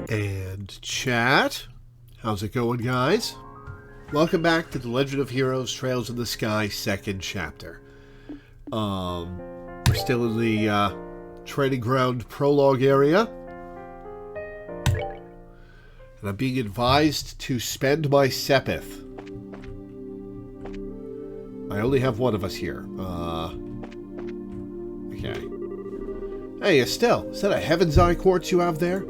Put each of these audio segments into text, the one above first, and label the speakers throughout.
Speaker 1: And chat, how's it going, guys? Welcome back to The Legend of Heroes Trails in the Sky second chapter. We're still in the training ground prologue area. And I'm being advised to spend my Sepith. I only have one of us here. Okay. Hey, Estelle, is that a Heaven's Eye quartz you have there?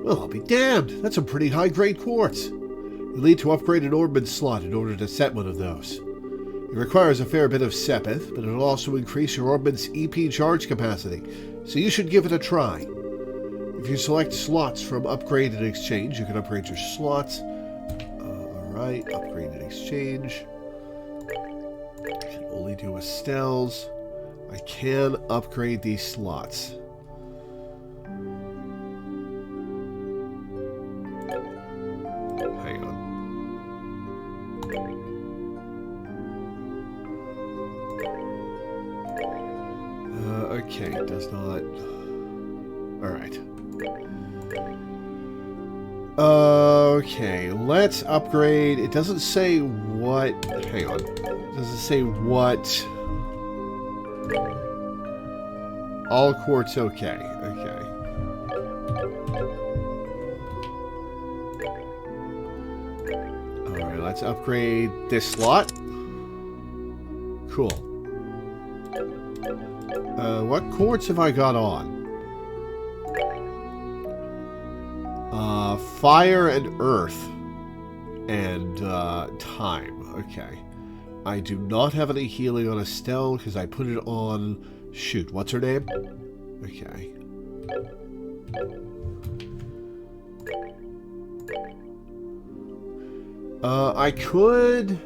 Speaker 1: Well, I'll be damned. That's a pretty high-grade quartz. You'll need to upgrade an Orbman slot in order to set one of those. It requires a fair bit of Sepith, but it'll also increase your Orbman's EP charge capacity, so you should give it a try. If you select slots from Upgrade and Exchange, you can upgrade your slots. Alright, Upgrade and Exchange. I can only do Estelle's. I can upgrade these slots. Hang on. Okay, it does not... Alright. Okay, let's upgrade... It doesn't say what... Hang on. It doesn't say what... All quartz okay. Okay. Alright, let's upgrade this slot. Cool. What quartz have I got on? Fire and earth. And time. Okay. I do not have any healing on Estelle because I put it on... Shoot, what's her name? Okay. I could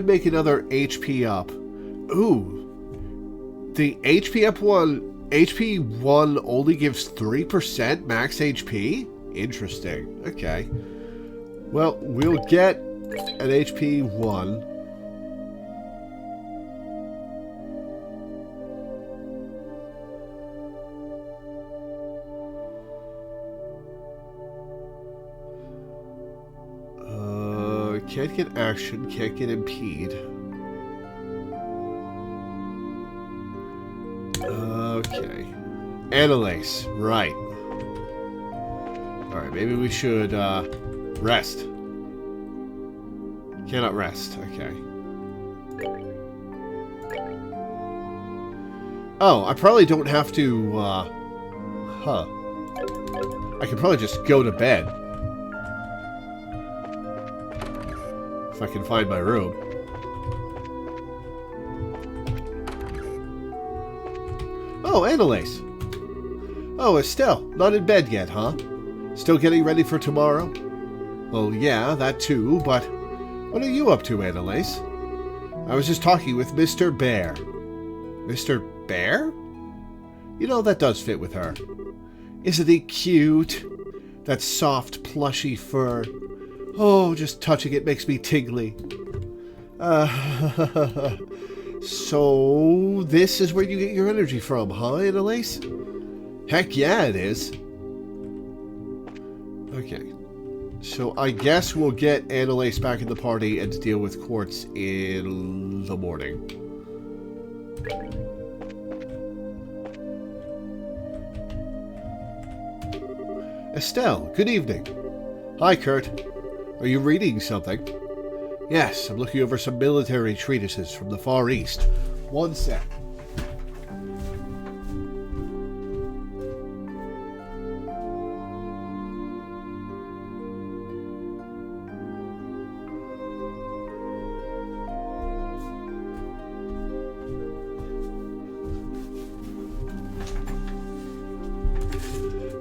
Speaker 1: make another HP up. Ooh. The HP up one, HP 1 only gives 3% max HP? Interesting. Okay. Well, we'll get an HP 1. Can't get action, can't get impede. Okay. Analase, right. Alright, maybe we should rest. Cannot rest, okay. Oh, I probably don't have to, huh. I can probably just go to bed. If I can find my room. Oh, Annalise. Oh, Estelle, not in bed yet, huh? Still getting ready for tomorrow? Well, yeah, that too, but what are you up to, Annalise? I was just talking with Mr. Bear. Mr. Bear? You know, that does fit with her. Isn't he cute? That soft, plushy fur. Oh, just touching it makes me tingly. So, this is where you get your energy from, huh, Annalise? Heck yeah, it is. Okay. So, I guess we'll get Annalise back in the party and deal with Quartz in the morning. Estelle, good evening. Hi, Kurt. Are you reading something? Yes, I'm looking over some military treatises from the Far East. One sec.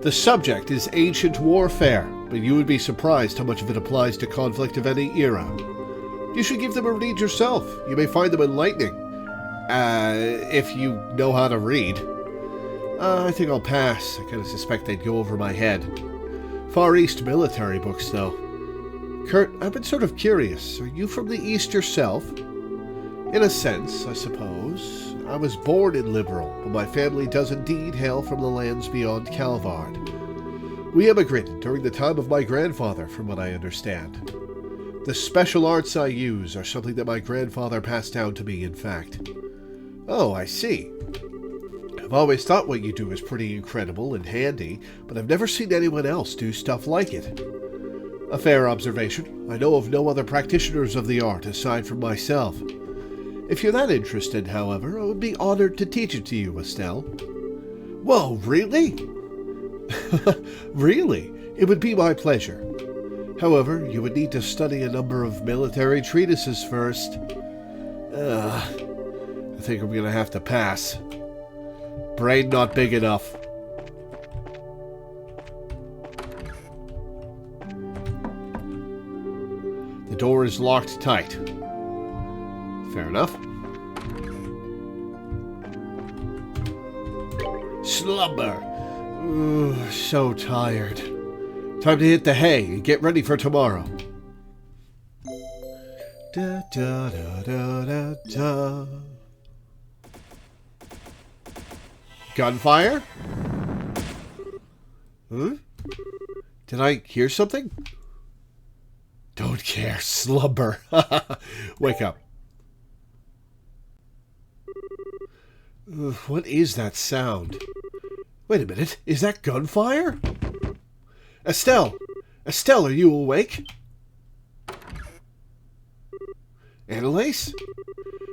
Speaker 1: The subject is ancient warfare, but you would be surprised how much of it applies to conflict of any era. You should give them a read yourself. You may find them enlightening. If you know how to read. I think I'll pass. I kind of suspect they'd go over my head. Far East military books, though. Kurt, I've been sort of curious. Are you from the East yourself? In a sense, I suppose. I was born in Liberal, but my family does indeed hail from the lands beyond Calvard. We immigrated during the time of my grandfather, from what I understand. The special arts I use are something that my grandfather passed down to me, in fact. Oh, I see. I've always thought what you do is pretty incredible and handy, but I've never seen anyone else do stuff like it. A fair observation. I know of no other practitioners of the art aside from myself. If you're that interested, however, I would be honored to teach it to you, Estelle. Whoa, really? Really? It would be my pleasure. However, you would need to study a number of military treatises first. I think I'm gonna have to pass. Brain not big enough. The door is locked tight. Fair enough. Slumber. Ooh, so tired. Time to hit the hay and get ready for tomorrow. Da, da, da, da, da, da. Gunfire? Huh? Did I hear something? Don't care. Slumber. Wake up. What is that sound? Wait a minute. Is that gunfire? Estelle! Estelle, are you awake? Annalise?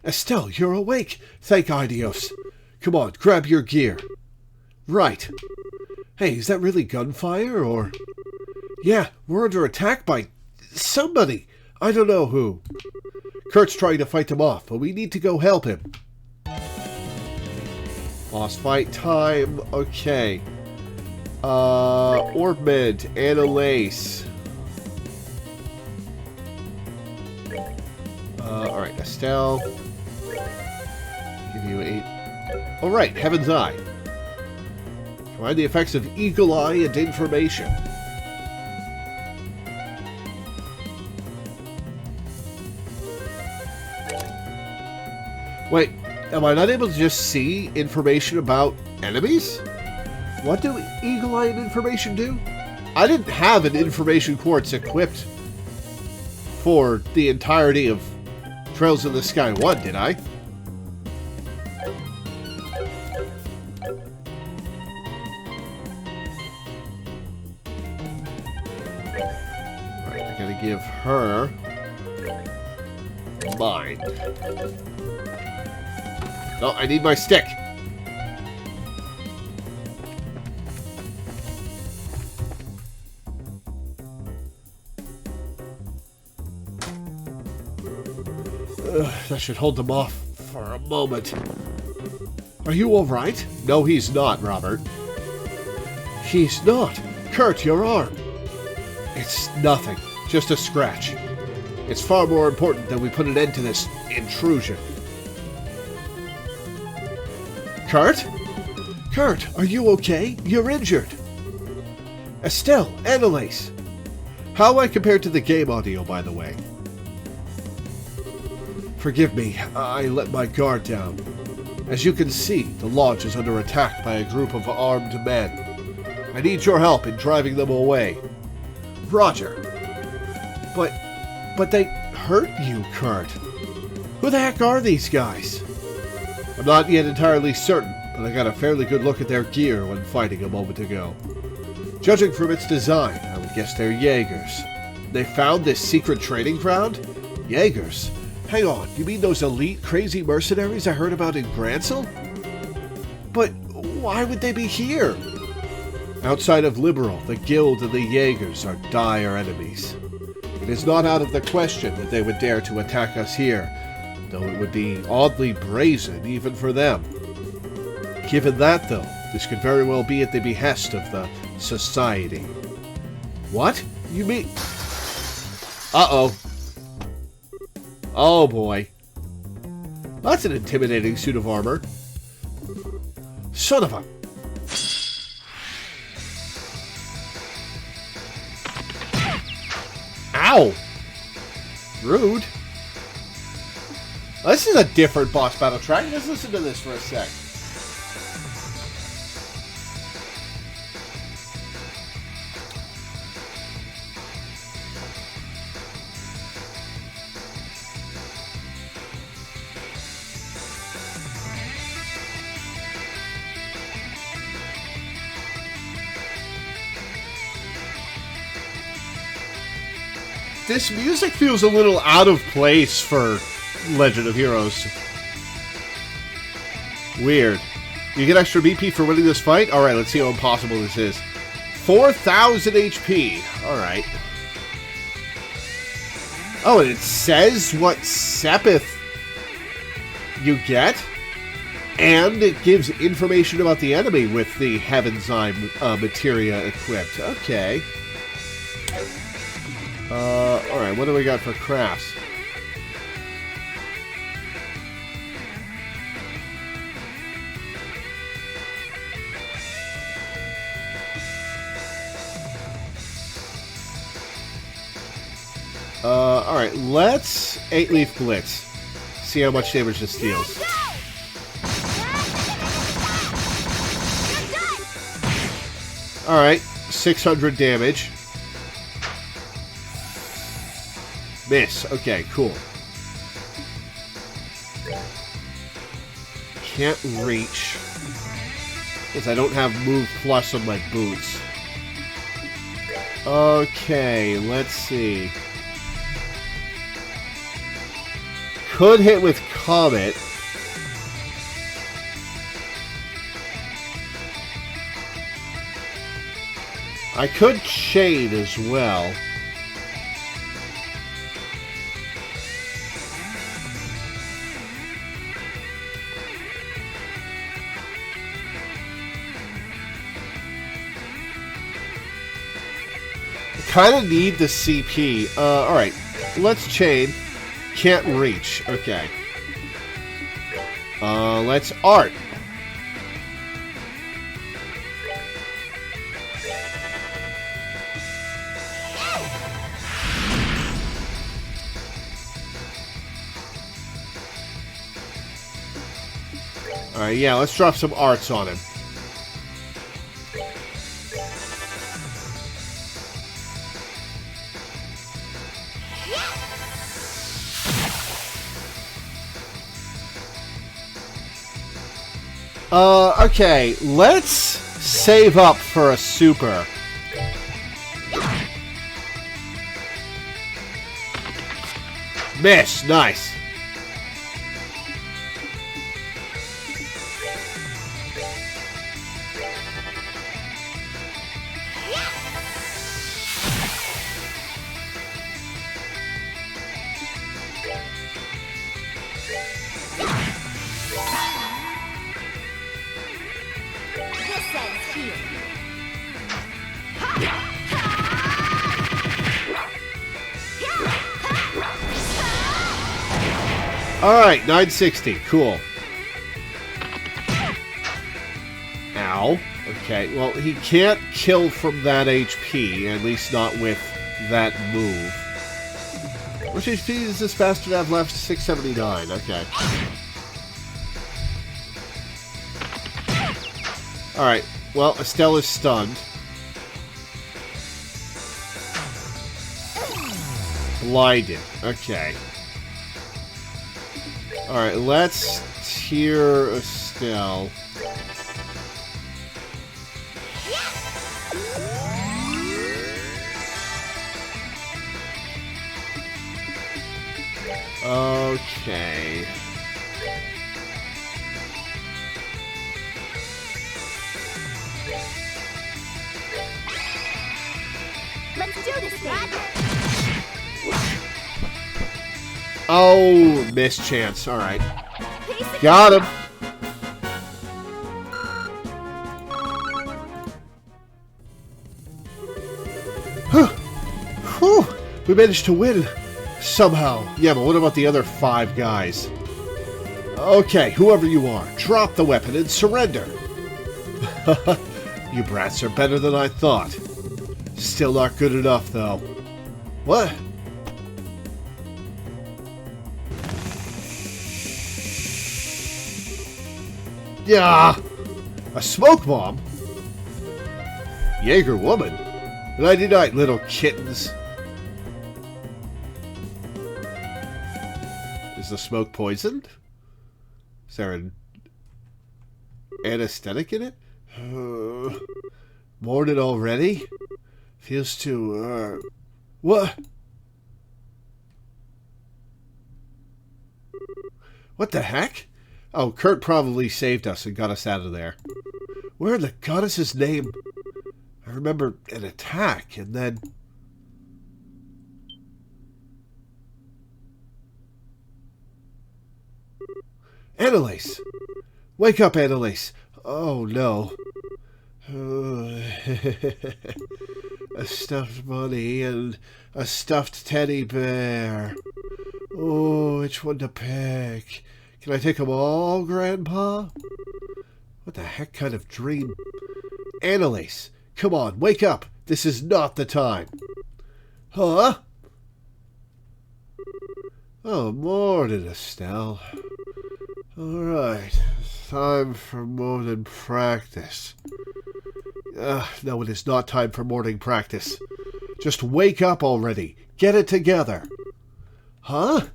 Speaker 1: Estelle, you're awake. Thank Idios. Come on, grab your gear. Right. Hey, is that really gunfire, or... Yeah, we're under attack by... somebody. I don't know who. Kurt's trying to fight them off, but we need to go help him. Boss fight time. Okay. Orbmid, Annalise. Alright, Estelle. Give you 8. Alright, Heaven's Eye. Combine the effects of Eagle Eye and Information. Wait, am I not able to just see information about enemies? What do Eagle Eye and Information do? I didn't have an Information Quartz equipped for the entirety of Trails in the Sky 1, did I? Right, I gotta give her mine. No, I need my stick. That should hold them off for a moment. Are you alright? No, he's not, Robert. He's not. Kurt, your arm. It's nothing. Just a scratch. It's far more important that we put an end to this intrusion. Kurt? Kurt, are you okay? You're injured. Estelle, Annalise. How I compare to the game audio, by the way? Forgive me, I let my guard down. As you can see, the lodge is under attack by a group of armed men. I need your help in driving them away. Roger. But they hurt you, Kurt. Who the heck are these guys? I'm not yet entirely certain, but I got a fairly good look at their gear when fighting a moment ago. Judging from its design, I would guess they're Jaegers. They found this secret training ground? Jaegers? Hang on, you mean those elite crazy mercenaries I heard about in Gransel? But why would they be here? Outside of Liberal, the Guild and the Jaegers are dire enemies. It is not out of the question that they would dare to attack us here, though it would be oddly brazen even for them. Given that, though, this could very well be at the behest of the Society. What? You mean... Uh-oh. Oh boy. That's an intimidating suit of armor. Son of a... Ow! Rude. This is a different boss battle track. Let's listen to this for a sec. This music feels a little out of place for Legend of Heroes. Weird. You get extra BP for winning this fight? Alright, let's see how impossible this is. 4,000 HP. Alright. Oh, and it says what Sepith you get? And it gives information about the enemy with the Heaven's Eye materia equipped. Okay. Alright, what do we got for crafts? Alright, let's 8-leaf blitz. See how much damage this deals. Alright, 600 damage. Miss. Okay, cool. Can't reach. Because I don't have move plus on my boots. Okay, let's see. Could hit with Comet. I could Chain as well. Kind of need the CP. Alright. Let's Chain. Can't reach. Okay. Let's Art. Alright, yeah, let's drop some arts on him. Okay, let's save up for a super. Miss, nice. Alright, 960. Cool. Ow. Okay, well, he can't kill from that HP, at least not with that move. How much HP does this bastard have left? 679. Okay. Alright, well, Estelle is stunned. Blinded. Okay. Alright, let's tier Estelle. Okay.
Speaker 2: Let's do this thing.
Speaker 1: Oh, mischance. Alright. Got him. Whew. We managed to win. Somehow. Yeah, but what about the other 5 guys? Okay, whoever you are, drop the weapon and surrender. You brats are better than I thought. Still not good enough, though. What? Yeah, a smoke bomb? Jaeger woman? Nighty night, little kittens. Is the smoke poisoned? Is there an anesthetic in it? Morning already? Feels too, What? What the heck? Oh, Kurt probably saved us and got us out of there. Where in the goddess's name? I remember an attack, and then... Annalise! Wake up, Annalise! Oh, no. A stuffed bunny and a stuffed teddy bear. Oh, which one to pick? Can I take them all, Grandpa? What the heck kind of dream? Annalise, come on, wake up. This is not the time. Huh? Oh, morning, Estelle. All right, time for morning practice. No, it is not time for morning practice. Just wake up already. Get it together. Huh?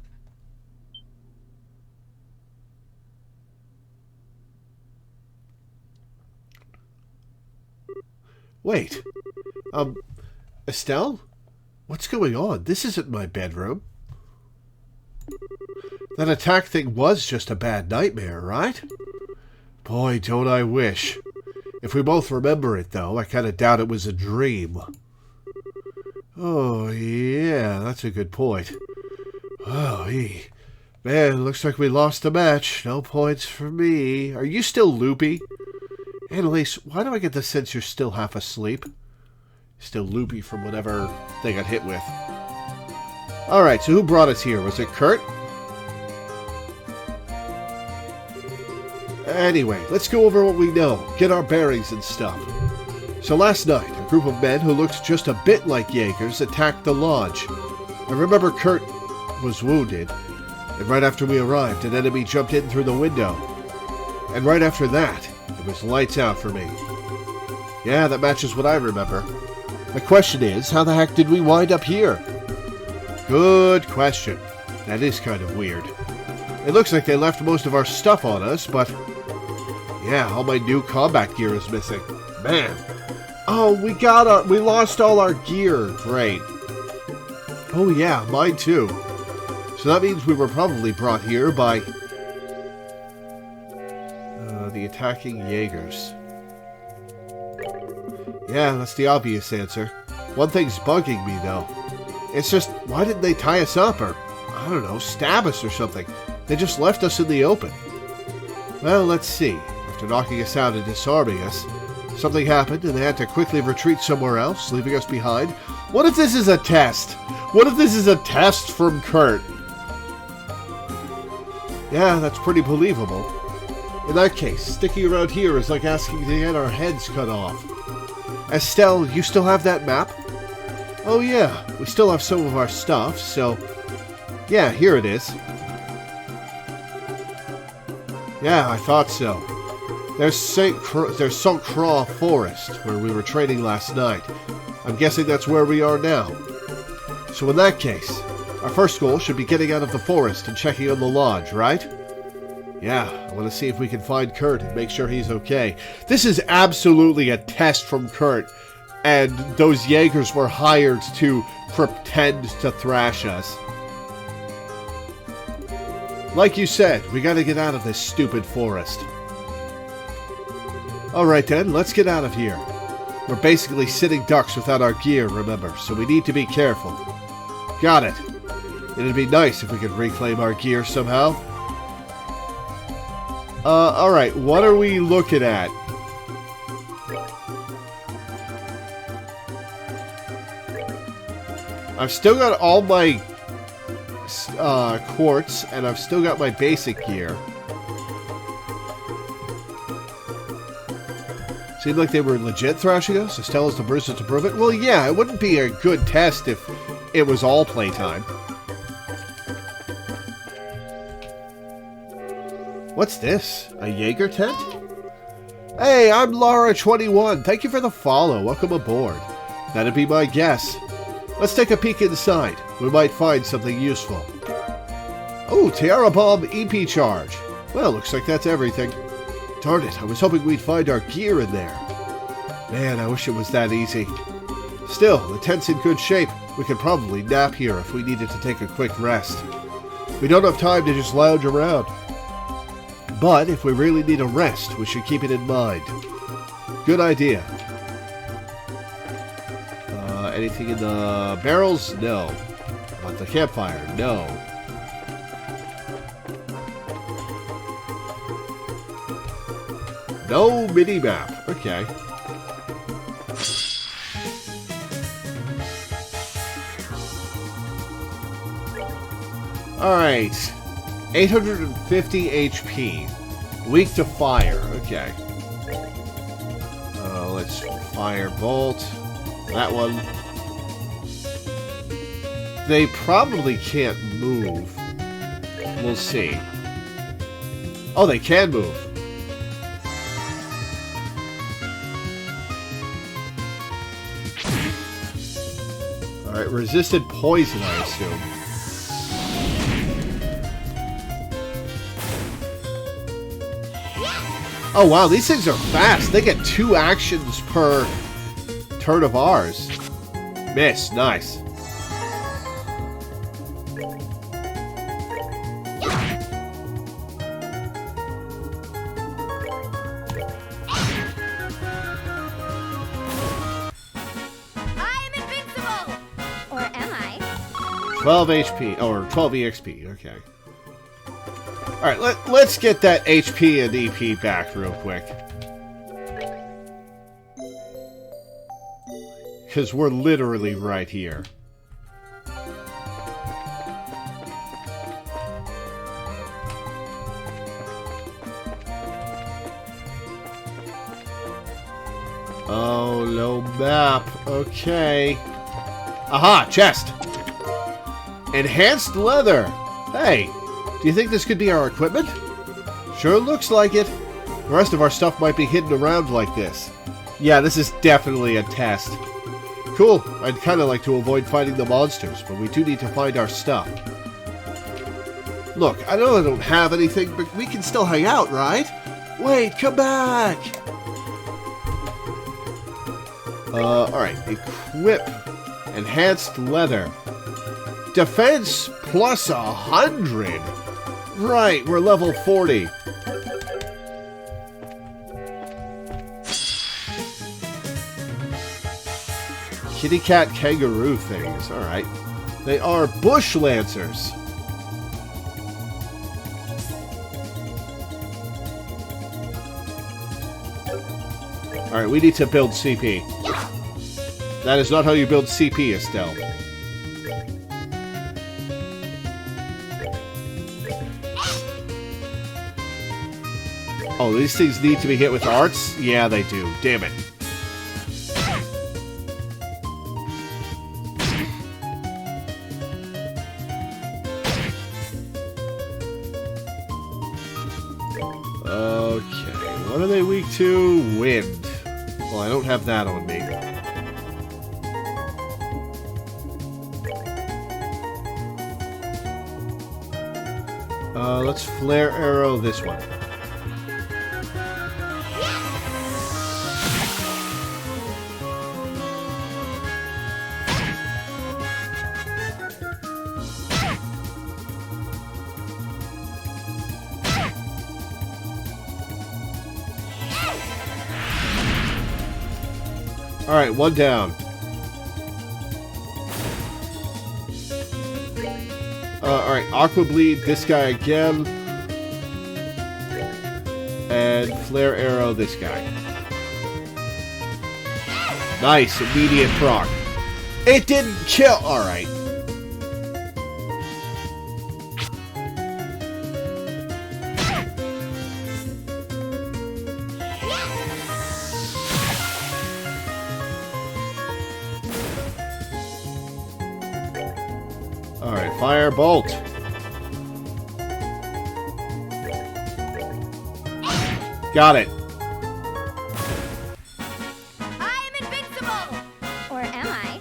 Speaker 1: Wait. Estelle? What's going on? This isn't my bedroom. That attack thing was just a bad nightmare, right? Boy, don't I wish. If we both remember it, though, I kind of doubt it was a dream. Oh, yeah, that's a good point. Oh, man, looks like we lost the match. No points for me. Are you still loopy? Annalise, why do I get the sense you're still half asleep? Still loopy from whatever they got hit with. Alright, so who brought us here? Was it Kurt? Anyway, let's go over what we know. Get our bearings and stuff. So last night, a group of men who looked just a bit like Jaegers attacked the lodge. I remember Kurt was wounded, and right after we arrived, an enemy jumped in through the window. And right after that, it was lights out for me. Yeah, that matches what I remember. The question is, how the heck did we wind up here? Good question. That is kind of weird. It looks like they left most of our stuff on us, but... yeah, all my new combat gear is missing. Man. Oh, we lost all our gear. Great. Oh yeah, mine too. So that means we were probably brought here by... the attacking Jaegers. Yeah, that's the obvious answer. One thing's bugging me, though. It's just, why didn't they tie us up or, I don't know, stab us or something? They just left us in the open. Well, let's see. After knocking us out and disarming us, something happened and they had to quickly retreat somewhere else, leaving us behind. What if this is a test? What if this is a test from Kurt? Yeah, that's pretty believable. In that case, sticking around here is like asking to get our heads cut off. Estelle, you still have that map? Oh yeah, we still have some of our stuff, so... yeah, here it is. Yeah, I thought so. There's Sunk Craw Forest, where we were trading last night. I'm guessing that's where we are now. So in that case, our first goal should be getting out of the forest and checking on the lodge, right? Yeah, I want to see if we can find Kurt and make sure he's okay. This is absolutely a test from Kurt, and those Jaegers were hired to pretend to thrash us. Like you said, we gotta get out of this stupid forest. Alright then, let's get out of here. We're basically sitting ducks without our gear, remember, so we need to be careful. Got it. It'd be nice if we could reclaim our gear somehow. Alright, what are we looking at? I've still got all my quartz, and I've still got my basic gear. Seemed like they were legit thrashing us. Estella's the person to prove it. Well, yeah, it wouldn't be a good test if it was all playtime. What's this? A Jaeger tent? Hey, I'm Lara21. Thank you for the follow. Welcome aboard. That'd be my guess. Let's take a peek inside. We might find something useful. Oh, Tiara Bomb EP charge. Well, looks like that's everything. Darn it, I was hoping we'd find our gear in there. Man, I wish it was that easy. Still, the tent's in good shape. We could probably nap here if we needed to take a quick rest. We don't have time to just lounge around. But if we really need a rest, we should keep it in mind. Good idea. Anything in the barrels? No. About the campfire? No. No mini-map. Okay. Alright. 850 HP. Weak to fire. Okay. Let's fire bolt. That one. They probably can't move. We'll see. Oh, they can move. Alright, resisted poison, I assume. Oh wow, these things are fast. They get 2 actions per turn of ours. Miss, nice.
Speaker 2: I am invincible! Or am I?
Speaker 1: 12 HP, or 12 EXP, okay. Alright, let's get that HP and EP back real quick. Because we're literally right here. Oh, no map. Okay. Aha, chest. Enhanced leather. Hey, do you think this could be our equipment? Sure looks like it. The rest of our stuff might be hidden around like this. Yeah, this is definitely a test. Cool. I'd kind of like to avoid fighting the monsters, but we do need to find our stuff. Look, I know I don't have anything, but we can still hang out, right? Wait, come back! Alright. Equip. Enhanced leather. Defense plus 100. Right, we're level 40. Kitty cat kangaroo things. Alright. They are bush lancers. Alright, we need to build CP. That is not how you build CP, Estelle. Oh, these things need to be hit with arts? Yeah, they do. Damn it. Okay, what are they weak to? Wind. Well, I don't have that on me. Let's flare arrow this one. Alright, one down. Alright, Aqua Bleed, this guy again. And Flare Arrow, this guy. Nice, immediate proc. It didn't kill! Alright. Alright, Fire Bolt. Got it.
Speaker 2: I am invincible! Or am I?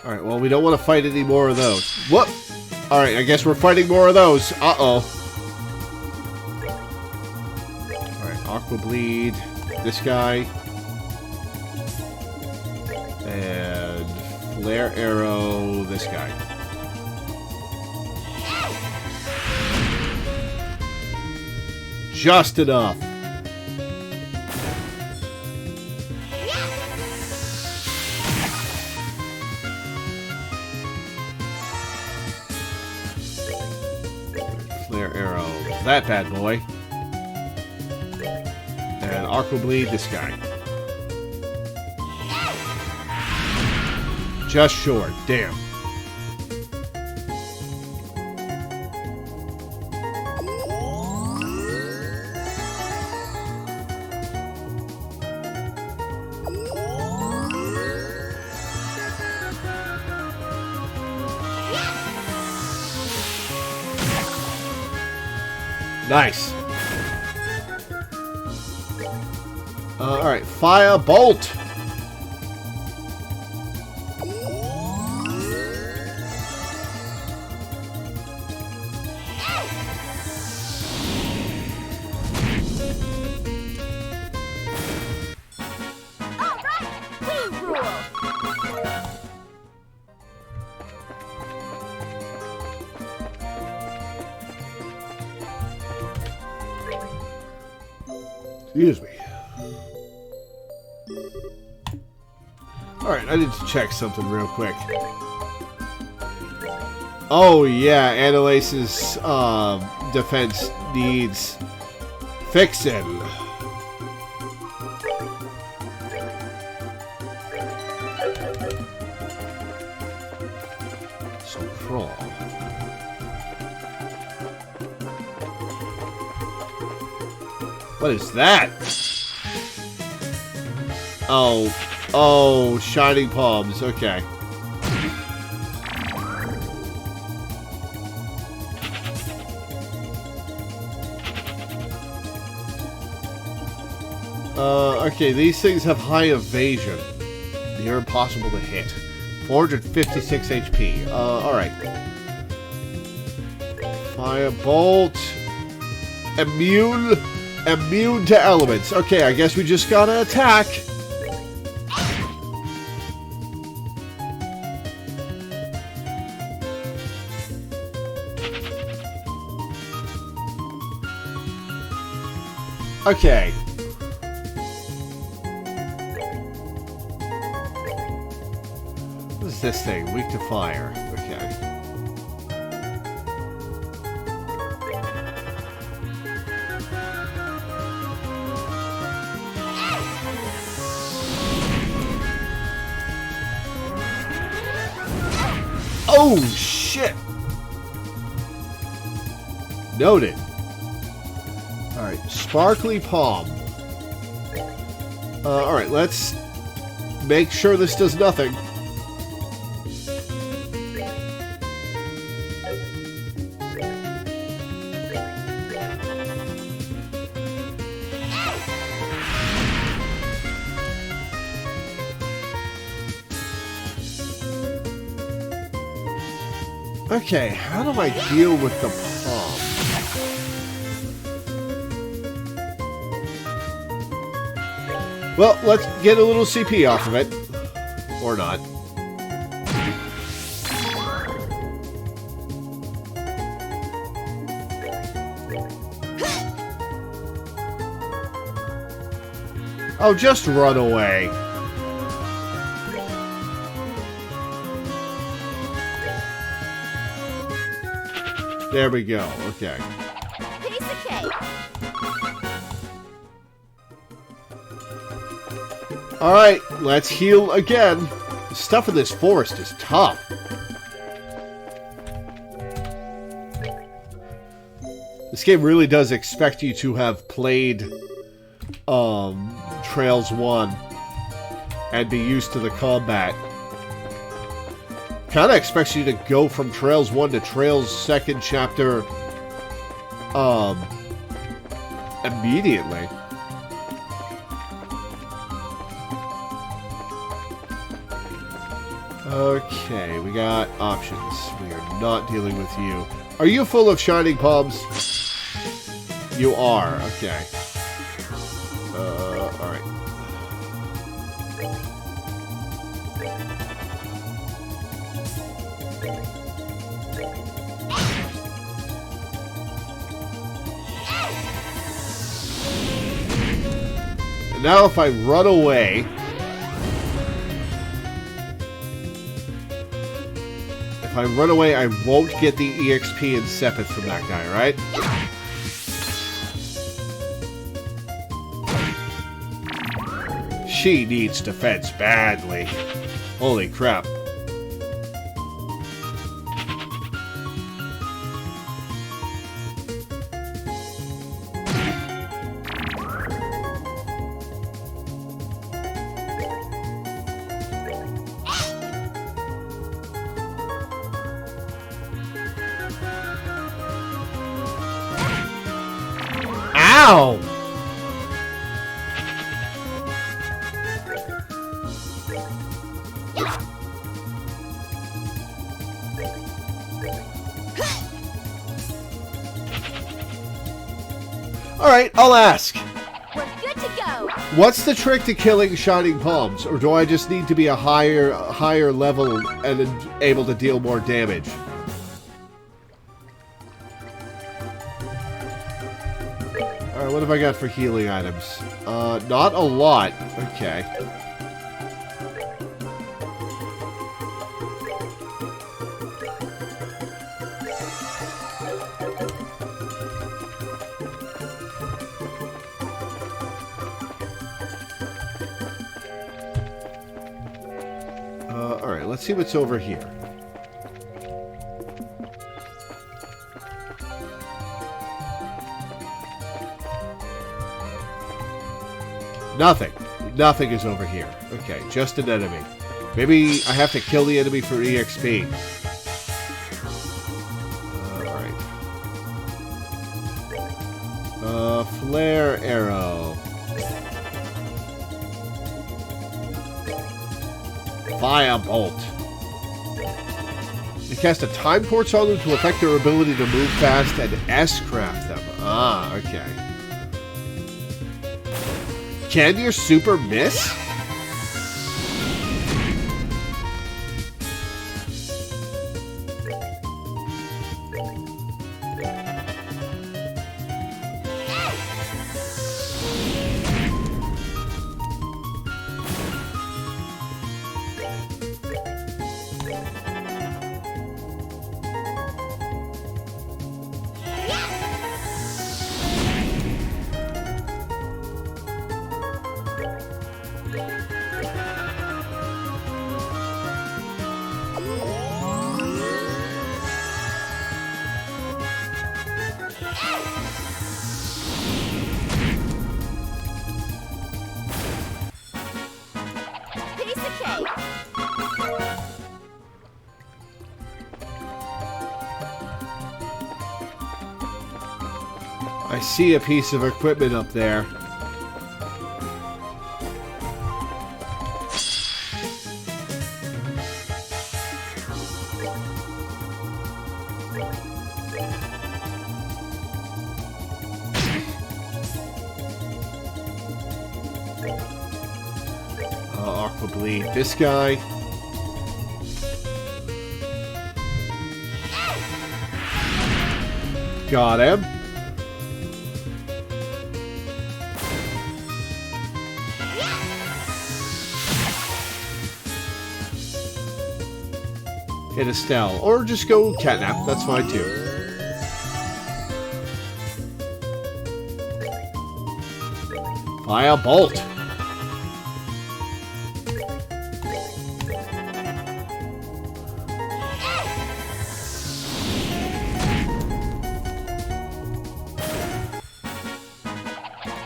Speaker 1: Alright, well, we don't want to fight any more of those. Whoop! Alright, I guess we're fighting more of those. Uh-oh. Alright, Aqua Bleed. This guy. And Flare Arrow, this guy. just enough. Flare arrow. That bad boy. And Aqua Bleed this guy. Just short. Damn. Nice. Alright, Fire Bolt. Excuse me. Alright, I need to check something real quick. Oh yeah, Annalace's defense needs fixing. So crawl. What is that? Oh, Shining Palms. Okay. Okay, these things have high evasion. They're impossible to hit. 456 HP. Alright. Firebolt. Immune to elements. Okay, I guess we just gotta attack. Okay. What is this thing? Weak to fire. Okay. Oh, shit! Noted. Alright, Sparkly Palm. Alright, let's make sure this does nothing. Okay, how do I deal with the palm? Well, let's get a little CP off of it. Or not. Oh, just run away. There we go. Okay.
Speaker 2: Piece of cake.
Speaker 1: Alright, let's heal again. The stuff in this forest is tough. This game really does expect you to have played Trails 1 and be used to the combat. Kind of expects you to go from Trails 1 to Trails 2nd chapter immediately. Okay, we got options. We are not dealing with you. Are you full of Shining Palms? You are, okay. Alright. now if I run away... If I run away, I won't get the EXP and Sepith from that guy, right? She needs defense badly. Holy crap. Ow! Alright, I'll ask.
Speaker 2: We're good to go.
Speaker 1: What's the trick to killing Shining Palms? Or do I just need to be a higher level and able to deal more damage? Alright, what have I got for healing items? Not a lot. Okay. Alright, let's see what's over here. Nothing. Nothing is over here. Okay, just an enemy. Maybe I have to kill the enemy for EXP. Alright. Flare arrow. Fire bolt. You cast a time quartz on them to affect their ability to move fast and S-craft them. Ah, okay. Can your super miss?
Speaker 2: Piece of cake.
Speaker 1: I see a piece of equipment up there. Aqua Bleed. This guy. Got him. Hit Estelle. Or just go Catnap. That's fine too. Fire Bolt.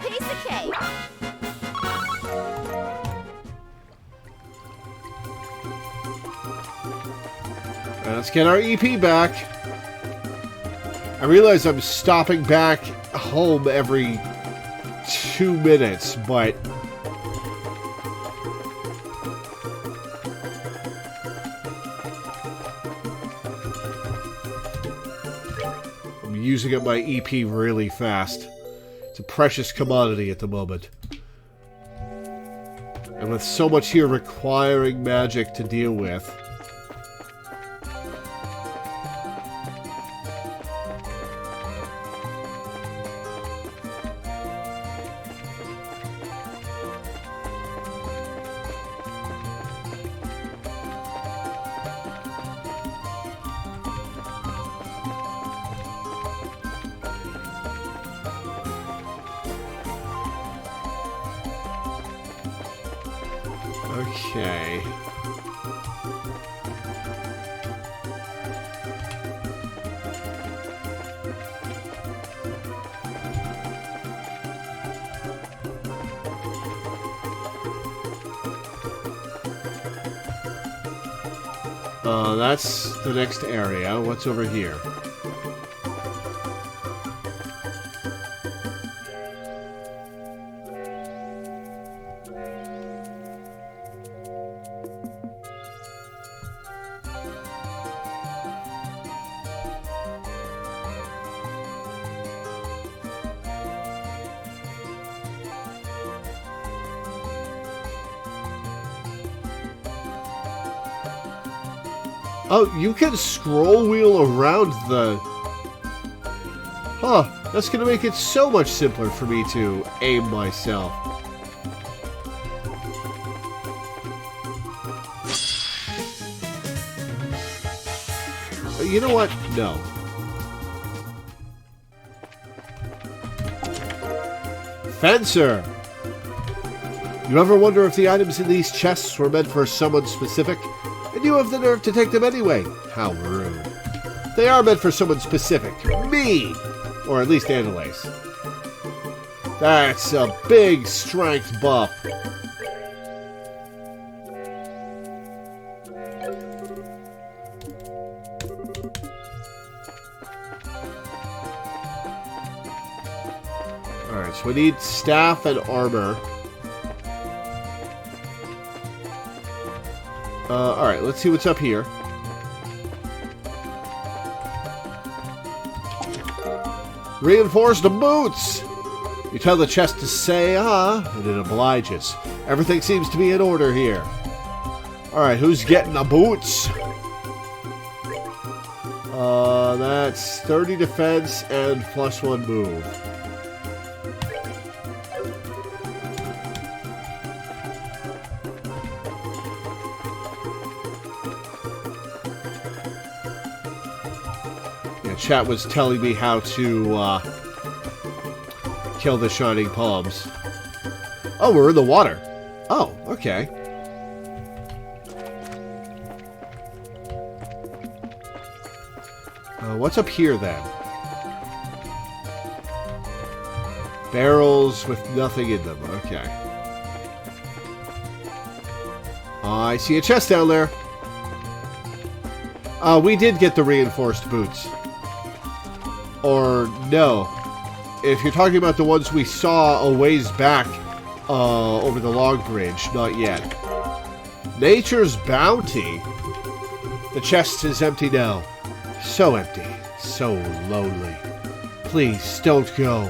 Speaker 2: Piece of cake.
Speaker 1: Let's get our EP back. I realize I'm stopping back home every 2 minutes, but I'm using up my EP really fast. It's a precious commodity at the moment. And with so much here requiring magic to deal with, Okay. That's the next area. What's over here? Oh, you can scroll wheel around the... Huh, that's going to make it so much simpler for me to aim myself. You know what? No. Fencer! You ever wonder if the items in these chests were meant for someone specific? And you have the nerve to take them anyway. How rude. They are meant for someone specific. Me! Or at least Andalace. That's a big strength buff. Alright, so we need staff and armor. Alright, let's see what's up here. Reinforced boots! You tell the chest to say, and it obliges. Everything seems to be in order here. Alright, who's getting the boots? That's 30 defense and +1 move. Chat was telling me how to kill the shining palms. Oh, we're in the water. Oh, okay. What's up here then? Barrels with nothing in them. Okay. I see a chest down there. We did get the reinforced boots. Or no. If you're talking about the ones we saw a ways back over the log bridge, not yet. Nature's Bounty. The chest is empty now. So empty. So lonely. Please, don't go.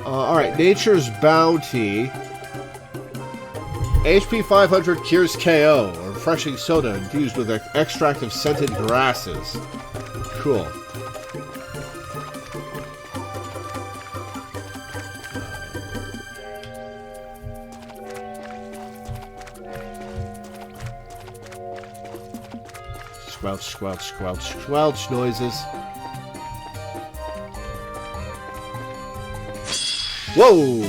Speaker 1: Alright, Nature's Bounty. HP 500 cures KO. Or refreshing soda infused with an extract of scented grasses. Cool. Squelch, squelch, squelch, squelch noises. Whoa!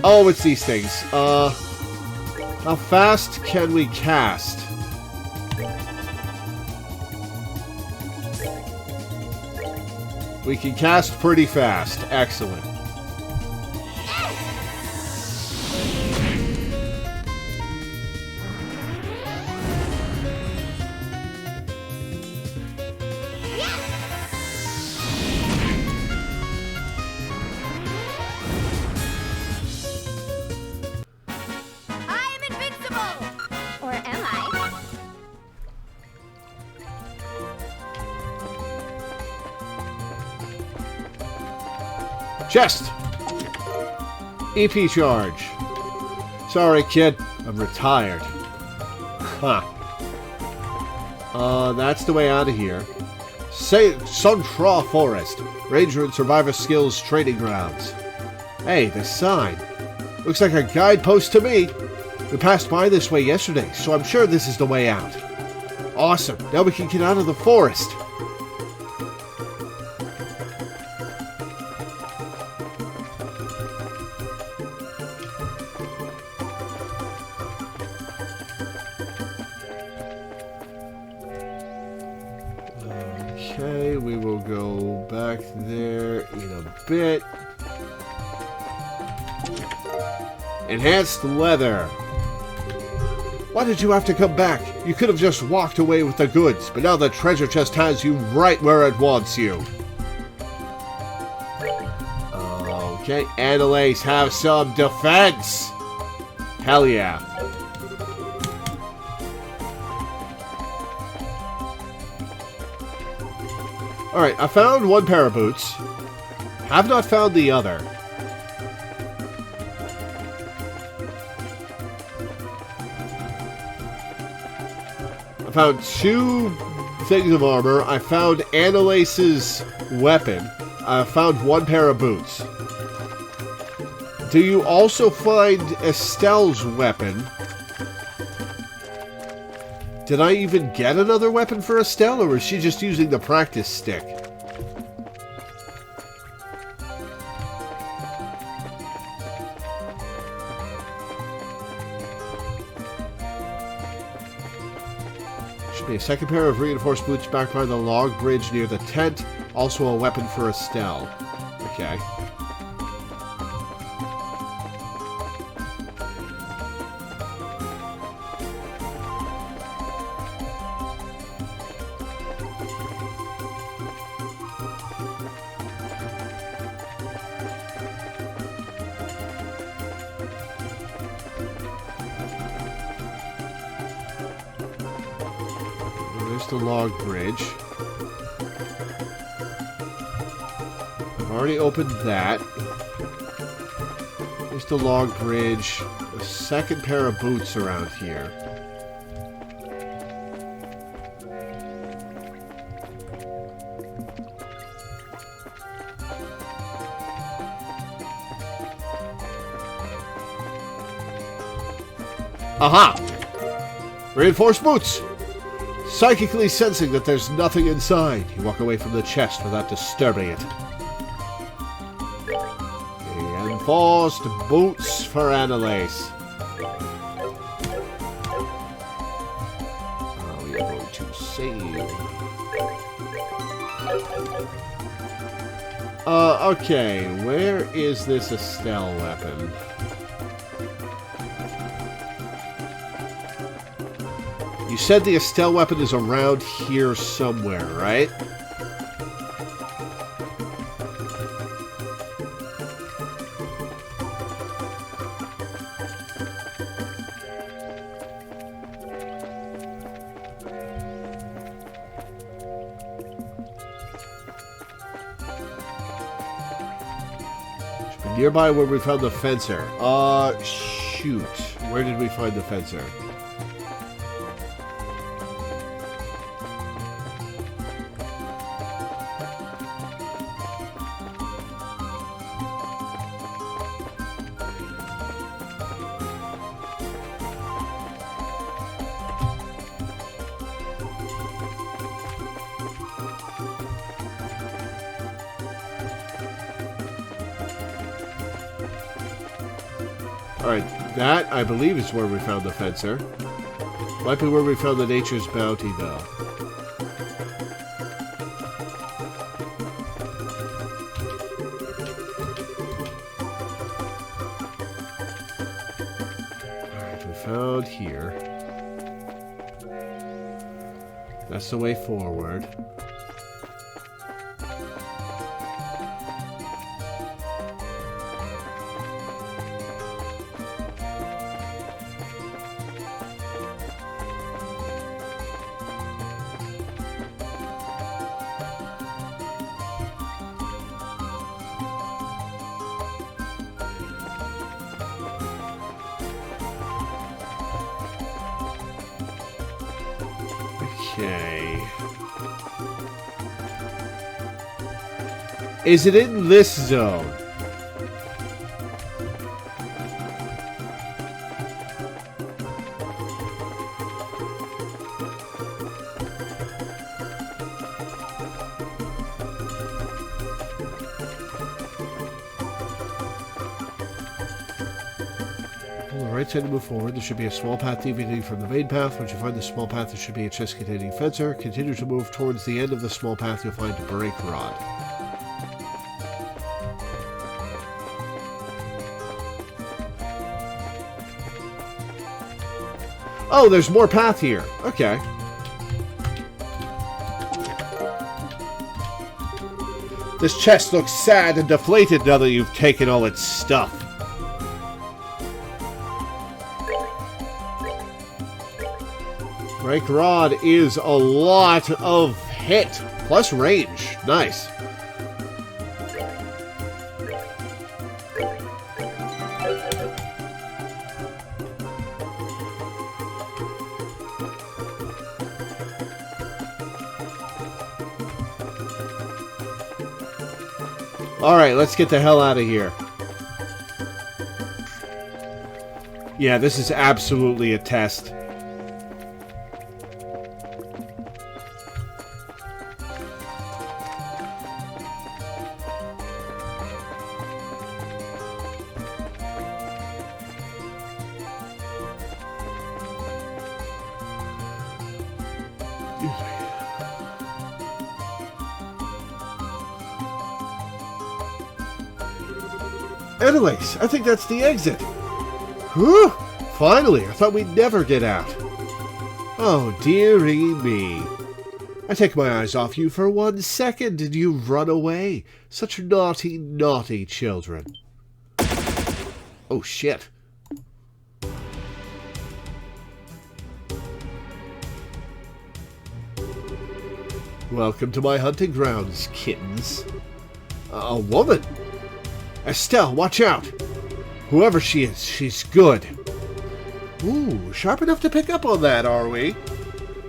Speaker 1: Oh, it's these things. How fast can we cast? We can cast pretty fast. Excellent. Chest! EP charge. Sorry, kid. I'm retired. Huh. That's the way out of here. Say Suntraw Forest. Ranger and Survivor Skills Training Grounds. Hey, the sign. Looks like a guidepost to me. We passed by this way yesterday, so I'm sure this is the way out. Awesome. Now we can get out of the forest. then we will go back there in a bit. Enhanced leather. Why did you have to come back? You could have just walked away with the goods, but now the treasure chest has you right where it wants you. Okay, Annalise, have some defense. Hell yeah. Alright, I found one pair of boots. Have not found the other. I found 2 things of armor. I found Annalise's weapon. I found 1 pair of boots. Do you also find Estelle's weapon? Did I even get another weapon for Estelle, or is she just using the practice stick? Should be a second pair of reinforced boots back by the log bridge near the tent. Also a weapon for Estelle. Okay. There's the log bridge. I've already opened that. There's the log bridge. A second pair of boots around here. Aha! Reinforced boots! Psychically sensing that there's nothing inside, you walk away from the chest without disturbing it. Reinforced boots for Annalise. Oh, we are going to save. Okay, where is this Estelle weapon? You said the Estelle weapon is around here somewhere, right? Should be nearby where we found the fencer. Shoot. Where did we find the fencer? Alright, that, I believe, is where we found the fencer. Might be where we found the Nature's Bounty, though. Alright, we found here. That's the way forward. Okay. Is it in this zone? On the right side to move forward, there should be a small path deviating from the main path. Once you find the small path, there should be a chest-containing fencer. Continue to move towards the end of the small path, you'll find a brake rod. Oh, there's more path here. Okay. This chest looks sad and deflated now that you've taken all its stuff. Brake rod is a lot of hit, plus range. Nice. Alright, let's get the hell out of here. Yeah, this is absolutely a test. Anyways, I think that's the exit. Whew! Finally, I thought we'd never get out. Oh, dearie me. I take my eyes off you for 1 second and you run away. Such naughty, naughty children. Oh, shit. Welcome to my hunting grounds, kittens. A woman? Estelle, watch out! Whoever she is, she's good. Ooh, sharp enough to pick up on that, are we?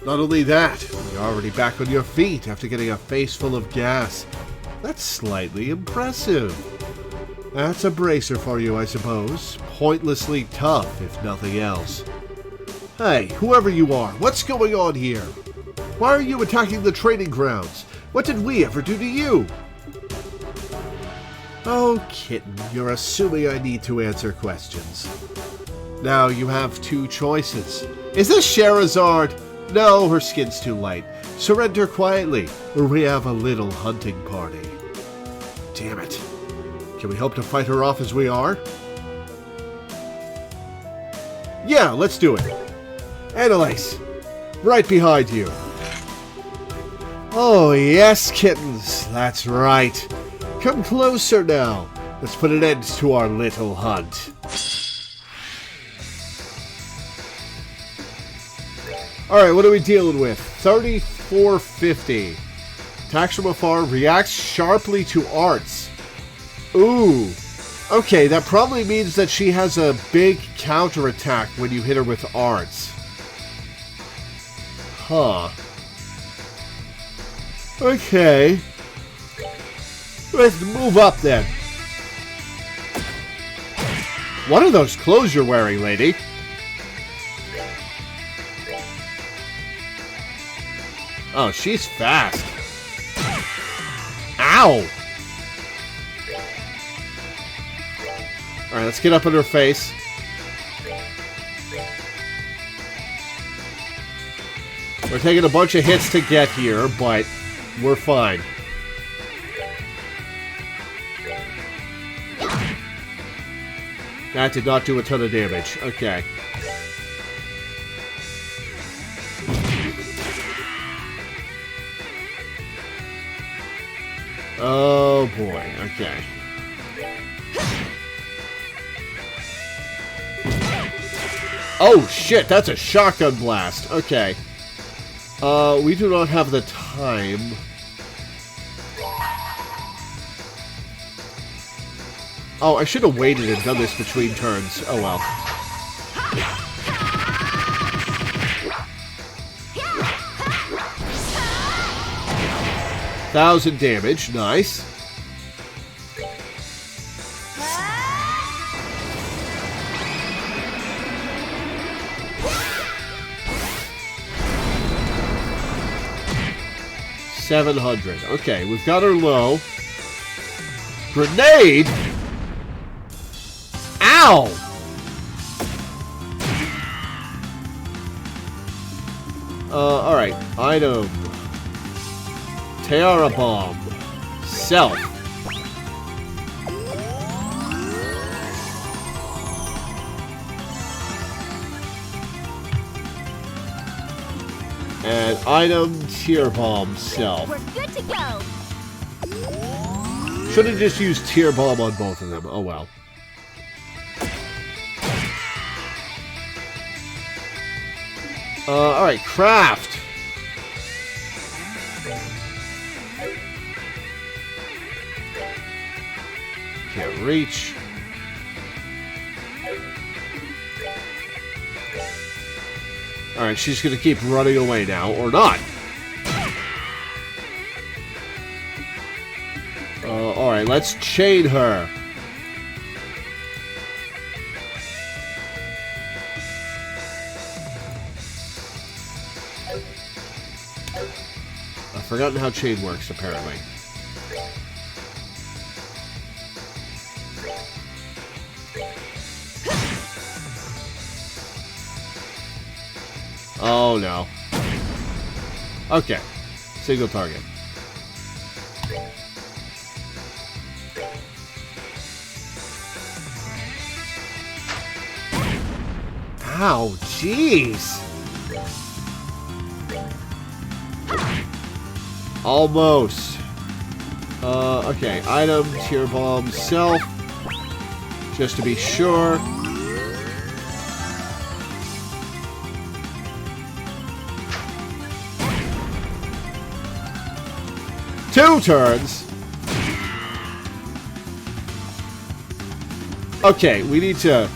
Speaker 1: Not only that, you're already back on your feet after getting a face full of gas. That's slightly impressive. That's a bracer for you, I suppose. Pointlessly tough, if nothing else. Hey, whoever you are, what's going on here? Why are you attacking the training grounds? What did we ever do to you? Oh, kitten, you're assuming I need to answer questions. Now you have 2 choices. Is this Sherazard? No, her skin's too light. Surrender quietly, or we have a little hunting party. Damn it. Can we hope to fight her off as we are? Yeah, let's do it. Annalise, right behind you. Oh, yes, kittens, that's right. Come closer now. Let's put an end to our little hunt. Alright, what are we dealing with? 3450. Attacks from afar, reacts sharply to arts. Ooh. Okay, that probably means that she has a big counterattack when you hit her with arts. Huh. Okay. Let's move up then. What are those clothes you're wearing, lady? Oh, she's fast. Ow! Alright, let's get up in her face. We're taking a bunch of hits to get here, but we're fine. That did not do a ton of damage. Okay. Oh boy, okay. Oh shit, that's a shotgun blast. Okay. We do not have the time. Oh, I should have waited and done this between turns. Oh well. $1,000 damage, nice. $700. Okay, we've got her low. Grenade? Ow! Alright. Item. Tiara Bomb. Self. And item Tear Bomb Self.
Speaker 2: We're good to go.
Speaker 1: Should have just used Tear Bomb on both of them. Oh well. Alright, Craft. Can't reach. Alright, she's gonna keep running away now, or not. Alright, let's chain her. I've forgotten how chain works, apparently. Oh no. Okay. Single target. Ow, jeez. Almost. Okay. Item, Tear Bomb, Self. Just to be sure. Two turns. Okay, we need to...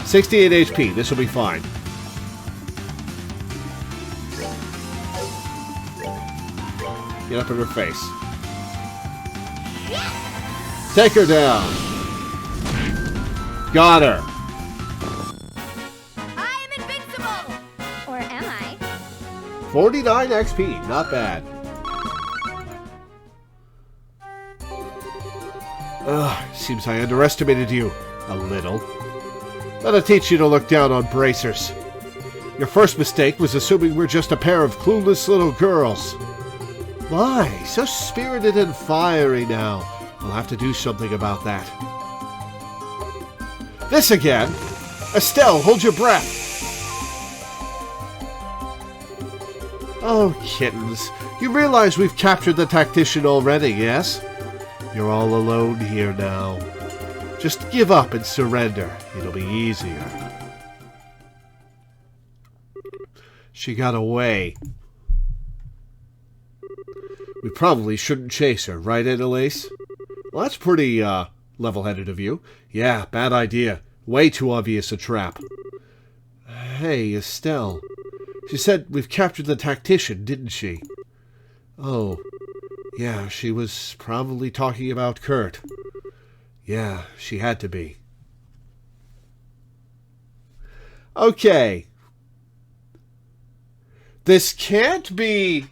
Speaker 1: 68 HP. This will be fine. Get up in her face. Take her down. Got her.
Speaker 2: I am invincible. Or am I?
Speaker 1: 49 XP. Not bad. Seems I underestimated you. A little. That'll teach you to look down on bracers. Your first mistake was assuming we're just a pair of clueless little girls. My, so spirited and fiery now. We'll have to do something about that. This again? Estelle, hold your breath. Oh, kittens. You realize we've captured the tactician already, yes? You're all alone here now. Just give up and surrender. It'll be easier. She got away. We probably shouldn't chase her, right, Annalise? Well, that's pretty, level-headed of you. Yeah, bad idea. Way too obvious a trap. Hey, Estelle. She said we've captured the tactician, didn't she? Oh, yeah, she was probably talking about Kurt. Yeah, she had to be. Okay. This can't be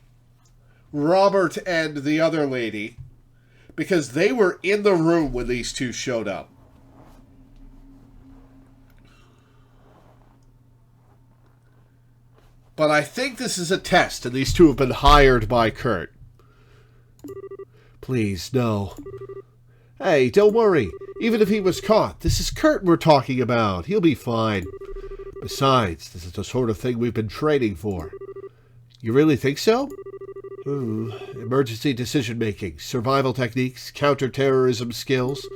Speaker 1: Robert and the other lady, because they were in the room when these two showed up. But I think this is a test, and these two have been hired by Kurt. Please, no. Hey, don't worry. Even if he was caught, this is Kurt we're talking about. He'll be fine. Besides, this is the sort of thing we've been training for. You really think so? Emergency decision-making, survival techniques, counter-terrorism skills.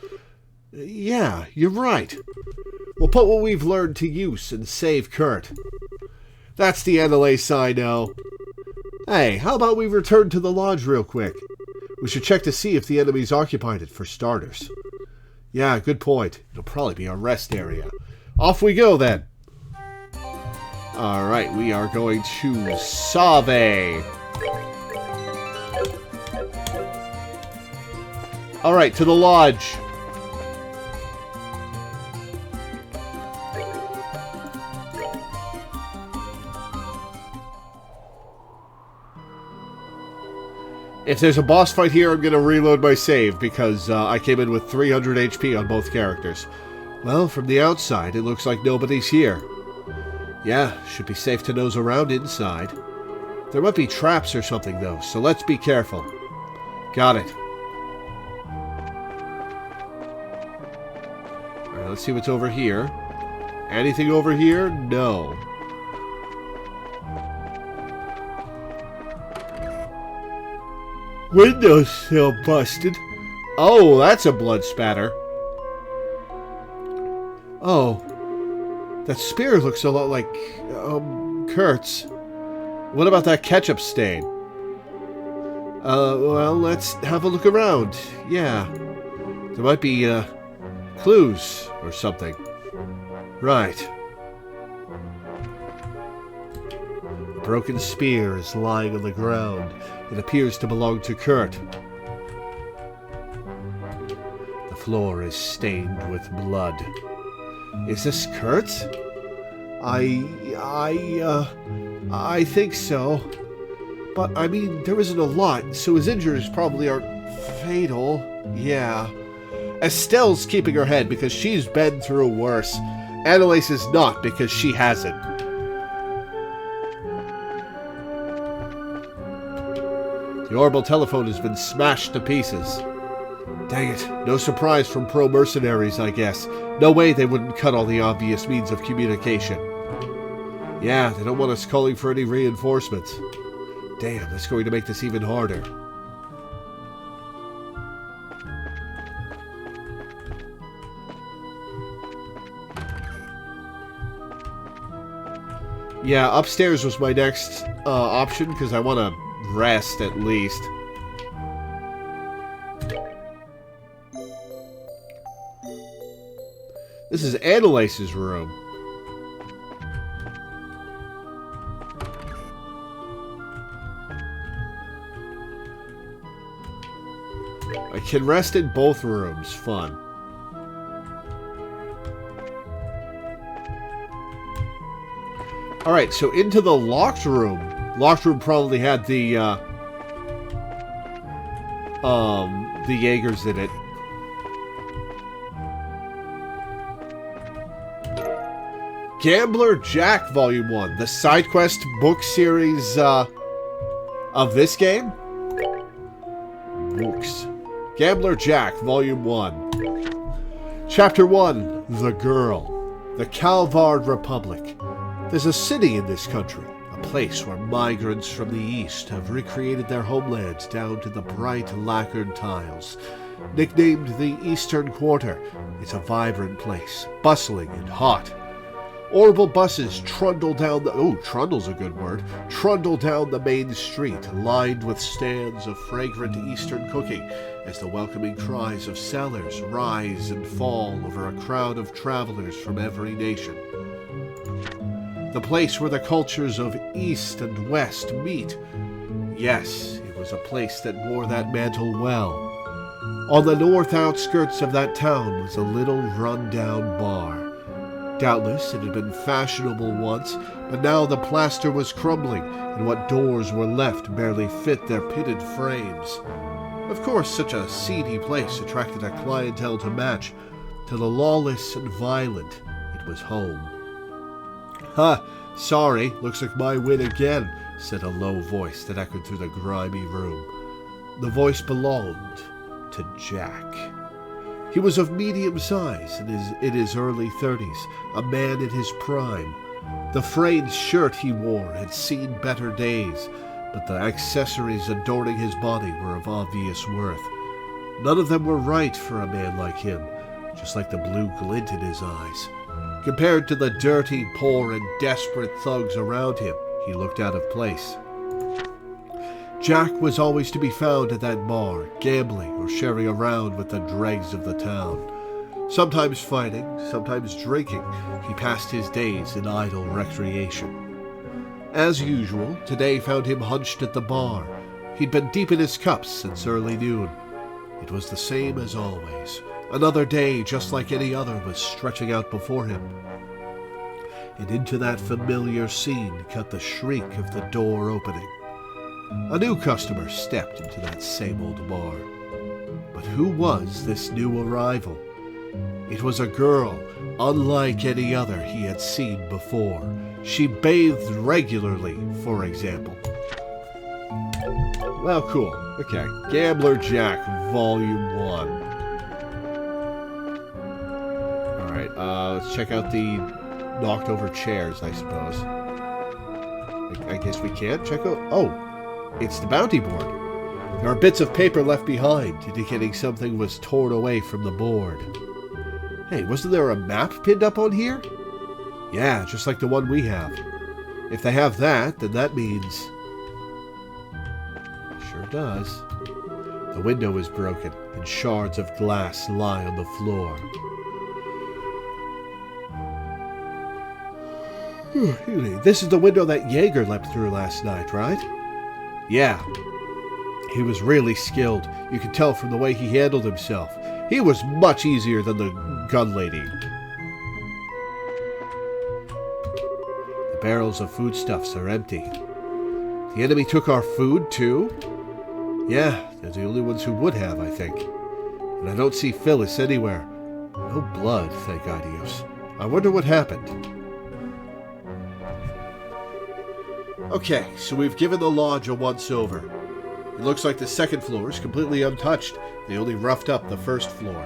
Speaker 1: Yeah, you're right. We'll put what we've learned to use and save Kurt. That's the Annalise I know. Hey, how about we return to the lodge real quick? We should check to see if the enemy's occupied it, for starters. Yeah, good point. It'll probably be our rest area. Off we go, then. Alright, we are going to Save. Alright, to the lodge. If there's a boss fight here, I'm going to reload my save, because I came in with 300 HP on both characters. Well, from the outside, it looks like nobody's here. Yeah, should be safe to nose around inside. There might be traps or something, though, so let's be careful. Got it. Alright, let's see what's over here. Anything over here? No. Windowsill busted. Oh, that's a blood spatter. Oh. That spear looks a lot like, Kurt's. What about that ketchup stain? Well, let's have a look around. Yeah. There might be, clues or something. Right. A broken spear is lying on the ground. It appears to belong to Kurt. The floor is stained with blood. Is this Kurt's? I think so. But, I mean, there isn't a lot, so his injuries probably aren't fatal. Yeah. Estelle's keeping her head because she's been through worse. Annalise is not because she hasn't. The orbital telephone has been smashed to pieces. Dang it. No surprise from pro-mercenaries, I guess. No way they wouldn't cut all the obvious means of communication. Yeah, they don't want us calling for any reinforcements. Damn, that's going to make this even harder. Yeah, upstairs was my next option because I want to rest at least. This is Annalise's room. I can rest in both rooms. Fun. Alright, so into the locked room. Locked room probably had the Jaegers in it. Gambler Jack Volume 1. The side quest book series of this game? Books. Gambler Jack Volume 1. Chapter 1. The Girl. The Calvard Republic. There's a city in this country, a place where migrants from the east have recreated their homelands down to the bright lacquered tiles. Nicknamed the Eastern Quarter, it's a vibrant place, bustling and hot. Orbital buses trundle down the... Oh, trundle's a good word. Trundle down the main street, lined with stands of fragrant Eastern cooking, as the welcoming cries of sellers rise and fall over a crowd of travelers from every nation. The place where the cultures of East and West meet. Yes, it was a place that wore that mantle well. On the north outskirts of that town was a little run-down bar. Doubtless it had been fashionable once, but now the plaster was crumbling, and what doors were left barely fit their pitted frames. Of course, such a seedy place attracted a clientele to match. To the lawless and violent, it was home. "Ha, sorry, looks like my win again," said a low voice that echoed through the grimy room. The voice belonged to Jack. He was of medium size, in his early 30s, a man in his prime. The frayed shirt he wore had seen better days, but the accessories adorning his body were of obvious worth. None of them were right for a man like him, just like the blue glint in his eyes. Compared to the dirty, poor, and desperate thugs around him, he looked out of place. Jack was always to be found at that bar, gambling or sharing a round with the dregs of the town. Sometimes fighting, sometimes drinking, he passed his days in idle recreation. As usual, today found him hunched at the bar. He'd been deep in his cups since early noon. It was the same as always. Another day, just like any other, was stretching out before him. And into that familiar scene cut the shriek of the door opening. A new customer stepped into that same old bar. But who was this new arrival? It was a girl, unlike any other he had seen before. She bathed regularly, for example. Well, cool. Okay. Gambler Jack, Volume 1. Alright, let's check out the knocked over chairs, I suppose. I guess we can't check out... Oh! It's the bounty board. There are bits of paper left behind, indicating something was torn away from the board. Hey, wasn't there a map pinned up on here? Yeah, just like the one we have. If they have that, then that means... Sure does. The window is broken, and shards of glass lie on the floor. This is the window that Jaeger leapt through last night, right? Yeah. He was really skilled. You could tell from the way he handled himself. He was much easier than the gun lady. The barrels of foodstuffs are empty. The enemy took our food, too? Yeah, they're the only ones who would have, I think. And I don't see Phyllis anywhere. No blood, thank Dios. I wonder what happened. Okay, so we've given the lodge a once-over. It looks like the second floor is completely untouched. They only roughed up the first floor.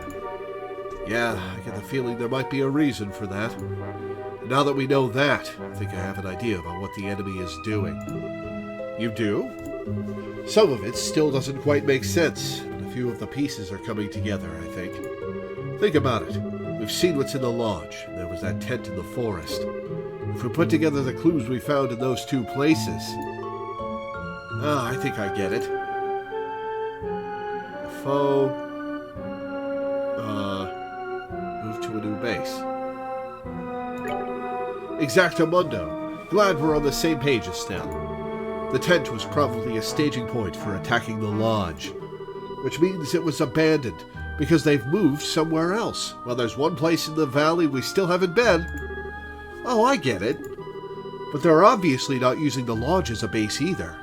Speaker 1: Yeah, I get the feeling there might be a reason for that. And now that we know that, I think I have an idea about what the enemy is doing. You do? Some of it still doesn't quite make sense, but a few of the pieces are coming together, I think. Think about it. We've seen what's in the lodge. There was that tent in the forest. If we put together the clues we found in those two places... I think I get it. The foe... moved to a new base. Exactamundo. Glad we're on the same page, Estelle. The tent was probably a staging point for attacking the lodge, which means it was abandoned, because they've moved somewhere else. Well, there's one place in the valley we still haven't been. Oh, I get it. But they're obviously not using the lodge as a base either.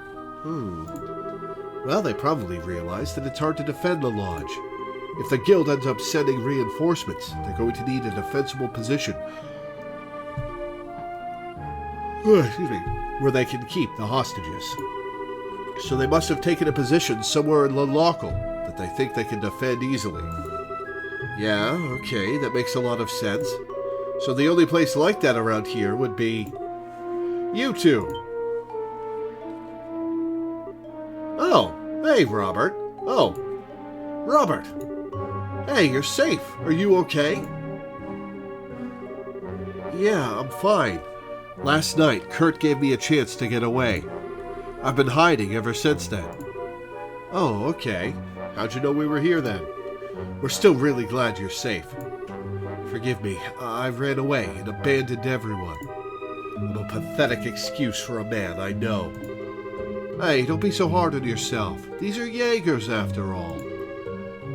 Speaker 1: Well, they probably realize that it's hard to defend the lodge. If the guild ends up sending reinforcements, they're going to need a defensible position. Excuse me. Where they can keep the hostages. So they must have taken a position somewhere in Lalocal that they think they can defend easily. Yeah, okay, that makes a lot of sense. So the only place like that around here would be... you two. Oh, hey, Robert. Oh, Robert. Hey, you're safe. Are you okay? Yeah, I'm fine. Last night, Kurt gave me a chance to get away. I've been hiding ever since then. Oh, okay. How'd you know we were here then? We're still really glad you're safe. Forgive me, I ran away and abandoned everyone. I'm a pathetic excuse for a man, I know. Hey, don't be so hard on yourself. These are Jaegers, after all.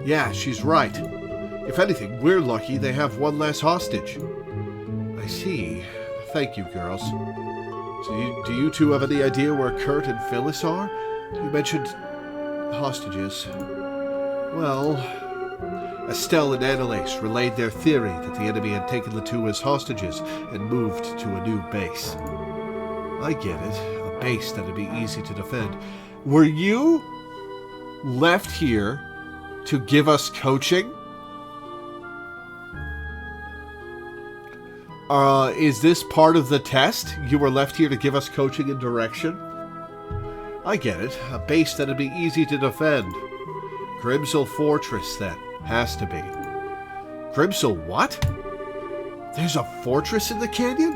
Speaker 1: Yeah, she's right. If anything, we're lucky they have one less hostage. I see. Thank you, girls. So do you two have any idea where Kurt and Phyllis are? You mentioned hostages. Well, Estelle and Annalise relayed their theory that the enemy had taken the two as hostages and moved to a new base. I get it. A base that'd be easy to defend. Were you left here to give us coaching? Is this part of the test? You were left here to give us coaching and direction? I get it. A base that'd be easy to defend. Grimsel Fortress, then. Has to be. Grimsel what? There's a fortress in the canyon?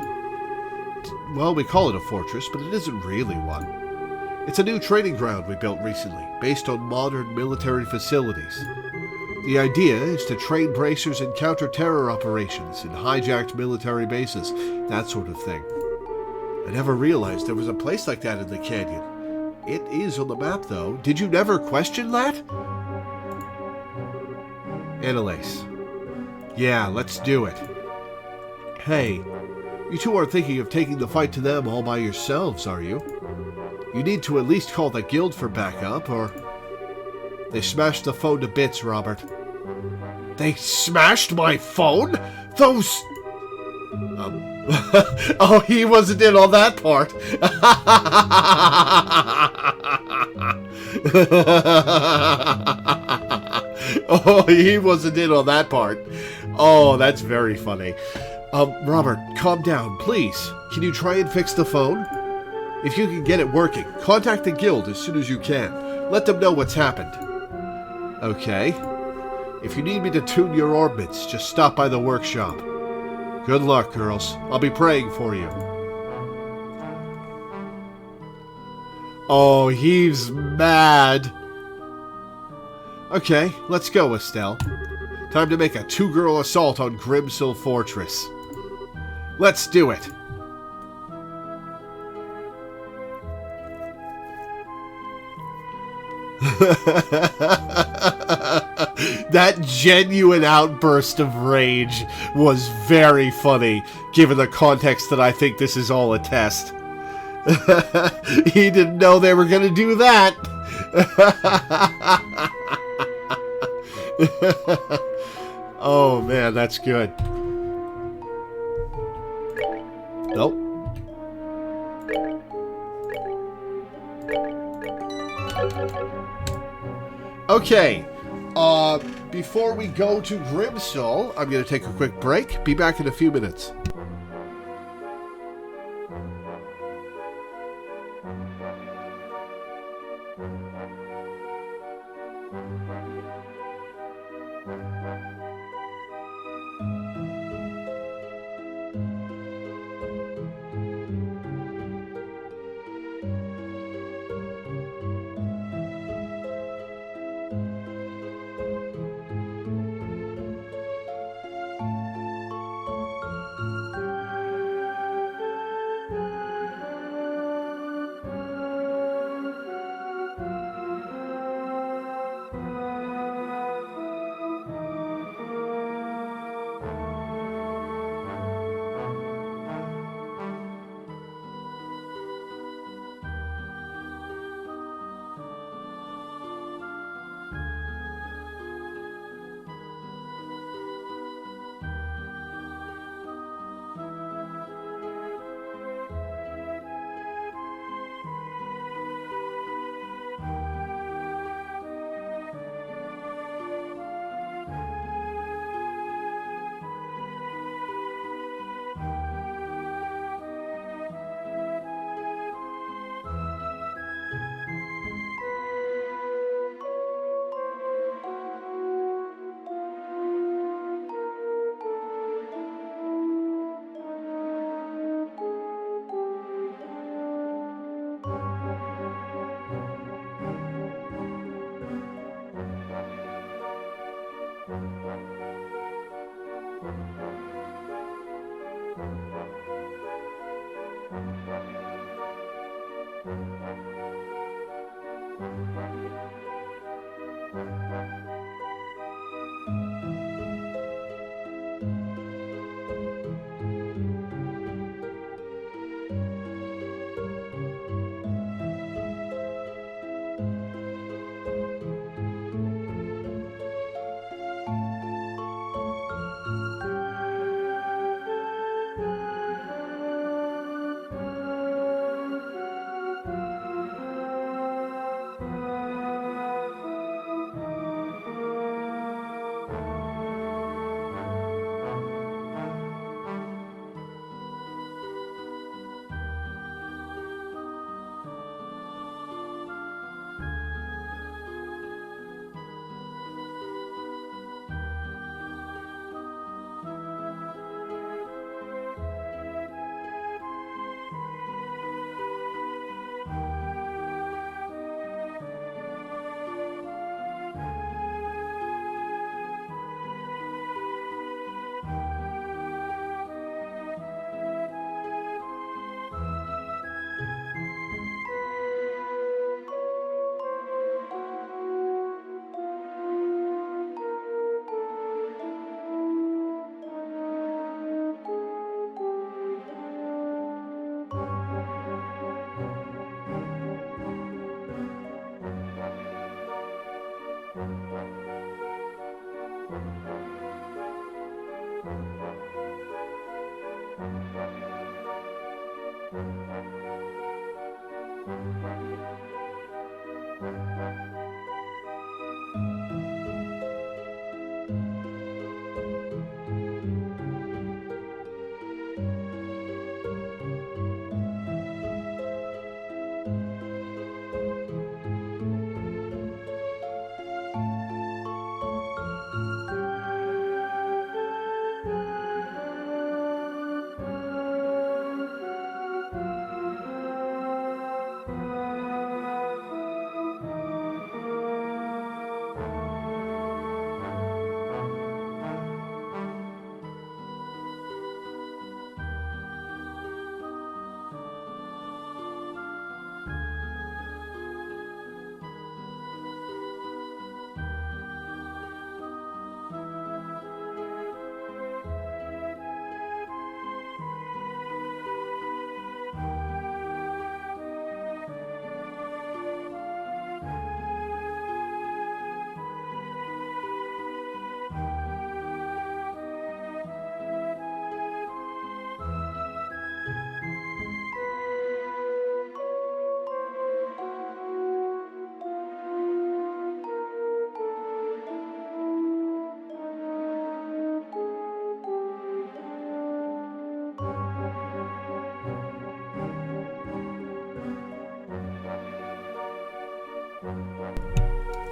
Speaker 1: Well, we call it a fortress, but it isn't really one. It's a new training ground we built recently, based on modern military facilities. The idea is to train bracers in counter-terror operations in hijacked military bases, that sort of thing. I never realized there was a place like that in the canyon. It is on the map, though. Did you never question that? Annalise. Yeah, let's do it. Hey, you two aren't thinking of taking the fight to them all by yourselves, are you? You need to at least call the guild for backup, or... They smashed the phone to bits, Robert. They smashed my phone? Those... Oh, he wasn't in on that part. Oh, he wasn't in on that part. Oh, that's very funny. Robert, calm down, please. Can you try and fix the phone? If you can get it working, contact the guild as soon as you can. Let them know what's happened. Okay. If you need me to tune your orbits, just stop by the workshop. Good luck, girls. I'll be praying for you. Oh, he's mad. Okay, let's go, Estelle. Time to make a two-girl assault on Grimsill Fortress. Let's do it. That genuine outburst of rage was very funny, given the context that I think this is all a test. He didn't know they were going to do that. Oh man, that's good. Nope. Okay, before we go to Grimsill, I'm going to take a quick break. Be back in a few minutes.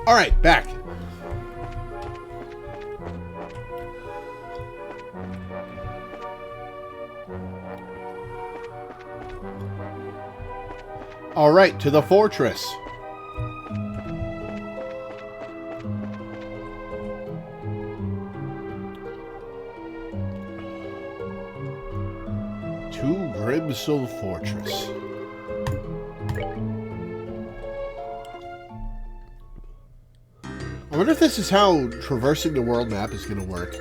Speaker 1: Alright, back. Alright, to the fortress. To Grimsel Fortress. I wonder if this is how traversing the world map is going to work.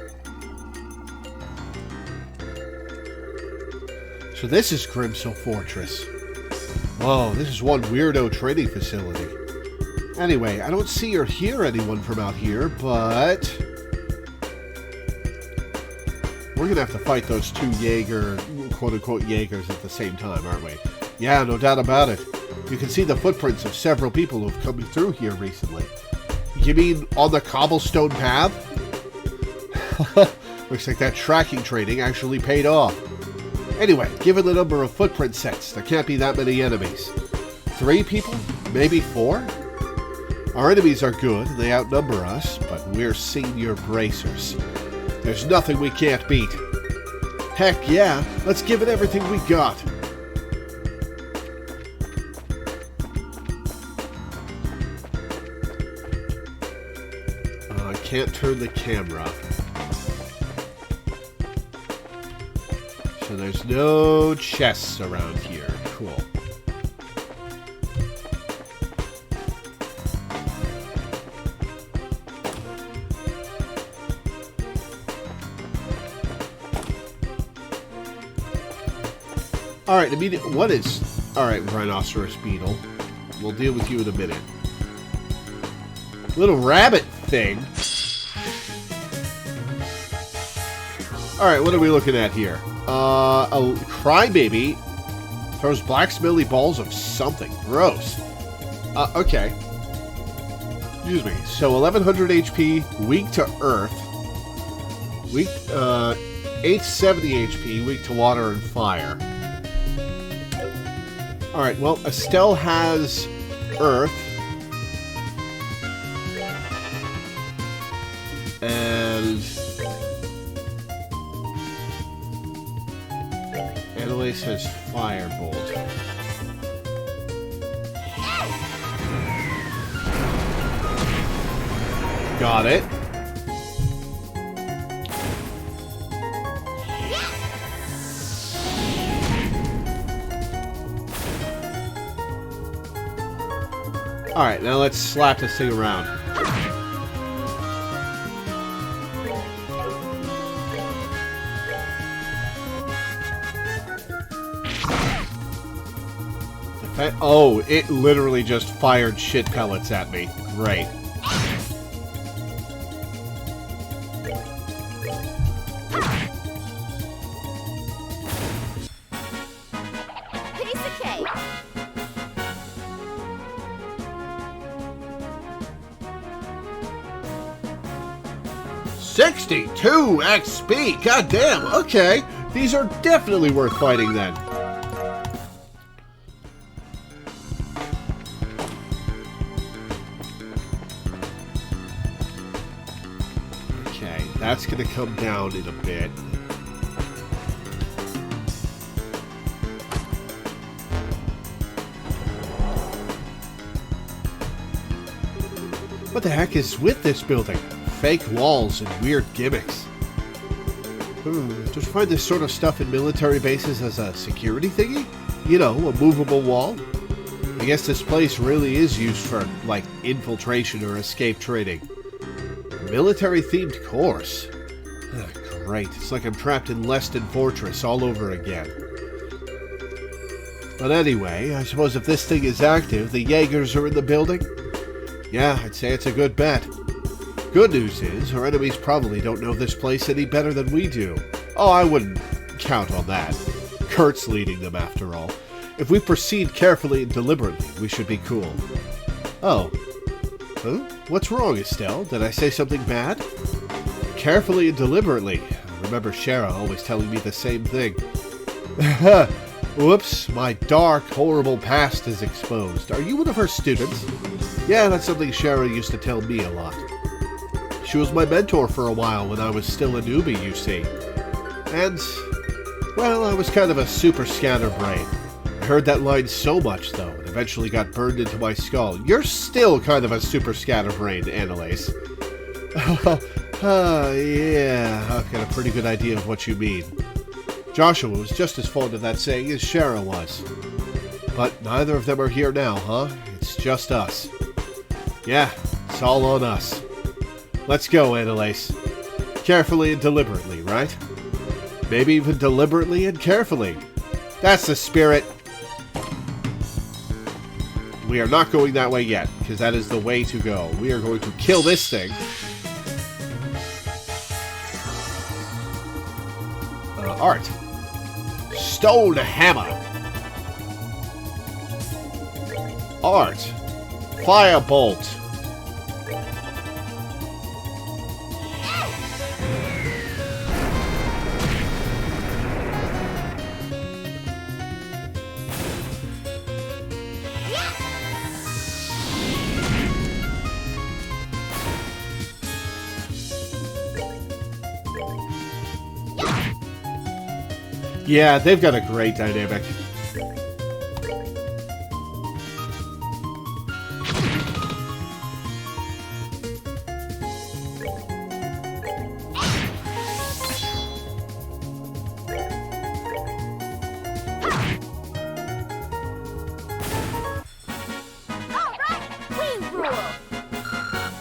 Speaker 1: So this is Grimsel Fortress. Whoa, this is one weirdo training facility. Anyway, I don't see or hear anyone from out here, but we're going to have to fight those two Jaeger, quote-unquote Jaegers at the same time, aren't we? Yeah, no doubt about it. You can see the footprints of several people who have come through here recently. You mean on the cobblestone path? Looks like that tracking training actually paid off. Anyway, given the number of footprint sets, there can't be that many enemies. 3 people? Maybe 4? Our enemies are good, and they outnumber us, but we're senior bracers. There's nothing we can't beat. Heck yeah, let's give it everything we got. I can't turn the camera. So there's no chests around here. Cool. Alright, what is... Alright, rhinoceros beetle. We'll deal with you in a minute. Little rabbit thing. Alright, what are we looking at here? A crybaby throws black smelly balls of something. Gross. Okay. Excuse me. So 1100 HP, weak to earth. Weak, 870 HP, weak to water and fire. Alright, well, Estelle has earth. And Annalise has firebolt. Got it. Alright, now let's slap this thing around. Oh, it literally just fired shit pellets at me. Great.
Speaker 2: way.
Speaker 1: 62 XP! God damn, okay. These are definitely worth fighting then. Okay, that's gonna come down in a bit. What the heck is with this building? Fake walls and weird gimmicks. Don't you find this sort of stuff in military bases as a security thingy? You know, a movable wall? I guess this place really is used for, like, infiltration or escape training. Military-themed course. Great, it's like I'm trapped in Leston Fortress all over again. But anyway, I suppose if this thing is active, the Jaegers are in the building? Yeah, I'd say it's a good bet. Good news is, our enemies probably don't know this place any better than we do. Oh, I wouldn't count on that. Kurt's leading them, after all. If we proceed carefully and deliberately, we should be cool. Oh. Huh? What's wrong, Estelle? Did I say something bad? Carefully and deliberately. I remember Shara always telling me the same thing. Whoops, my dark, horrible past is exposed. Are you one of her students? Yeah, that's something Shara used to tell me a lot. She was my mentor for a while when I was still a newbie, you see. And, well, I was kind of a super scatterbrain. I heard that line so much, though, it eventually got burned into my skull. You're still kind of a super scatterbrain, Annalise. Yeah, I've got a pretty good idea of what you mean. Joshua was just as fond of that saying as Shara was. But neither of them are here now, huh? It's just us. Yeah, it's all on us. Let's go, Annalise. Carefully and deliberately, right? Maybe even deliberately and carefully. That's the spirit. We are not going that way yet, because that is the way to go. We are going to kill this thing. Art. Stone hammer. Art. Firebolt. Yeah, they've got a great dynamic.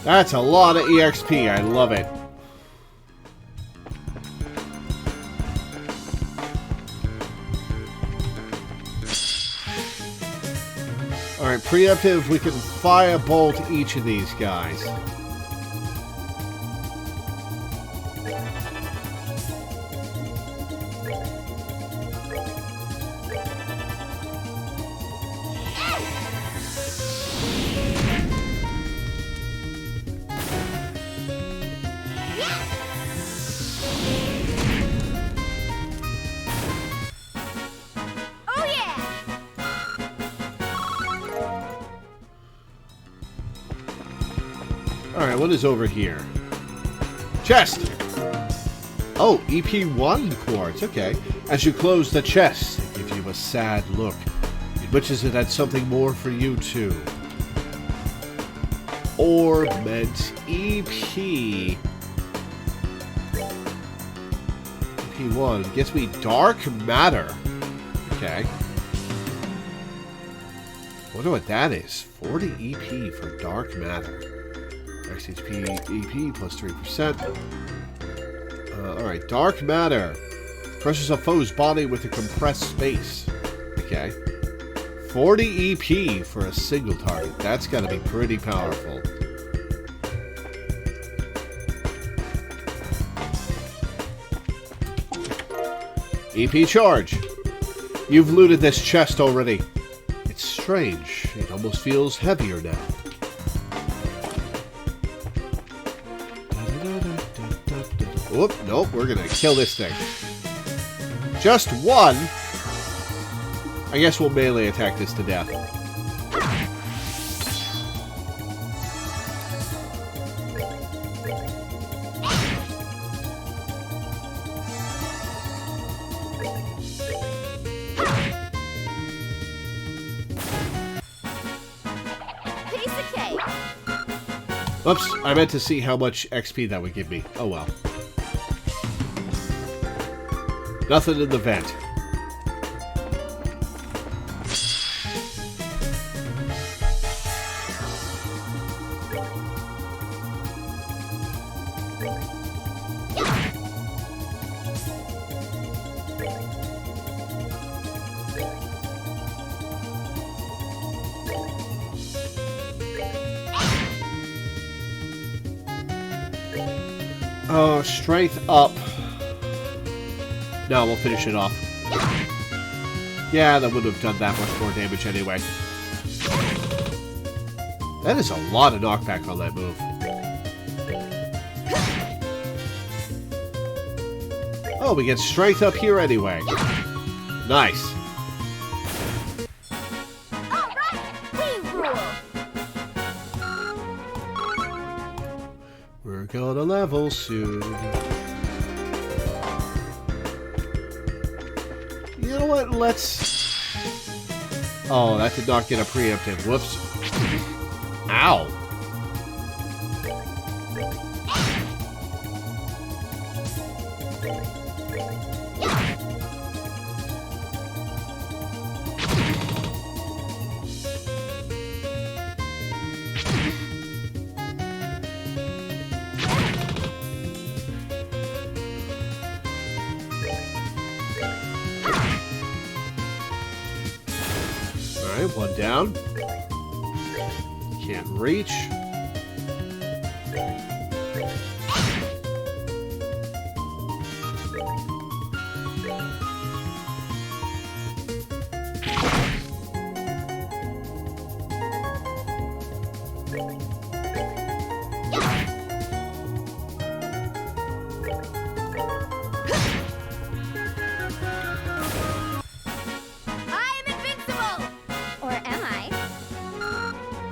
Speaker 1: That's a lot of EXP. I love it. Alright, preemptive, we can firebolt each of these guys. Alright, what is over here? Chest! Oh, EP1 quartz, okay. As you close the chest, it gives you a sad look. It wishes it had something more for you, too. Orb meant EP. EP1 gets me dark matter. Okay. Wonder what that is. 40 EP for dark matter. Max HP EP plus 3%. Alright, dark matter. Crushes a foe's body with a compressed space. Okay. 40 EP for a single target. That's gotta be pretty powerful. EP charge. You've looted this chest already. strange. It almost feels heavier now. Whoop, nope, we're gonna kill this thing. Just one? I guess we'll melee attack this to death. Oops, I meant to see how much XP that would give me. Oh well. Nothing in the vent. Oh, strength up. No, we'll finish it off. Yeah, that would have done that much more damage anyway. That is a lot of knockback on that move. Oh, we get strength up here anyway. Nice. We're gonna level soon. You know what? Let's... Oh, that did not get a preemptive. Whoops. Ow. Alright, one down. Can't reach.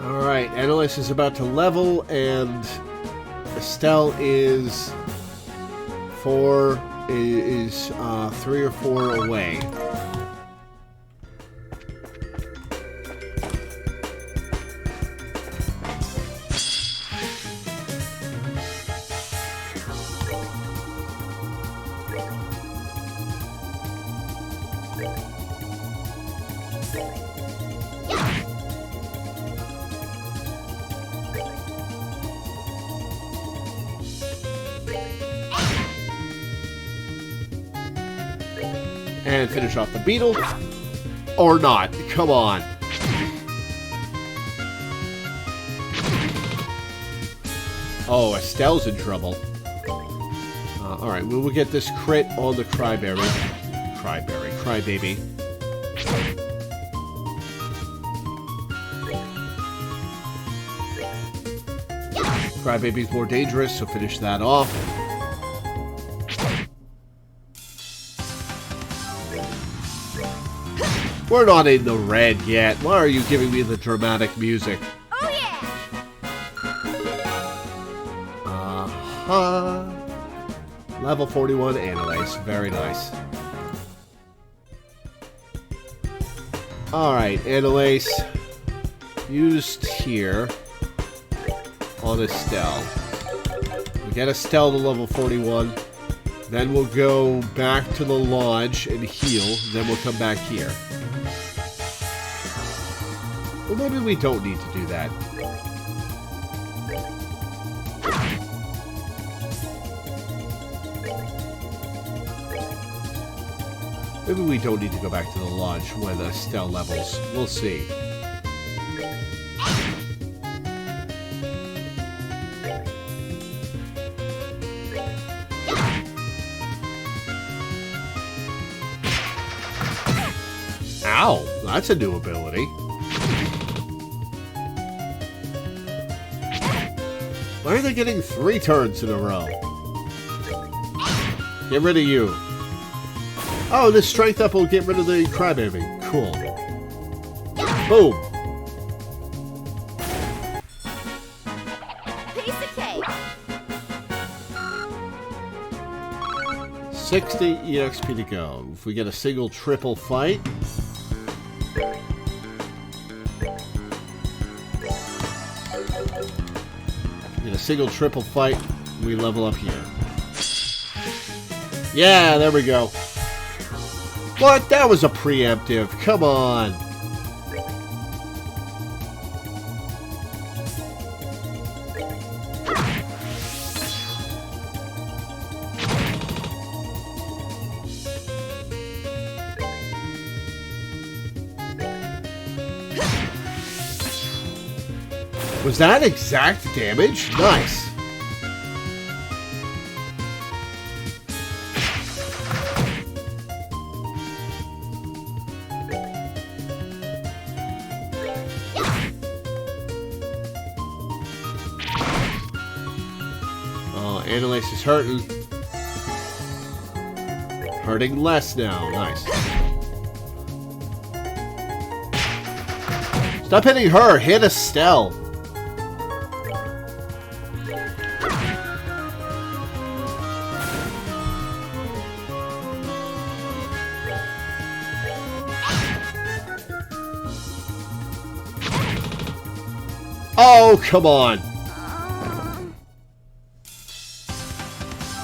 Speaker 1: Alright, Annalise is about to level, and Estelle is 3 or 4 away. And finish off the beetle. Or not. Come on. Oh, Estelle's in trouble. Alright, we will get this crit on the Crybaby. Crybaby's more dangerous, so finish that off. We're not in the red yet. Why are you giving me the dramatic music?
Speaker 2: Oh yeah!
Speaker 1: Level 41 Annalise. Very nice. Alright, Annalise. Used here on Estelle. We get Estelle to level 41. Then we'll go back to the lodge and heal. Then we'll come back here. Well, maybe we don't need to do that. Maybe we don't need to go back to the lodge when Estelle levels. We'll see. Ow! That's a new ability. Why are they getting 3 turns in a row? Get rid of you. Oh, this strength up will get rid of the crybaby. Cool. Boom.
Speaker 2: Piece of cake.
Speaker 1: 60 EXP to go. If we get a single triple fight. Get a single triple fight, we level up here. Yeah, there we go. What? That was a preemptive. Come on. Was that exact damage? Nice. Oh, Annalise is hurting. Hurting less now. Nice. Stop hitting her. Hit Estelle. Oh, come on.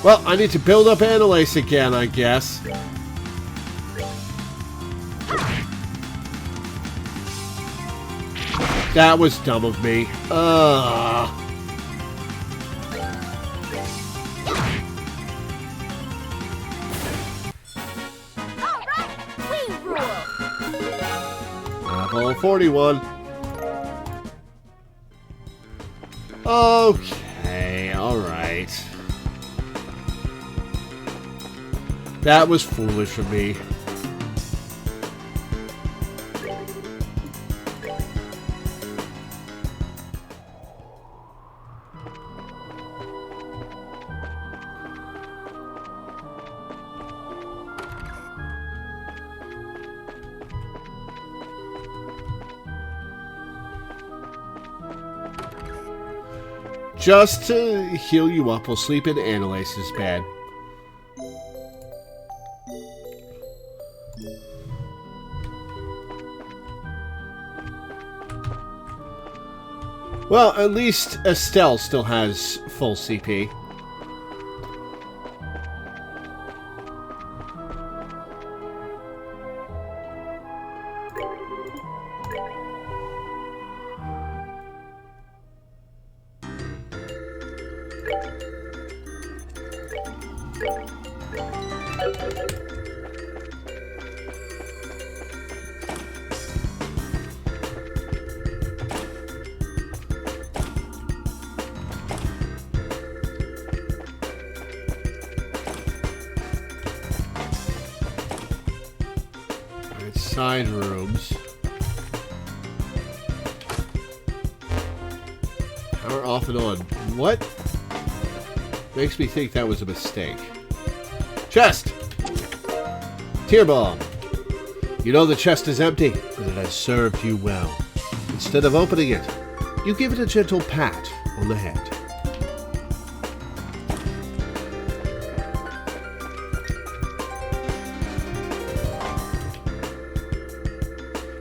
Speaker 1: Well, I need to build up Annalise again, I guess. That was dumb of me. Alright,
Speaker 2: we rule.
Speaker 1: Level 41. Okay, alright. That was foolish of me. Just to heal you up, we'll sleep in Annalise's bed. Well, at least Estelle still has full CP. Side rooms. Power off and on. What? Makes me think that was a mistake. Chest! Tear bomb. You know the chest is empty, but it has served you well. Instead of opening it, you give it a gentle pat on the head.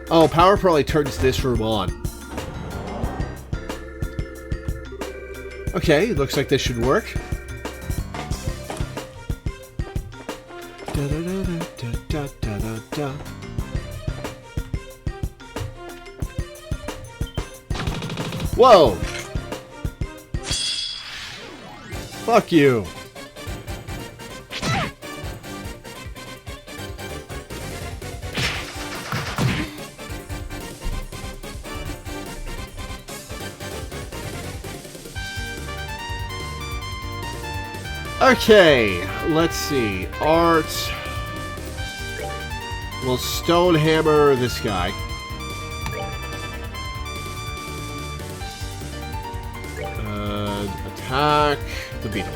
Speaker 1: Oh, power probably turns this room on. Okay, looks like this should work. Whoa! Fuck you. Okay, let's see. Art. We'll stone hammer this guy. Hack the beetle.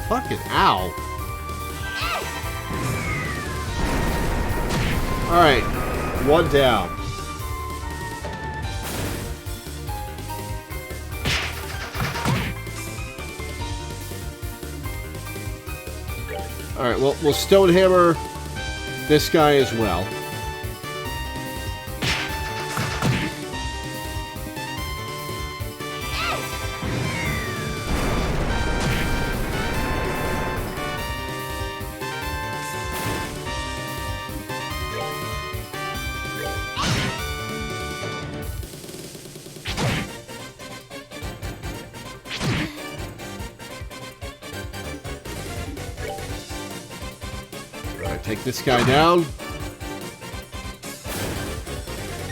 Speaker 1: Fucking ow. Alright, one down. Alright, well, we'll stone hammer this guy as well. Take this guy down.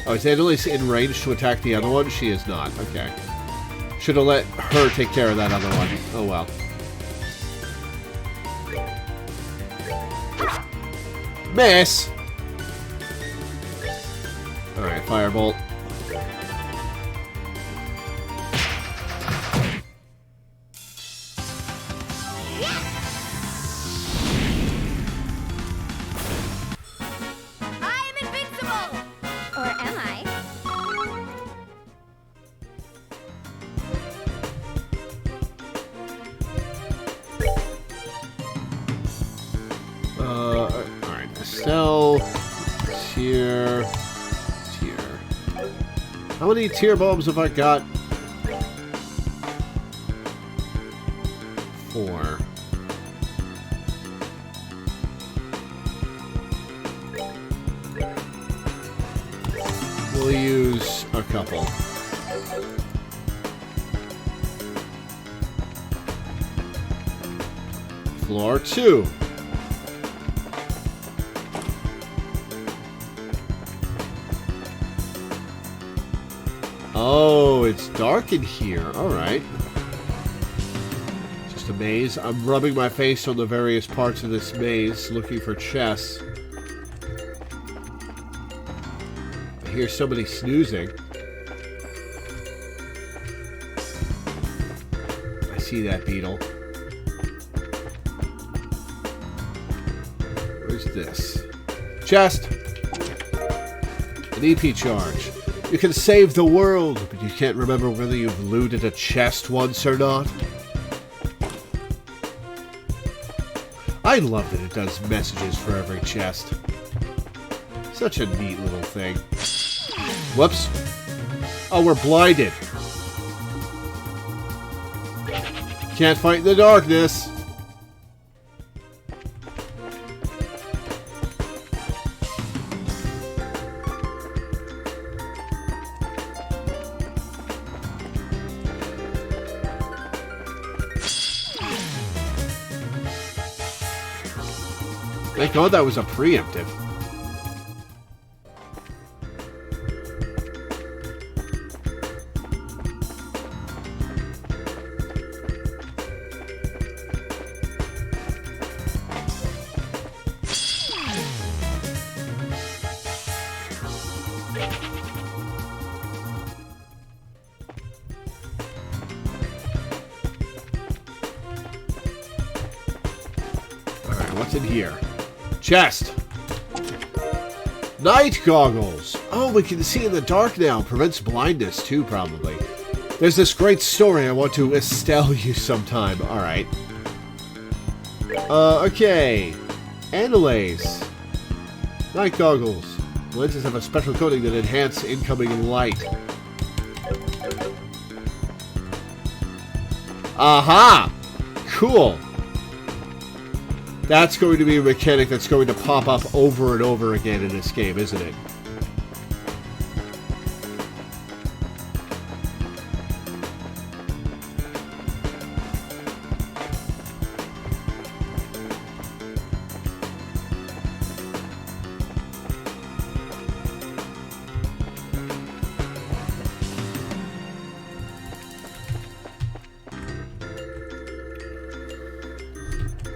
Speaker 1: Oh, is Annalise in range to attack the other one? She is not. Okay. Should have let her take care of that other one. Oh, well. Miss! Alright, firebolt. Alright, Estelle, tier. How many tier bulbs have I got? 4. We'll use a couple. Floor 2. Oh, it's dark in here. Alright. Just a maze. I'm rubbing my face on the various parts of this maze, looking for chests. I hear somebody snoozing. I see that beetle. Where's this? Chest! An EP charge. You can save the world, but you can't remember whether you've looted a chest once or not. I love that it does messages for every chest. Such a neat little thing. Whoops. Oh, we're blinded. Can't fight in the darkness. Thank God that was a preemptive. Alright, what's in here? Chest. Night goggles. Oh, we can see in the dark now. Prevents blindness too, probably. There's this great story I want to Estelle you sometime. Alright. Okay. Analase. Night goggles. Lenses have a special coating that enhance incoming light. Aha! Cool. That's going to be a mechanic that's going to pop up over and over again in this game, isn't it?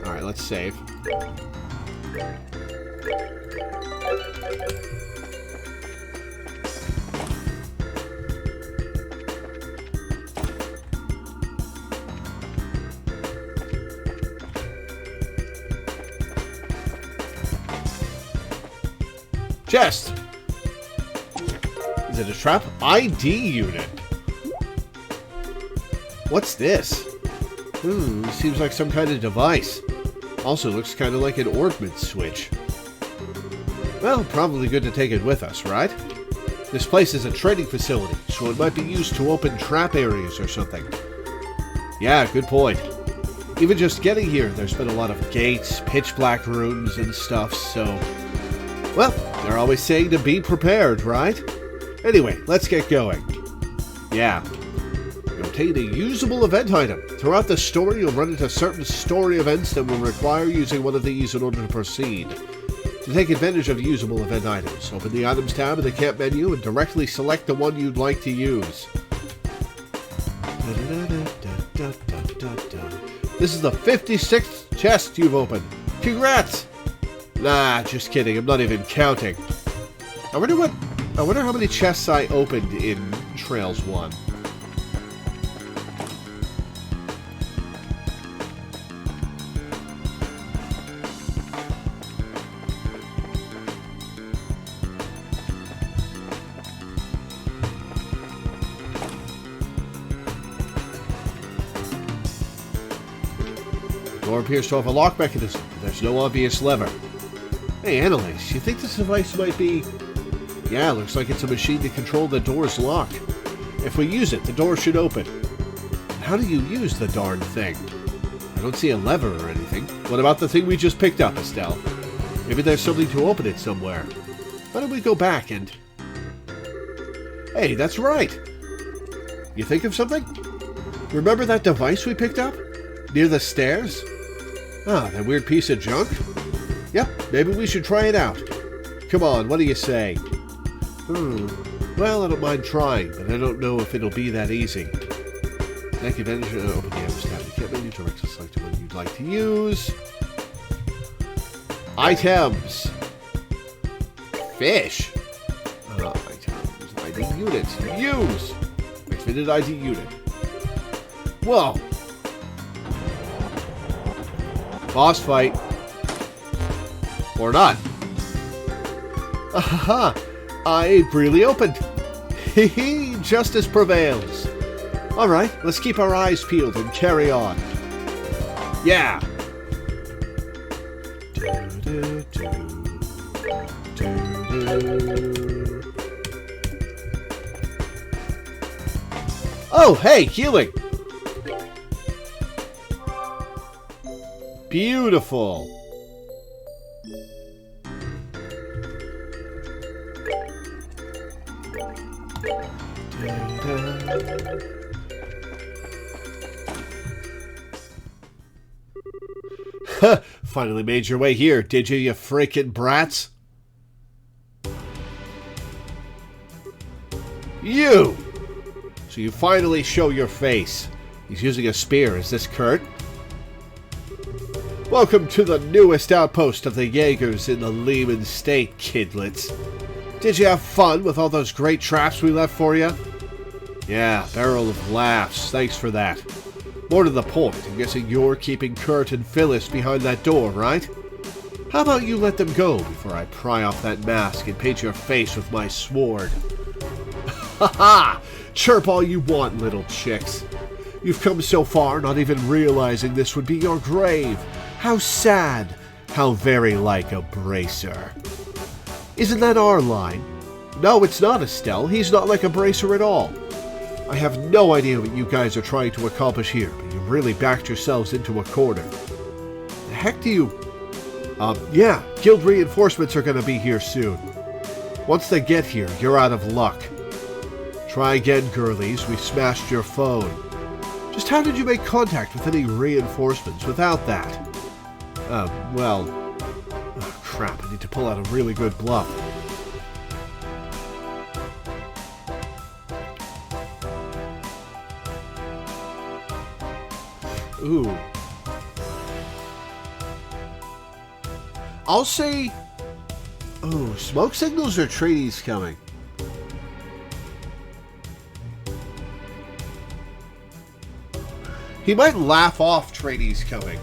Speaker 1: Alright, let's save. Chest! Is it a trap? ID unit. What's this? Seems like some kind of device. Also looks kind of like an ordnance switch. Well, probably good to take it with us, right? This place is a training facility, so it might be used to open trap areas or something. Yeah, good point. Even just getting here, there's been a lot of gates, pitch black rooms and stuff, so... Well, they're always saying to be prepared, right? Anyway, let's get going. Yeah. You obtain a usable event item. Throughout the story, you'll run into certain story events that will require using one of these in order to proceed. To take advantage of usable event items, open the Items tab in the camp menu and directly select the one you'd like to use. This is the 56th chest you've opened. Congrats! Nah, just kidding. I'm not even counting. I wonder how many chests I opened in Trails 1. The door appears to have a lock mechanism, but there's no obvious lever. Hey, Annalise, you think this device might be... Yeah, looks like it's a machine to control the door's lock. If we use it, the door should open. How do you use the darn thing? I don't see a lever or anything. What about the thing we just picked up, Estelle? Maybe there's something to open it somewhere. Why don't we go back and... Hey, that's right! You think of something? Remember that device we picked up? Near the stairs? Ah, that weird piece of junk? Yep, maybe we should try it out. Come on, what do you say? Well, I don't mind trying, but I don't know if it'll be that easy. Take advantage of open the Items tab. You can't maybe direct to select the one you'd like to use. Items. Fish. Items. ID units. Use. Extended ID unit. Whoa. Boss fight. Or not. Aha! I really opened. Hee justice prevails. Alright, let's keep our eyes peeled and carry on. Yeah! Oh, hey, healing! Beautiful! Finally made your way here, did you frickin' brats? You! So you finally show your face. He's using a spear. Is this Kurt? Welcome to the newest outpost of the Jaegers in the Lehman State, kidlets. Did you have fun with all those great traps we left for you? Yeah, barrel of laughs. Thanks for that. More to the point, I'm guessing you're keeping Kurt and Phyllis behind that door, right? How about you let them go before I pry off that mask and paint your face with my sword? Ha ha! Chirp all you want, little chicks. You've come so far not even realizing this would be your grave. How sad. How very like a bracer. Isn't that our line? No, it's not, Estelle. He's not like a bracer at all. I have no idea what you guys are trying to accomplish here, but you really backed yourselves into a corner. The heck do you... yeah, guild reinforcements are going to be here soon. Once they get here, you're out of luck. Try again, girlies. We smashed your phone. Just how did you make contact with any reinforcements without that? Well... Oh, crap, I need to pull out a really good bluff. Ooh. I'll say... Oh, smoke signals or tradies coming? He might laugh off tradies coming.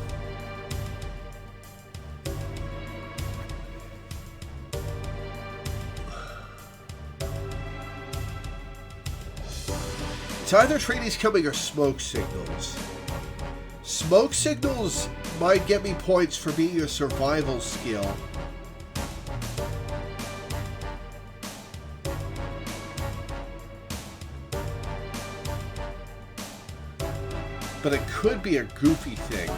Speaker 1: It's either tradies coming or smoke signals. Smoke signals might get me points for being a survival skill. But it could be a goofy thing.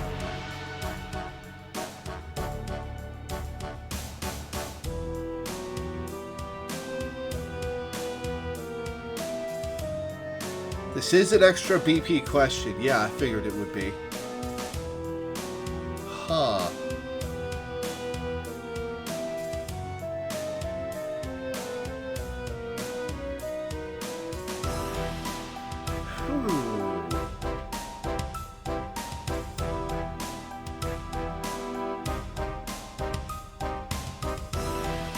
Speaker 1: This is an extra BP question. Yeah, I figured it would be. Huh.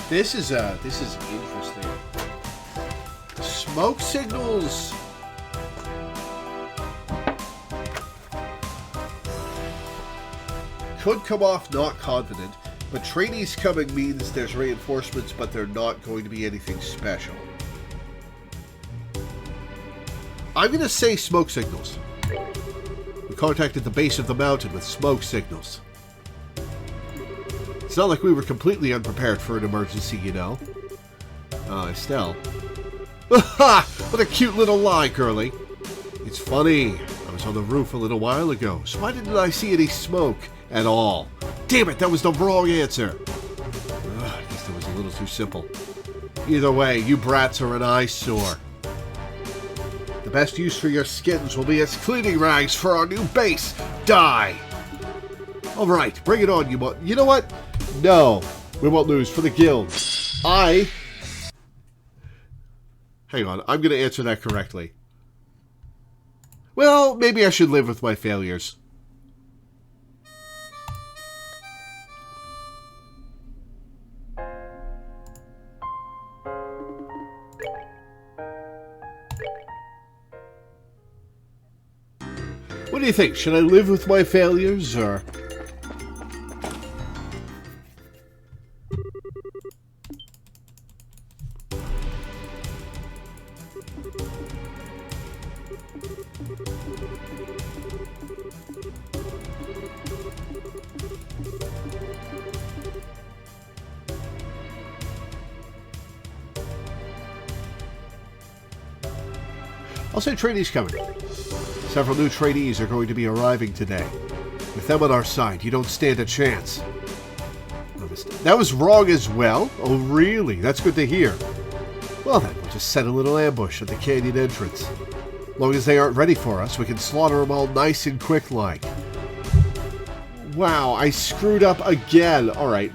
Speaker 1: This is interesting. Smoke signals. Could come off not confident, but tradies coming means there's reinforcements, but they're not going to be anything special. I'm going to say smoke signals. We contacted the base of the mountain with smoke signals. It's not like we were completely unprepared for an emergency, you know. Estelle. Ha! What a cute little lie, girlie. It's funny. I was on the roof a little while ago, so why didn't I see any smoke at all? Damn it, that was the wrong answer. I guess that was a little too simple. Either way, you brats are an eyesore. The best use for your skins will be as cleaning rags for our new base. Die! Alright, bring it on, you know what? No, we won't lose for the guild. Hang on, I'm going to answer that correctly. Well, maybe I should live with my failures. What do you think? Should I live with my failures, or... I'll say tradies coming. Several new trainees are going to be arriving today. With them on our side, you don't stand a chance. That was wrong as well? Oh, really? That's good to hear. Well then, we'll just set a little ambush at the canyon entrance. As long as they aren't ready for us, we can slaughter them all nice and quick-like. Wow, I screwed up again. Alright.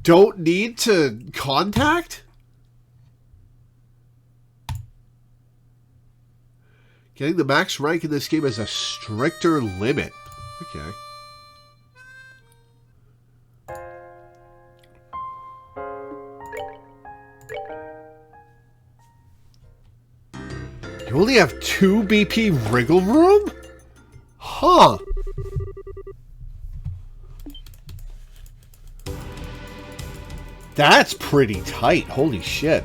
Speaker 1: Don't need to contact? Getting the max rank in this game has a stricter limit. Okay. You only have 2 BP wriggle room? Huh. That's pretty tight. Holy shit.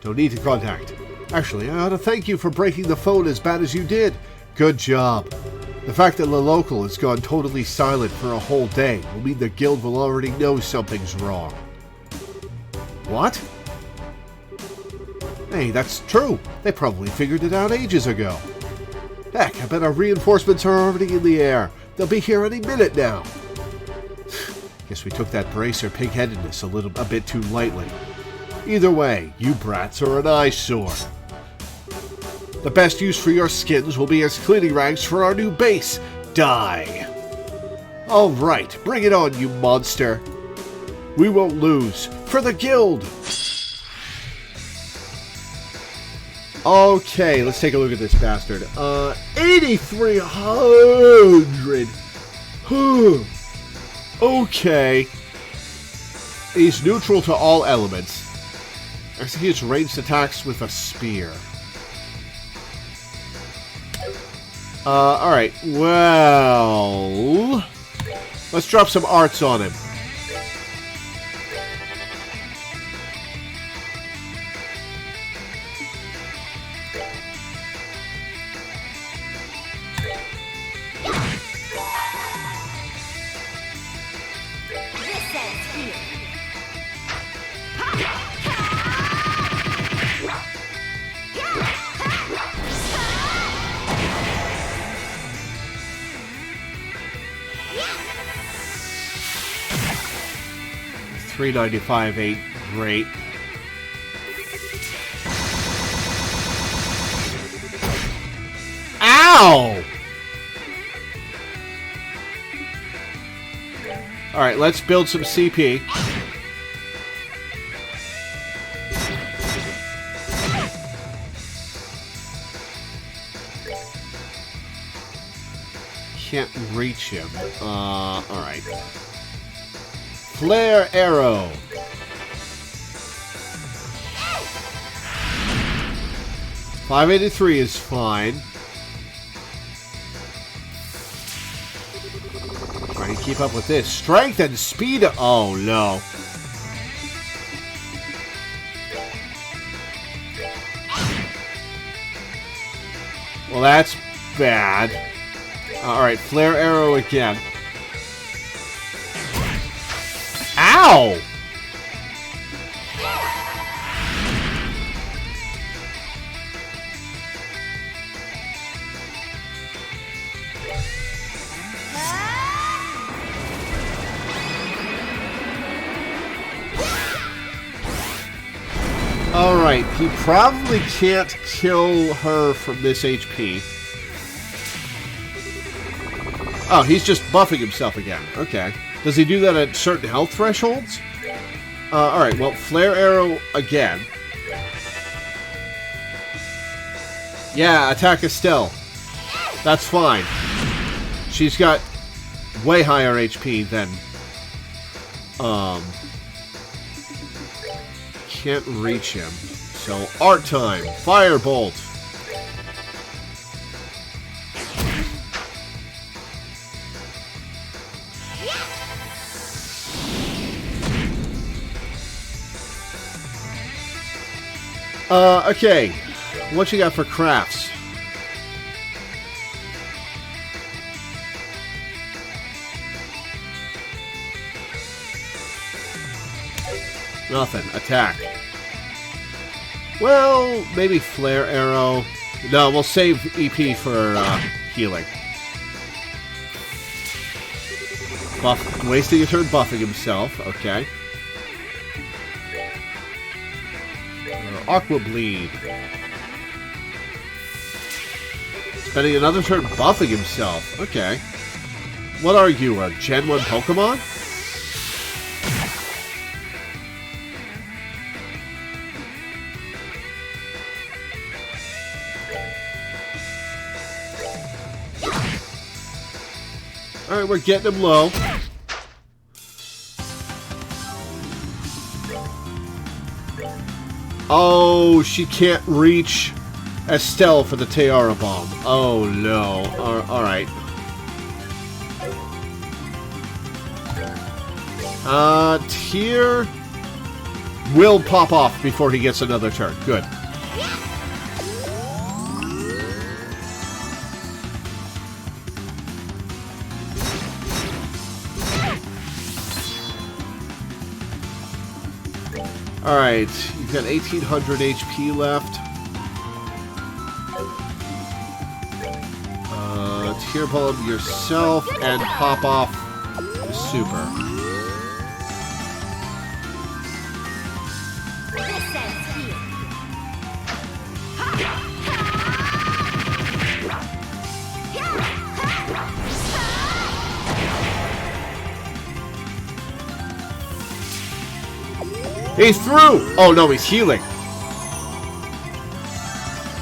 Speaker 1: Don't need to contact. Actually, I ought to thank you for breaking the phone as bad as you did. Good job. The fact that the local has gone totally silent for a whole day will mean the guild will already know something's wrong. What? Hey, that's true. They probably figured it out ages ago. Heck, I bet our reinforcements are already in the air. They'll be here any minute now. Guess we took that bracer pig-headedness a bit too lightly. Either way, you brats are an eyesore. The best use for your skins will be as cleaning rags for our new base. Die! Alright, bring it on, you monster. We won't lose. For the guild! Okay, let's take a look at this bastard. 8,300. Okay. He's neutral to all elements. Executes ranged attacks with a spear. Alright. Well... let's drop some arts on him. $395 ain't great. Ow! Alright, let's build some CP. Can't reach him. Alright. Flare arrow. $583 is fine. Trying to keep up with this. Strength and speed. Oh no. Well, that's bad. Alright, flare arrow again. Ow! Alright, he probably can't kill her from this HP. Oh, he's just buffing himself again. Okay. Does he do that at certain health thresholds? Alright, well, flare arrow again. Yeah, attack Estelle. That's fine. She's got way higher HP than... Can't reach him. So, art time. Firebolt. Okay. What you got for crafts? Nothing. Attack. Well, maybe flare arrow. No, we'll save EP for healing. Buff. Wasting a turn buffing himself. Okay. Aqua Bleed. Spending another turn buffing himself. Okay. What are you, a Gen 1 Pokemon? Alright, we're getting him low. Oh, she can't reach Estelle for the Tiara Bomb. Oh, no. Alright. Tier will pop off before he gets another turn. Good. Alright, you've got 1,800 HP left. Tier Bomb yourself and pop off the super. He's through! Oh no, he's healing.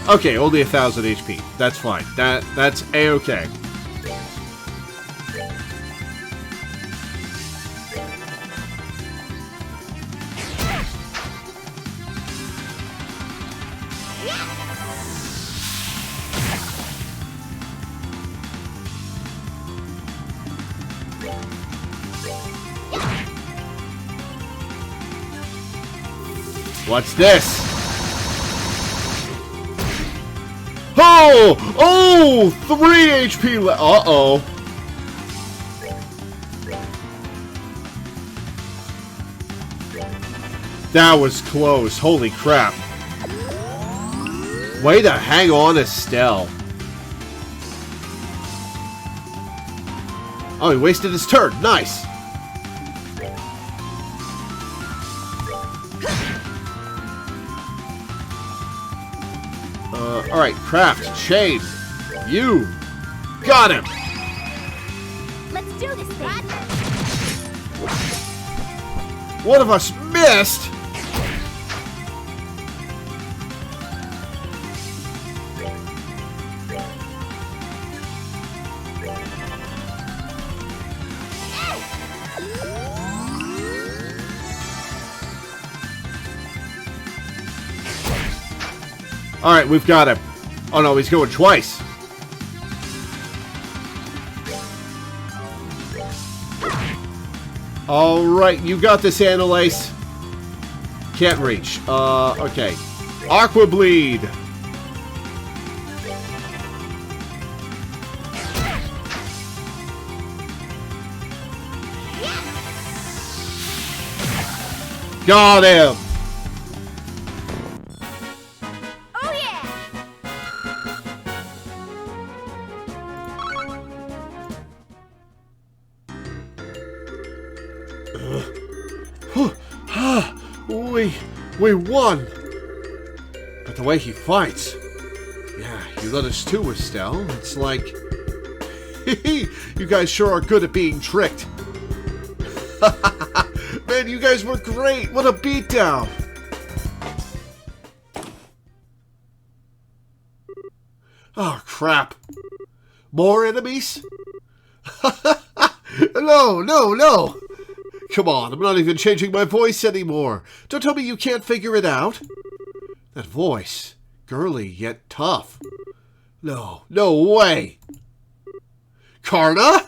Speaker 1: Okay, only 1,000 HP. That's fine. That's A-okay. What's this? Oh! Oh! 3 HP left. Uh-oh. That was close. Holy crap. Way to hang on, Estelle. Oh, he wasted his turn. Nice. Alright, Craft, Chain. You. Got him.
Speaker 2: Let's do this thing.
Speaker 1: One of us missed. Alright, we've got him. Oh no, he's going twice. Alright, you got this, Annalise. Can't reach. Okay. Aqua Bleed. Got him. We won! But the way he fights... Yeah, you let us too, Estelle. It's like... You guys sure are good at being tricked. Man, you guys were great! What a beatdown! Oh, crap. More enemies? No! Come on, I'm not even changing my voice anymore. Don't tell me you can't figure it out. That voice. Girly, yet tough. No way. Karna?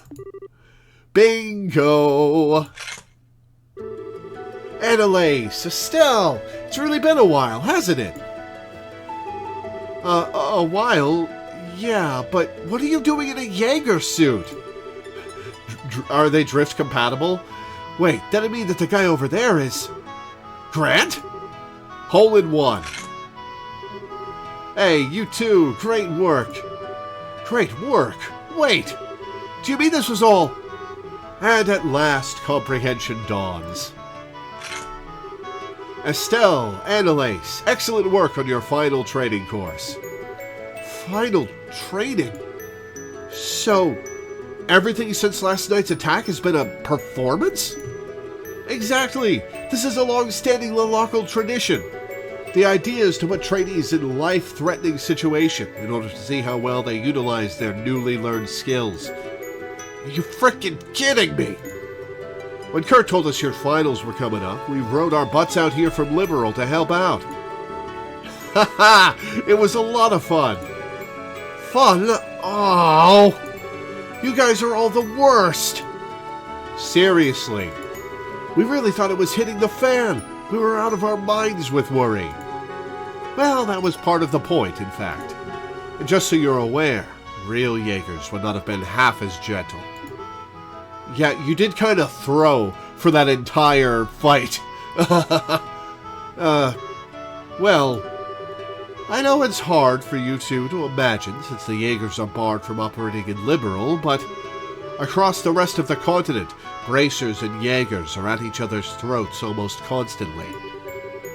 Speaker 1: Bingo. Annalise, Estelle. It's really been a while, hasn't it? A while? Yeah, but what are you doing in a Jaeger suit? Are they drift compatible? Wait, that'd mean that the guy over there is... Grant? Hole in one. Hey, you two, great work. Great work? Wait, do you mean this was all... And at last, comprehension dawns. Estelle, Annalise, excellent work on your final training course. Final training? So, everything since last night's attack has been a performance? Exactly! This is a long-standing local tradition. The idea is to put trainees in life-threatening situations in order to see how well they utilize their newly learned skills. Are you frickin' kidding me? When Kurt told us your finals were coming up, we rode our butts out here from Liberal to help out. Haha! It was a lot of fun. Fun? Oh! You guys are all the worst! Seriously. We really thought it was hitting the fan. We were out of our minds with worry. Well, that was part of the point, in fact. And just so you're aware, real Jaegers would not have been half as gentle. Yeah, you did kind of throw for that entire fight. Well, I know it's hard for you two to imagine since the Jaegers are barred from operating in Liberal, but across the rest of the continent, bracers and Jaegers are at each other's throats almost constantly.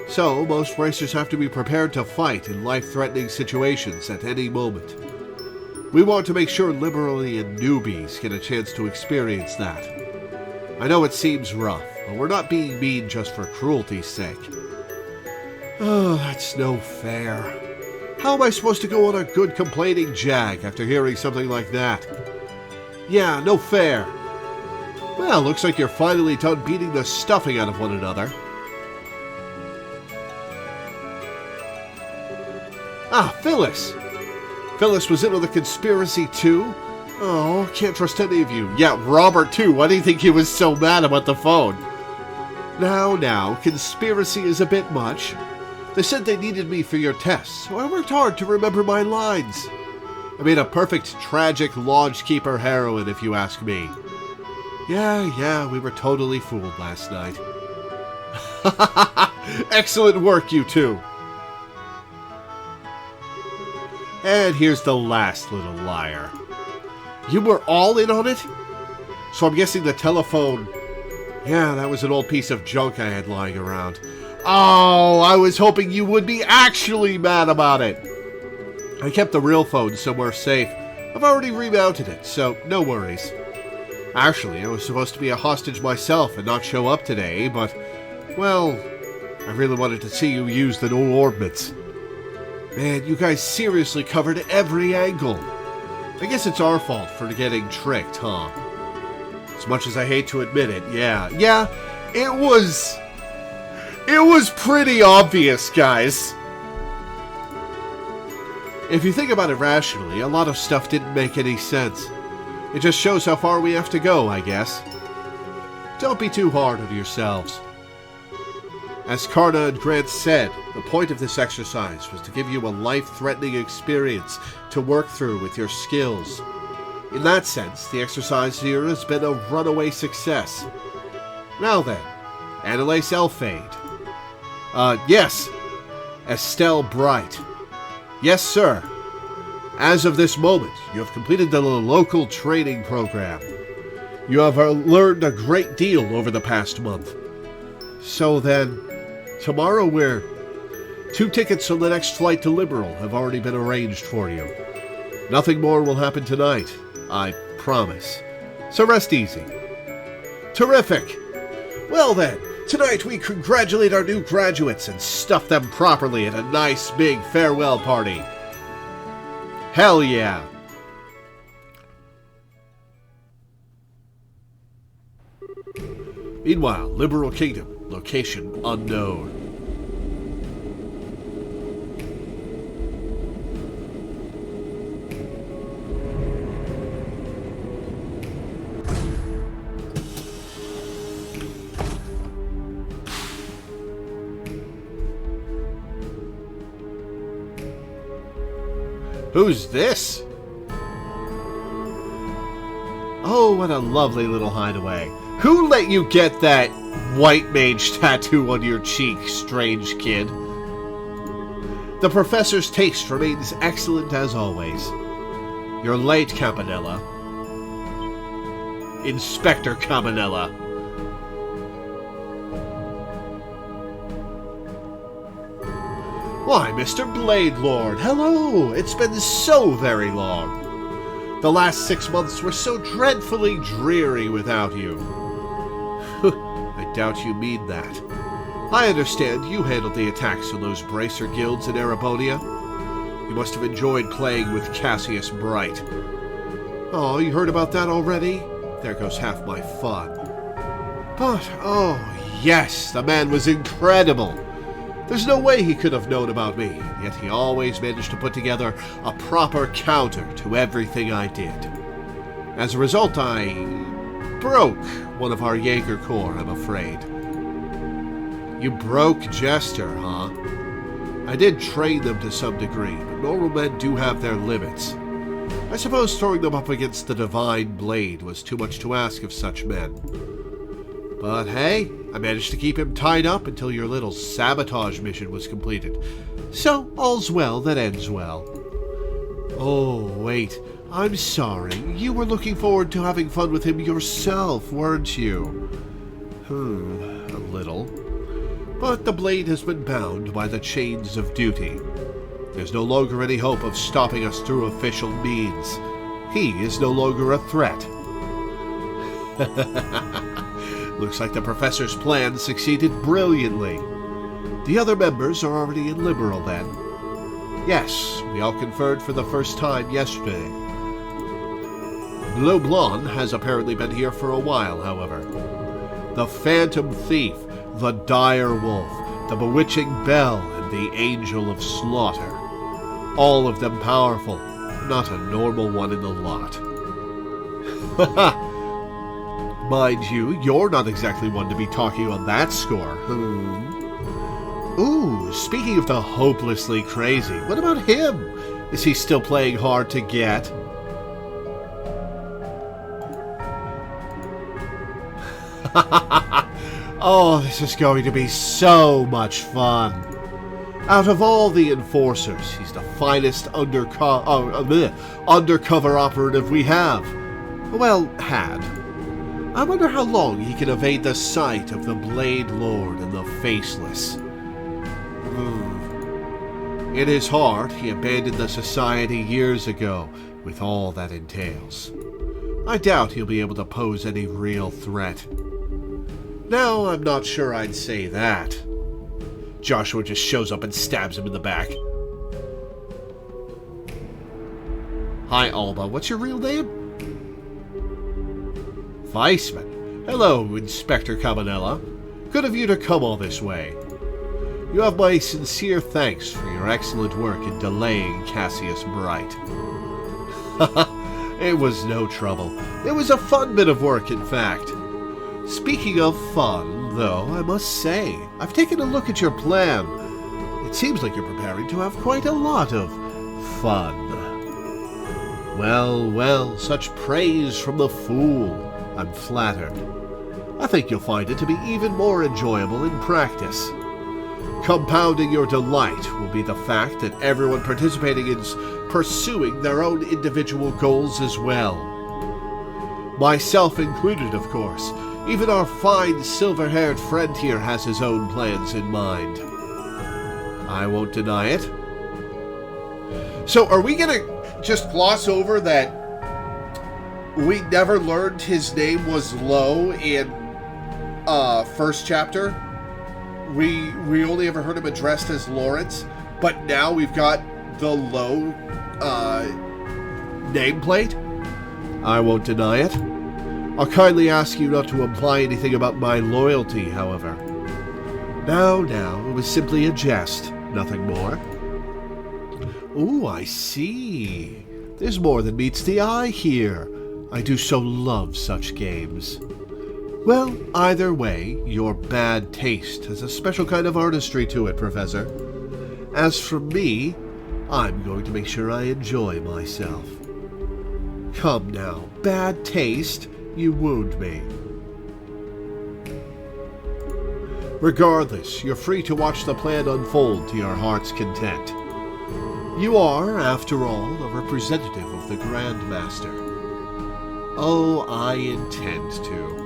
Speaker 1: So, most bracers have to be prepared to fight in life-threatening situations at any moment. We want to make sure Liberalian newbies get a chance to experience that. I know it seems rough, but we're not being mean just for cruelty's sake. Oh, that's no fair. How am I supposed to go on a good complaining jag after hearing something like that? Yeah, no fair. Well, looks like you're finally done beating the stuffing out of one another. Ah, Phyllis! Phyllis was in on the conspiracy too? Oh, can't trust any of you. Yeah, Robert too. Why do you think he was so mad about the phone? Now, conspiracy is a bit much. They said they needed me for your tests, so I worked hard to remember my lines. I made a perfect tragic lodgekeeper heroine, if you ask me. Yeah, we were totally fooled last night. Excellent work, you two. And here's the last little liar. You were all in on it? So I'm guessing the telephone... Yeah, that was an old piece of junk I had lying around. Oh, I was hoping you would be actually mad about it. I kept the real phone somewhere safe. I've already remounted it, so no worries. Actually, I was supposed to be a hostage myself and not show up today, but, well, I really wanted to see you use the new ordnance. Man, you guys seriously covered every angle. I guess it's our fault for getting tricked, huh? As much as I hate to admit it, yeah, it was pretty obvious, guys. If you think about it rationally, a lot of stuff didn't make any sense. It just shows how far we have to go, I guess. Don't be too hard on yourselves. As Karna and Grant said, the point of this exercise was to give you a life-threatening experience to work through with your skills. In that sense, the exercise here has been a runaway success. Now then, Annalise Elfade. Yes, Estelle Bright. Yes, sir. As of this moment, you have completed the local training program. You have learned a great deal over the past month. So then, tomorrow 2 tickets on the next flight to Liberal have already been arranged for you. Nothing more will happen tonight, I promise. So rest easy. Terrific! Well then, tonight we congratulate our new graduates and stuff them properly at a nice big farewell party. Hell yeah! Meanwhile, Liberal Kingdom, location unknown. Who's this? Oh, what a lovely little hideaway. Who let you get that white mage tattoo on your cheek, strange kid? The professor's taste remains excellent as always. You're late, Campanella. Inspector Campanella. Why, Mr. Blade Lord, hello! It's been so very long. The last 6 months were so dreadfully dreary without you. I doubt you mean that. I understand you handled the attacks on those bracer guilds in Erebonia. You must have enjoyed playing with Cassius Bright. Oh, you heard about that already? There goes half my fun. But, oh, yes, the man was incredible. There's no way he could have known about me, yet he always managed to put together a proper counter to everything I did. As a result, I broke one of our Jaeger Corps, I'm afraid. You broke Jester, huh? I did train them to some degree, but normal men do have their limits. I suppose throwing them up against the Divine Blade was too much to ask of such men. But hey, I managed to keep him tied up until your little sabotage mission was completed. So, all's well that ends well. Oh, wait, I'm sorry. You were looking forward to having fun with him yourself, weren't you? A little. But the blade has been bound by the chains of duty. There's no longer any hope of stopping us through official means. He is no longer a threat. Looks like the professor's plan succeeded brilliantly. The other members are already in Liberal, then. Yes, we all conferred for the first time yesterday. Le Blanc has apparently been here for a while, however. The Phantom Thief, the Dire Wolf, the Bewitching Bell, and the Angel of Slaughter. All of them powerful, not a normal one in the lot. Mind you, you're not exactly one to be talking on that score. Ooh, speaking of the hopelessly crazy, what about him? Is he still playing hard to get? Oh, this is going to be so much fun. Out of all the enforcers, he's the finest undercover operative we have. Well, had. I wonder how long he can evade the sight of the Blade Lord and the Faceless. In his heart, he abandoned the society years ago, with all that entails. I doubt he'll be able to pose any real threat. No, I'm not sure I'd say that. Joshua just shows up and stabs him in the back. Hi, Alba. What's your real name? Weissman. Hello, Inspector Cabanella. Good of you to come all this way. You have my sincere thanks for your excellent work in delaying Cassius Bright. It was no trouble. It was a fun bit of work, in fact. Speaking of fun, though, I must say, I've taken a look at your plan. It seems like you're preparing to have quite a lot of fun. Well, well, such praise from the fool. I'm flattered. I think you'll find it to be even more enjoyable in practice. Compounding your delight will be the fact that everyone participating is pursuing their own individual goals as well. Myself included, of course. Even our fine silver-haired friend here has his own plans in mind. I won't deny it. So are we gonna just gloss over that we never learned his name was Lo in first chapter? We only ever heard him addressed as Lawrence, but now we've got the Lo nameplate? I won't deny it. I'll kindly ask you not to imply anything about my loyalty, however. No, it was simply a jest, nothing more. Ooh, I see. There's more than meets the eye here. I do so love such games. Well, either way, your bad taste has a special kind of artistry to it, Professor. As for me, I'm going to make sure I enjoy myself. Come now, bad taste? You wound me. Regardless, you're free to watch the plan unfold to your heart's content. You are, after all, a representative of the Grand Master. Oh, I intend to.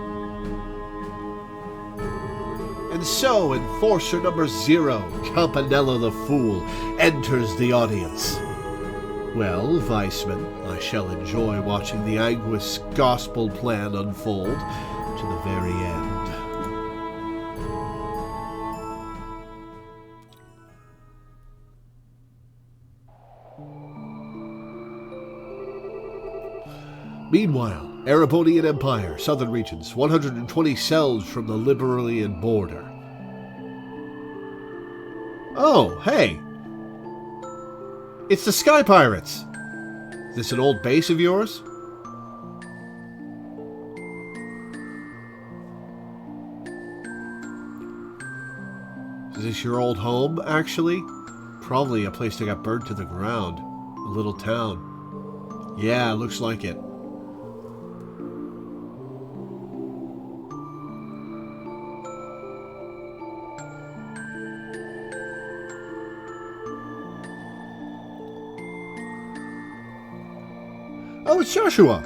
Speaker 1: And so, Enforcer number 0, Campanella the Fool, enters the audience. Well, Weissman, I shall enjoy watching the Anguis gospel plan unfold to the very end. Meanwhile, Erebonian Empire, Southern Regions, 120 cells from the Liberalian border. Oh, hey! It's the Sky Pirates! Is this an old base of yours? Is this your old home, actually? Probably a place that got burnt to the ground. A little town. Yeah, looks like it. Oh, it's Joshua!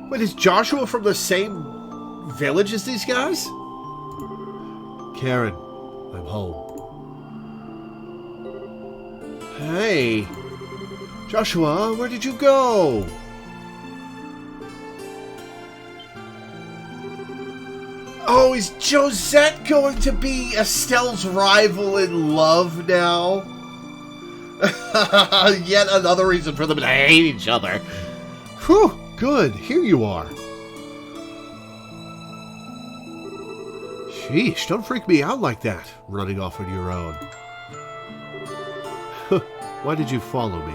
Speaker 1: Wait, is Joshua from the same village as these guys? Karen, I'm home. Hey! Joshua, where did you go? Oh, is Josette going to be Estelle's rival in love now? Yet another reason for them to hate each other. Whew, good. Here you are. Sheesh, don't freak me out like that, running off on your own. Why did you follow me?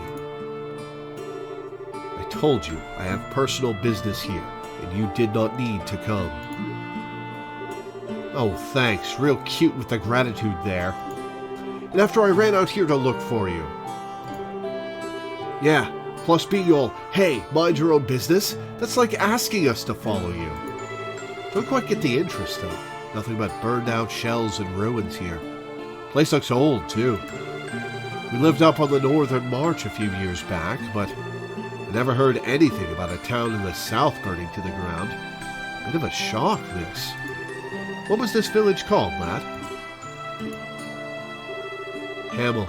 Speaker 1: I told you, I have personal business here, and you did not need to come. Oh, thanks. Real cute with the gratitude there. And after I ran out here to look for you. Yeah, plus being all, hey, mind your own business, that's like asking us to follow you. Don't quite get the interest, though. Nothing but burned out shells and ruins here. Place looks old, too. We lived up on the Northern March a few years back, but I never heard anything about a town in the south burning to the ground. Bit of a shock, this. What was this village called, lad? Hamel.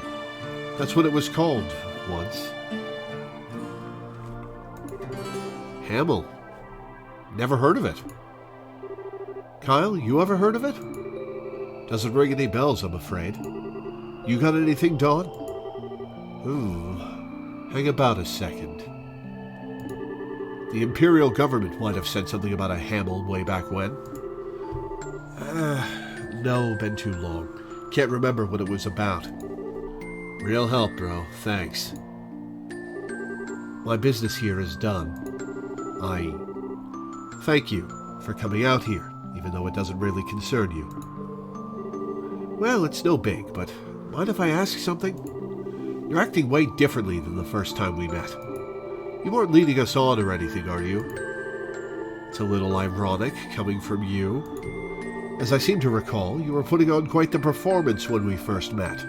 Speaker 1: That's what it was called, once. Hamel. Never heard of it. Kyle, you ever heard of it? Doesn't ring any bells, I'm afraid. You got anything, Dawn? Hang about a second. The Imperial government might have said something about a Hamel way back when. No, been too long. Can't remember what it was about. Real help, bro. Thanks. My business here is done. I thank you for coming out here, even though it doesn't really concern you. Well, it's no big, but mind if I ask something? You're acting way differently than the first time we met. You weren't leading us on or anything, are you? It's a little ironic coming from you. As I seem to recall, you were putting on quite the performance when we first met.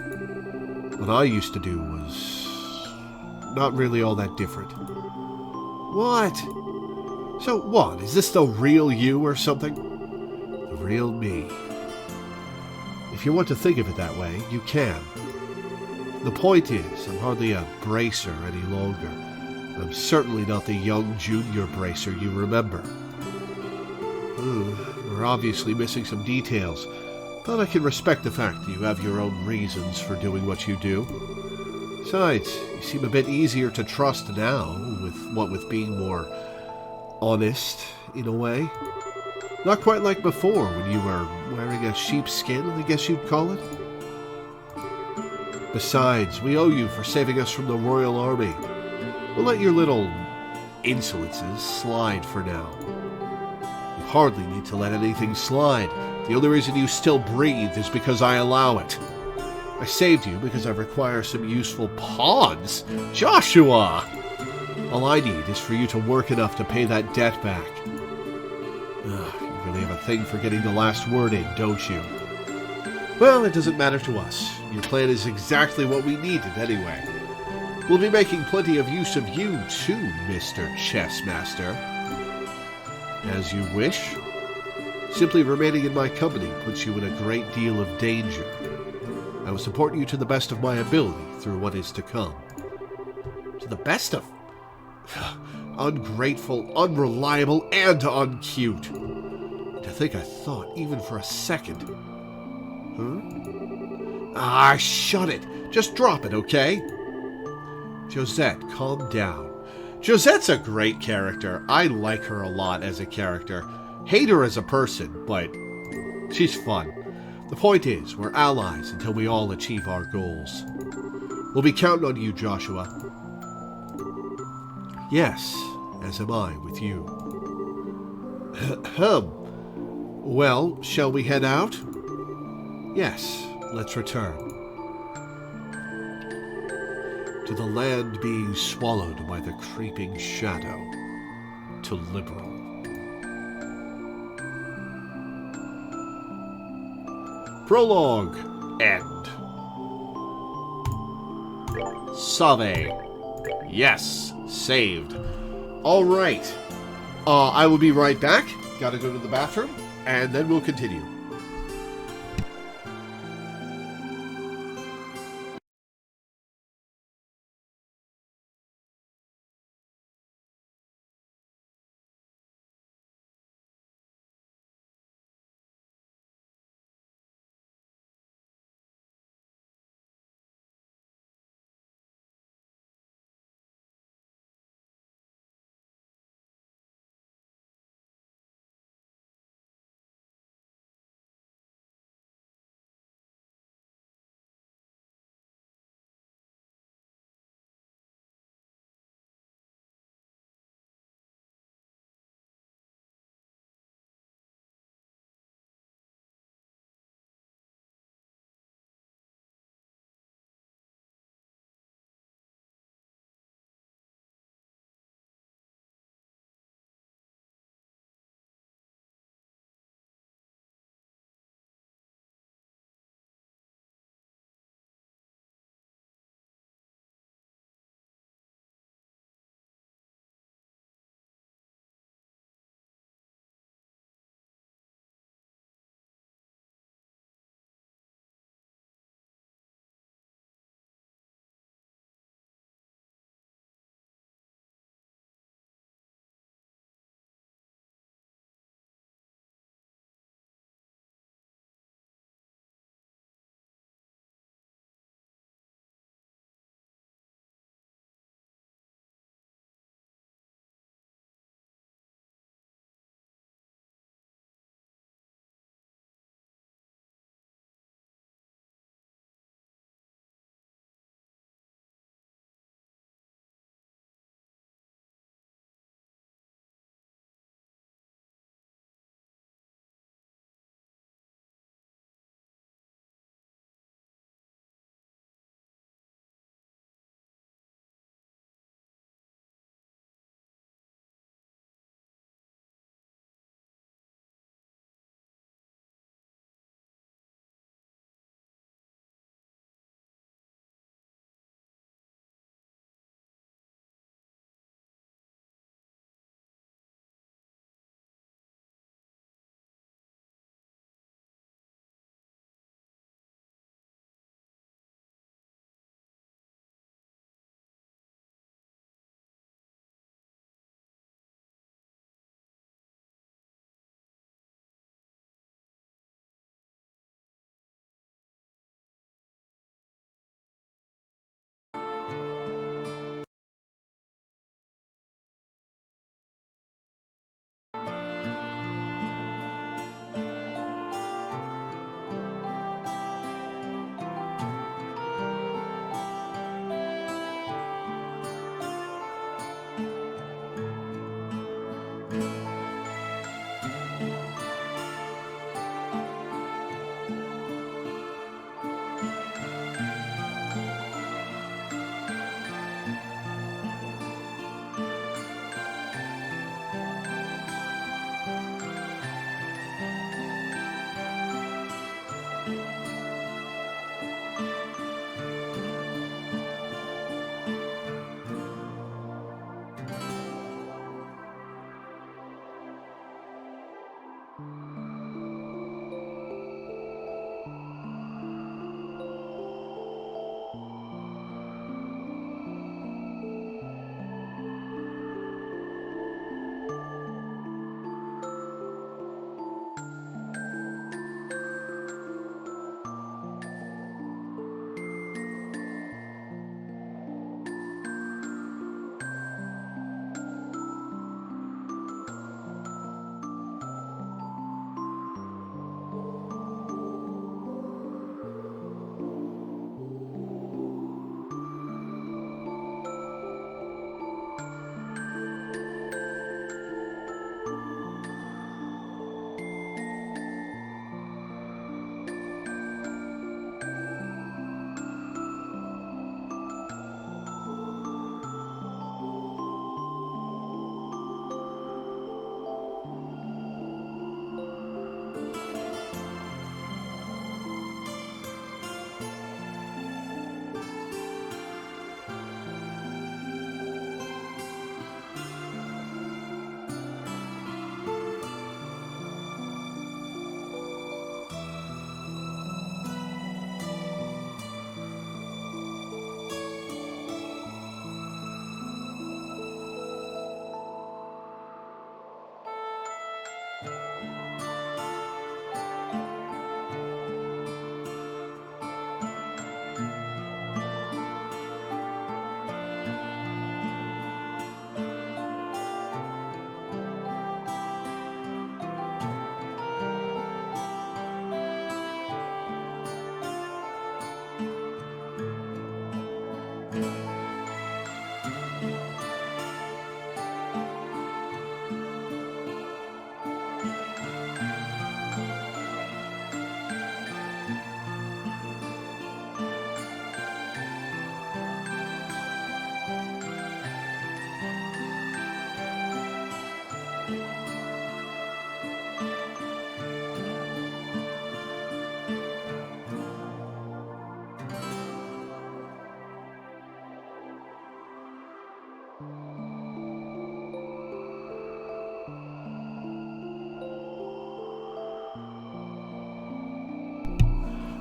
Speaker 1: What I used to do was not really all that different. What? So what? Is this the real you or something? The real me. If you want to think of it that way, you can. The point is, I'm hardly a bracer any longer. I'm certainly not the young junior bracer you remember. We're obviously missing some details, but I can respect the fact that you have your own reasons for doing what you do. Besides, you seem a bit easier to trust now, with being more honest, in a way. Not quite like before, when you were wearing a sheepskin, I guess you'd call it. Besides, we owe you for saving us from the Royal Army. We'll let your little insolences slide for now. You hardly need to let anything slide. The only reason you still breathe is because I allow it. I saved you because I require some useful pawns. Joshua! All I need is for you to work enough to pay that debt back. You really have a thing for getting the last word in, don't you? Well, it doesn't matter to us. Your plan is exactly what we needed anyway. We'll be making plenty of use of you too, Mr. Chessmaster. As you wish. Simply remaining in my company puts you in a great deal of danger. I will support you to the best of my ability through what is to come. To the best of... Ungrateful, unreliable, and uncute. To think I thought, even for a second... shut it. Just drop it, okay? Josette, calm down. Josette's a great character. I like her a lot as a character. Hate her as a person, but she's fun. The point is, we're allies until we all achieve our goals. We'll be counting on you, Joshua. Yes, as am I with you. Well, shall we head out? Yes, let's return. To the land being swallowed by the creeping shadow. To Liberal. Prologue. End. Save. Yes, saved. Alright. I will be right back. Gotta go to the bathroom, and then we'll continue.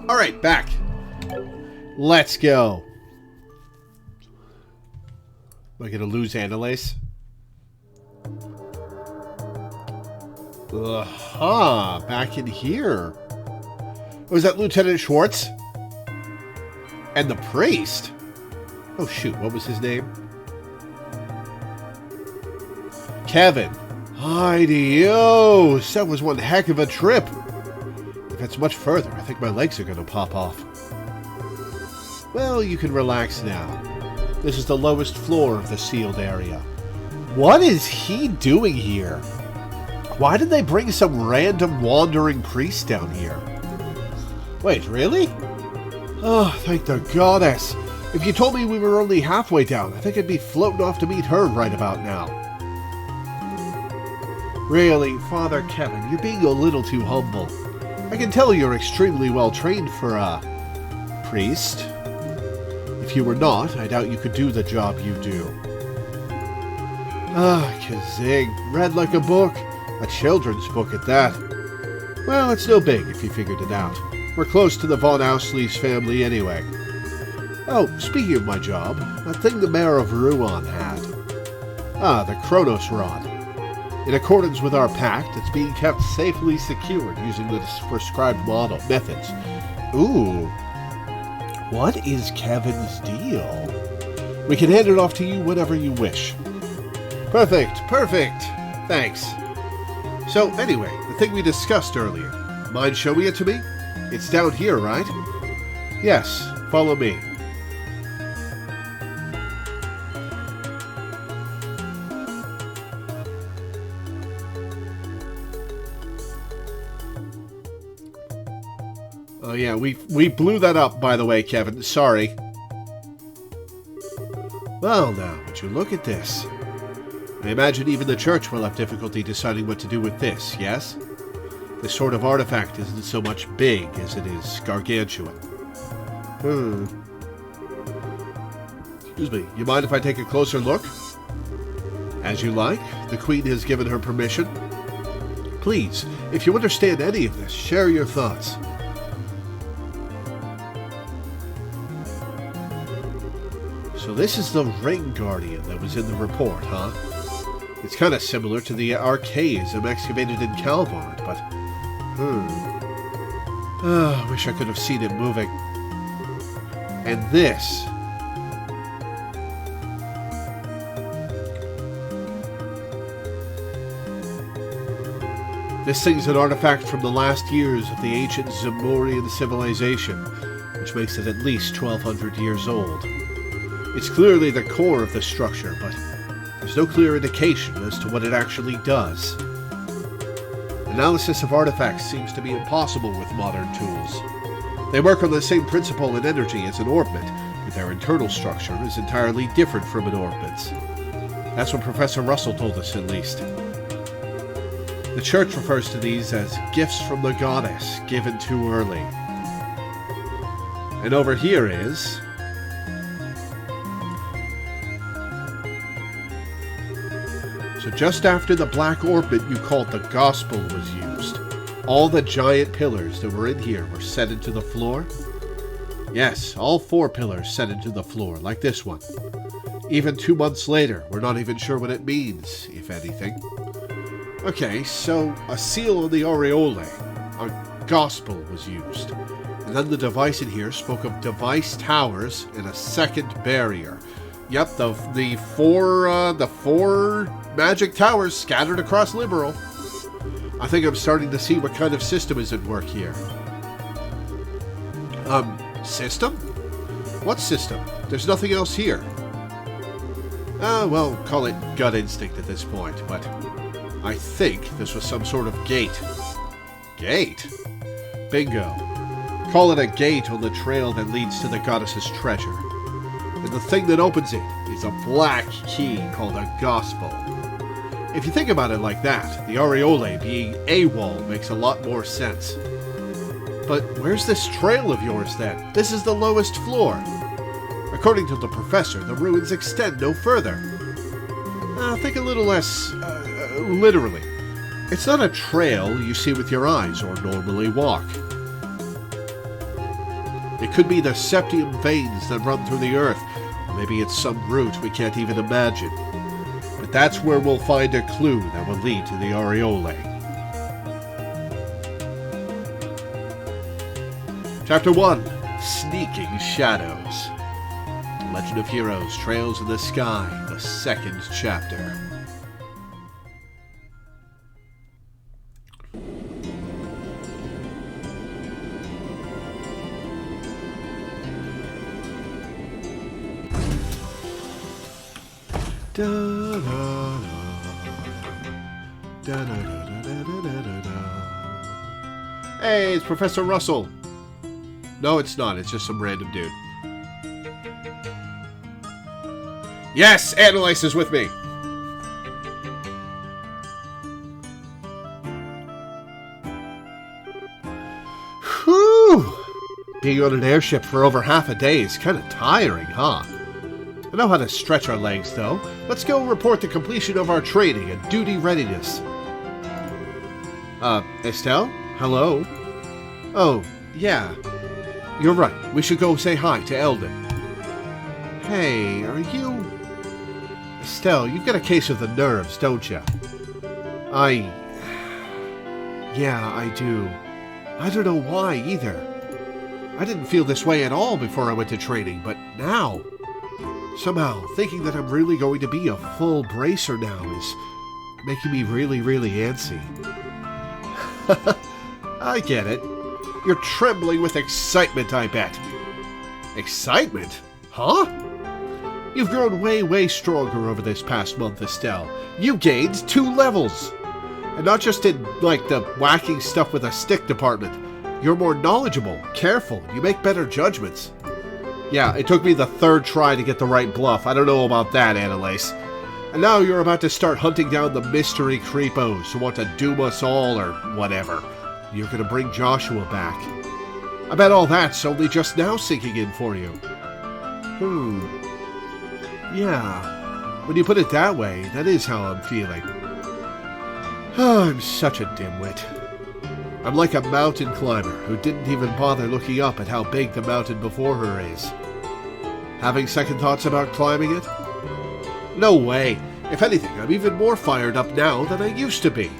Speaker 1: Alright, back. Let's go. Am I going to lose Annalise? Aha, back in here. Was that Lieutenant Schwartz? And the priest? Oh shoot, what was his name? Kevin. Adios! That was one heck of a trip. If it's much further, I think my legs are going to pop off. Well, you can relax now. This is the lowest floor of the sealed area. What is he doing here? Why did they bring some random wandering priest down here? Wait, really? Oh, thank the goddess. If you told me we were only halfway down, I think I'd be floating off to meet her right about now. Really, Father Kevin, you're being a little too humble. I can tell you're extremely well trained for a priest. If you were not, I doubt you could do the job you do. Ah, kazing. Read like a book. A children's book at that. Well, it's no big if you figured it out. We're close to the Von Ausleaf's family anyway. Oh, speaking of my job, that thing the Mayor of Rouen had. Ah, the Kronos Rod. In accordance with our pact, it's being kept safely secured using the prescribed methods. Ooh. What is Kevin's deal? We can hand it off to you whenever you wish. Perfect, perfect. Thanks. So, anyway, the thing we discussed earlier. Mind showing it to me? It's down here, right? Yes, follow me. Oh yeah, we blew that up, by the way, Kevin. Sorry. Well now, would you look at this? I imagine even the church will have difficulty deciding what to do with this, yes? This sort of artifact isn't so much big as it is gargantuan. Excuse me, you mind if I take a closer look? As you like. The Queen has given her permission. Please, if you understand any of this, share your thoughts. So this is the Ring Guardian that was in the report, huh? It's kind of similar to the archaism excavated in Calvard, but... I wish I could have seen it moving. And this... This thing's an artifact from the last years of the ancient Zamorian civilization, which makes it at least 1,200 years old. It's clearly the core of the structure, but there's no clear indication as to what it actually does. Analysis of artifacts seems to be impossible with modern tools. They work on the same principle and energy as an orbment, but their internal structure is entirely different from an orbit's. That's what Professor Russell told us, at least. The Church refers to these as gifts from the goddess, given too early. And over here is... So just after the black orbit you called the Gospel was used, all the giant pillars that were in here were set into the floor? Yes, all 4 pillars set into the floor, like this one. Even 2 months later, we're not even sure what it means, if anything. Okay, so a seal on the aureole, a gospel was used. And then the device in here spoke of device towers and a second barrier. Yep, the four magic towers scattered across Liberal. I think I'm starting to see what kind of system is at work here. System? What system? There's nothing else here. Well, call it gut instinct at this point, but I think this was some sort of gate. Gate? Bingo. Call it a gate on the trail that leads to the goddess's treasure. And the thing that opens it is a black key called a gospel. If you think about it like that, the aureole being AWOL makes a lot more sense. But where's this trail of yours then? This is the lowest floor. According to the professor, the ruins extend no further. Think a little less, literally. It's not a trail you see with your eyes or normally walk. It could be the septium veins that run through the earth, or maybe it's some route we can't even imagine. But that's where we'll find a clue that will lead to the aureole. Chapter 1, Sneaking Shadows. Legend of Heroes, Trails in the Sky, the 2nd chapter. Hey, it's Professor Russell. No, it's not. It's just some random dude. Yes, Annalise is with me. Whew. Being on an airship for over half a day is kind of tiring, huh? I know how to stretch our legs, though. Let's go report the completion of our training and duty readiness. Estelle? Hello? Oh, yeah. You're right. We should go say hi to Eldon. Hey, are you... Estelle, you've got a case of the nerves, don't you? Yeah, I do. I don't know why, either. I didn't feel this way at all before I went to training, but now... Somehow, thinking that I'm really going to be a full bracer now is making me really, really antsy. I get it. You're trembling with excitement, I bet. Excitement? Huh? You've grown way, way stronger over this past month, Estelle. You gained 2 levels. And not just in, like, the whacking stuff with a stick department. You're more knowledgeable, careful, you make better judgments. Yeah, it took me the 3rd try to get the right bluff. I don't know about that, Annalise. And now you're about to start hunting down the mystery creepos who want to doom us all or whatever. You're going to bring Joshua back. I bet all that's only just now sinking in for you. Yeah, when you put it that way, that is how I'm feeling. Oh, I'm such a dimwit. I'm like a mountain climber who didn't even bother looking up at how big the mountain before her is. Having second thoughts about climbing it? No way. If anything, I'm even more fired up now than I used to be.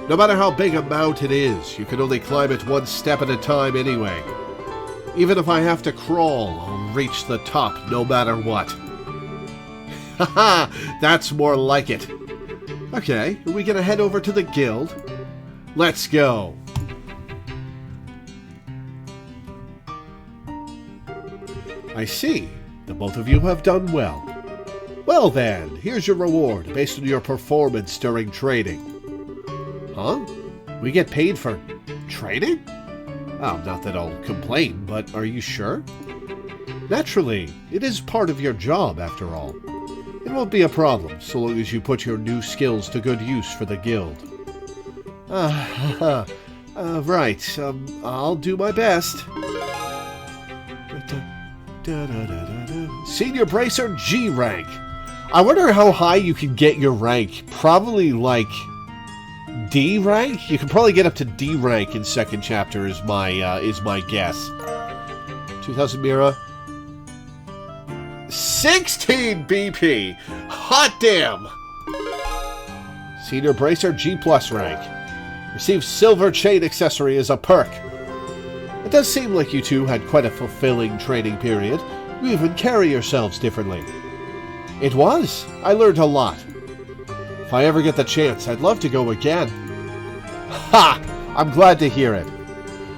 Speaker 1: No matter how big a mountain is, you can only climb it one step at a time anyway. Even if I have to crawl, I'll reach the top no matter what. Haha, that's more like it. Okay, are we gonna head over to the guild? Let's go. I see. The both of you have done well. Well then, here's your reward based on your performance during training. Huh? We get paid for training? Oh, not that I'll complain, but are you sure? Naturally, it is part of your job after all. It won't be a problem so long as you put your new skills to good use for the guild. Right. I'll do my best. Senior Bracer G rank. I wonder how high you can get your rank. Probably like D rank? You can probably get up to D rank in second chapter is my guess. 2000 Mira. 16 BP! Hot damn! Senior Bracer G+ rank. Receive silver chain accessory as a perk. It does seem like you two had quite a fulfilling training period. You even carry yourselves differently. It was. I learned a lot. If I ever get the chance, I'd love to go again. Ha! I'm glad to hear it.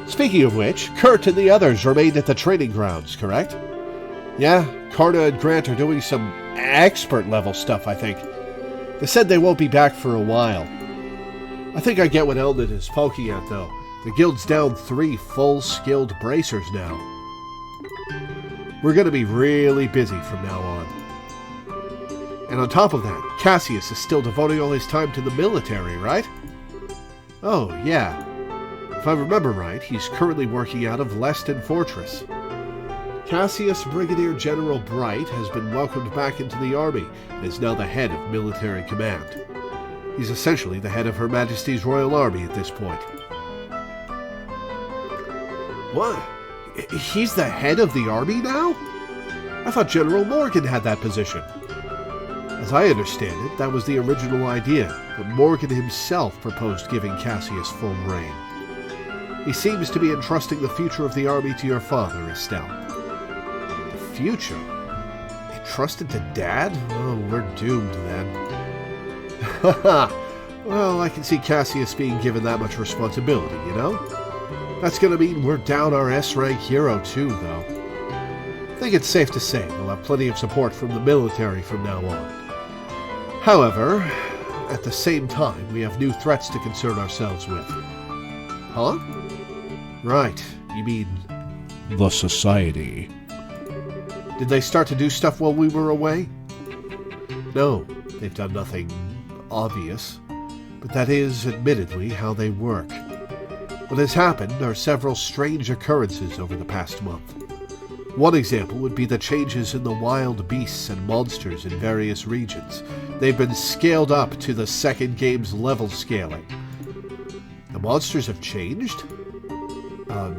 Speaker 1: Speaking of which, Kurt and the others remained at the training grounds, correct? Yeah, Karna and Grant are doing some expert-level stuff, I think. They said they won't be back for a while. I think I get what Eldon is poking at, though. The guild's down 3 full-skilled bracers now. We're going to be really busy from now on. And on top of that, Cassius is still devoting all his time to the military, right? Oh, yeah. If I remember right, he's currently working out of Leston Fortress. Cassius Brigadier General Bright has been welcomed back into the army and is now the head of military command. He's essentially the head of Her Majesty's Royal Army at this point. What? He's the head of the army now? I thought General Morgan had that position. As I understand it, that was the original idea, but Morgan himself proposed giving Cassius full reign. He seems to be entrusting the future of the army to your father, Estelle. The future? Entrusted to Dad? Oh, we're doomed then. Haha! Well, I can see Cassius being given that much responsibility, you know? That's gonna mean we're down our S-rank hero too, though. I think it's safe to say we'll have plenty of support from the military from now on. However, at the same time, we have new threats to concern ourselves with. Huh? Right, you mean the Society. Did they start to do stuff while we were away? No, they've done nothing obvious, but that is, admittedly, how they work. What has happened are several strange occurrences over the past month. One example would be the changes in the wild beasts and monsters in various regions. They've been scaled up to the second game's level scaling. The monsters have changed?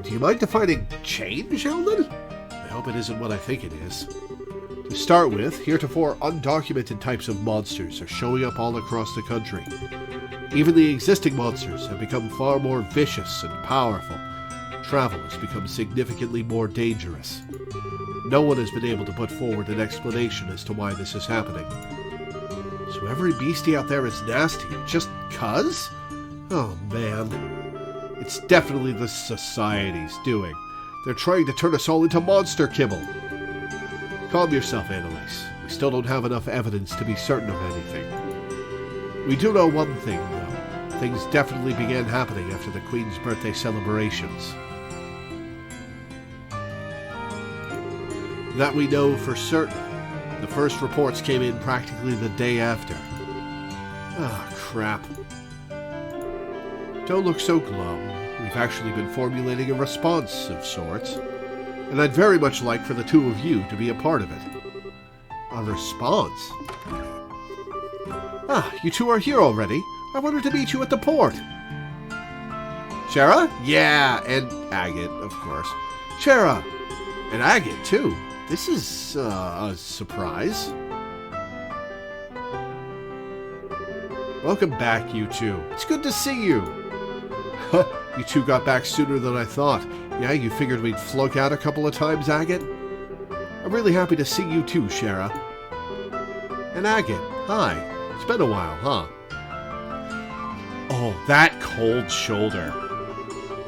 Speaker 1: Do you mind defining change, Eldon? I hope it isn't what I think it is. To start with, heretofore undocumented types of monsters are showing up all across the country. Even the existing monsters have become far more vicious and powerful. Travel has become significantly more dangerous. No one has been able to put forward an explanation as to why this is happening. So every beastie out there is nasty, just 'cause? Oh man. It's definitely the Society's doing. They're trying to turn us all into monster kibble. Calm yourself, Annalise. We still don't have enough evidence to be certain of anything. We do know one thing, though. Things definitely began happening after the Queen's birthday celebrations. That we know for certain. The first reports came in practically the day after. Ah, crap. Don't look so glum. We've actually been formulating a response of sorts, and I'd very much like for the two of you to be a part of it. A response? Ah, you two are here already. I wanted to meet you at the port. Shara? Yeah, and Agate, of course. Shara! And Agate, too. This is, a surprise. Welcome back, you two. It's good to see you. You two got back sooner than I thought. Yeah, you figured we'd flunk out a couple of times, Agate? I'm really happy to see you too, Shara. And Agate, hi. It's been a while, huh? Oh, that cold shoulder.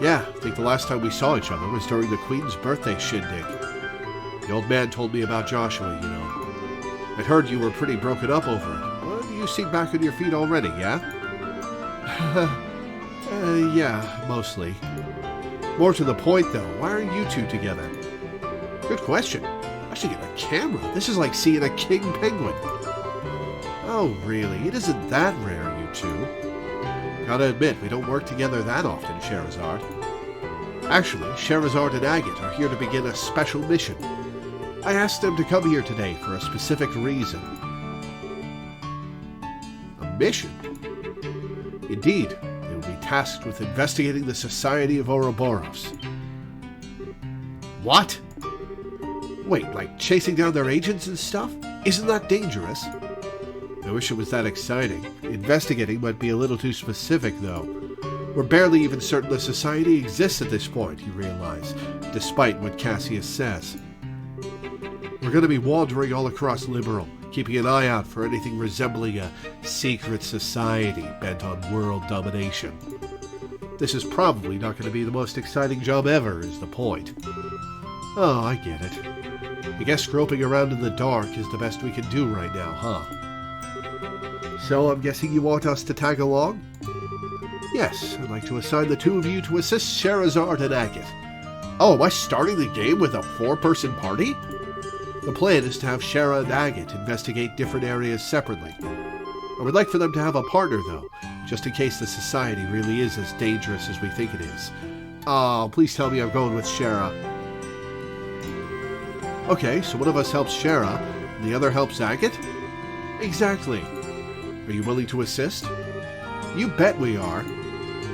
Speaker 1: Yeah, I think the last time we saw each other was during the Queen's birthday shindig. The old man told me about Joshua, you know. I'd heard you were pretty broken up over it. Well, you seem back on your feet already, yeah? Yeah, mostly. More to the point, though, why are you two together? Good question. I should get a camera. This is like seeing a king penguin. Oh, really? It isn't that rare, you two. Gotta admit, we don't work together that often, Sherazard. Actually, Sherazard and Agate are here to begin a special mission. I asked them to come here today for a specific reason. A mission? Indeed, they will be tasked with investigating the Society of Ouroboros. What? Wait, like chasing down their agents and stuff? Isn't that dangerous? I wish it was that exciting. Investigating might be a little too specific, though. We're barely even certain the Society exists at this point, you realize, despite what Cassius says. We're going to be wandering all across Liberal, keeping an eye out for anything resembling a secret society bent on world domination. This is probably not going to be the most exciting job ever, is the point. Oh, I get it. I guess groping around in the dark is the best we can do right now, huh? So I'm guessing you want us to tag along? Yes, I'd like to assign the two of you to assist Sherazard and Agate. Oh, am I starting the game with a 4-person party? The plan is to have Shara and Agate investigate different areas separately. I would like for them to have a partner, though, just in case the society really is as dangerous as we think it is. Oh, please tell me I'm going with Shara. Okay, so one of us helps Shara, and the other helps Agate? Exactly. Are you willing to assist? You bet we are.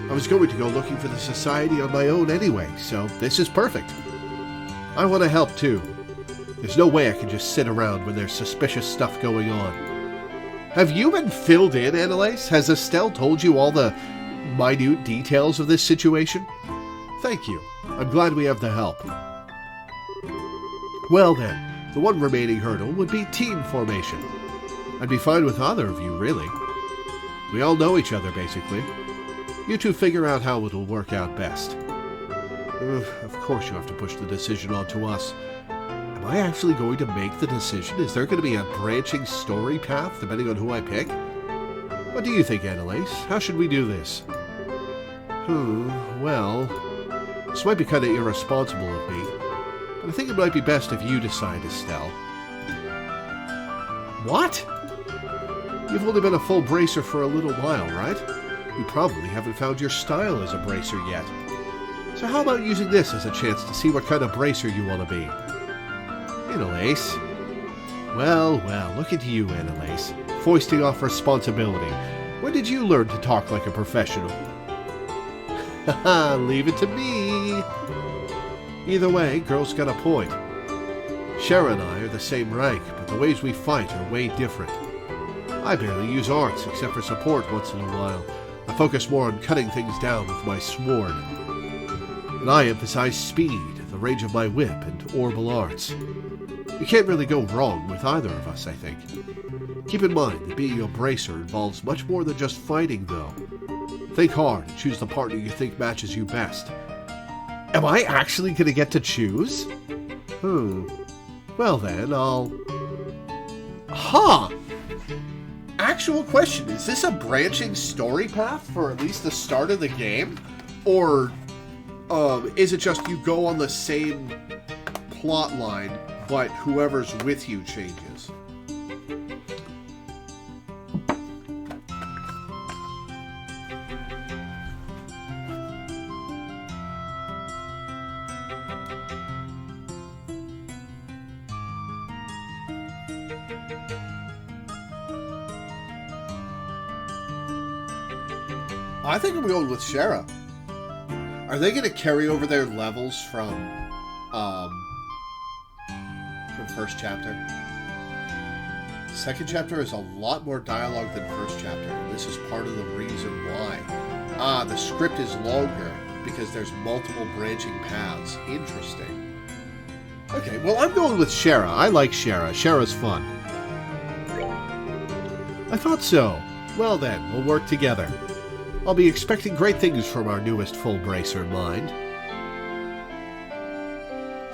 Speaker 1: I was going to go looking for the society on my own anyway, so this is perfect. I want to help too. There's no way I can just sit around when there's suspicious stuff going on. Have you been filled in, Annalise? Has Estelle told you all the minute details of this situation? Thank you. I'm glad we have the help. Well then, the one remaining hurdle would be team formation. I'd be fine with either of you, really. We all know each other, basically. You two figure out how it'll work out best. Of course you have to push the decision onto us. Am I actually going to make the decision? Is there going to be a branching story path, depending on who I pick? What do you think, Annalise? How should we do this? Well, this might be kind of irresponsible of me, but I think it might be best if you decide, Estelle. What? You've only been a full bracer for a little while, right? You probably haven't found your style as a bracer yet. So how about using this as a chance to see what kind of bracer you want to be? Annalise. Well, look at you, Annalise, foisting off responsibility. When did you learn to talk like a professional? Haha, leave it to me. Either way, girl's got a point. Shara and I are the same rank, but the ways we fight are way different. I barely use arts except for support once in a while. I focus more on cutting things down with my sword. And I emphasize speed, the range of my whip, and orbal arts. You can't really go wrong with either of us, I think. Keep in mind that being a bracer involves much more than just fighting, though. Think hard and choose the partner you think matches you best. Am I actually going to get to choose? Well then, I'll... Actual question, is this a branching story path for at least the start of the game? Or is it just you go on the same plot line, but whoever's with you changes? I think I'm going with Shara. Are they going to carry over their levels from first chapter? Second chapter is a lot more dialogue than first chapter, and this is part of the reason why. The script is longer because there's multiple branching paths. Interesting. Okay, well, I'm going with Shara. I like Shara. Shara's fun. I thought so. Well then, we'll work together. I'll be expecting great things from our newest full bracer mind.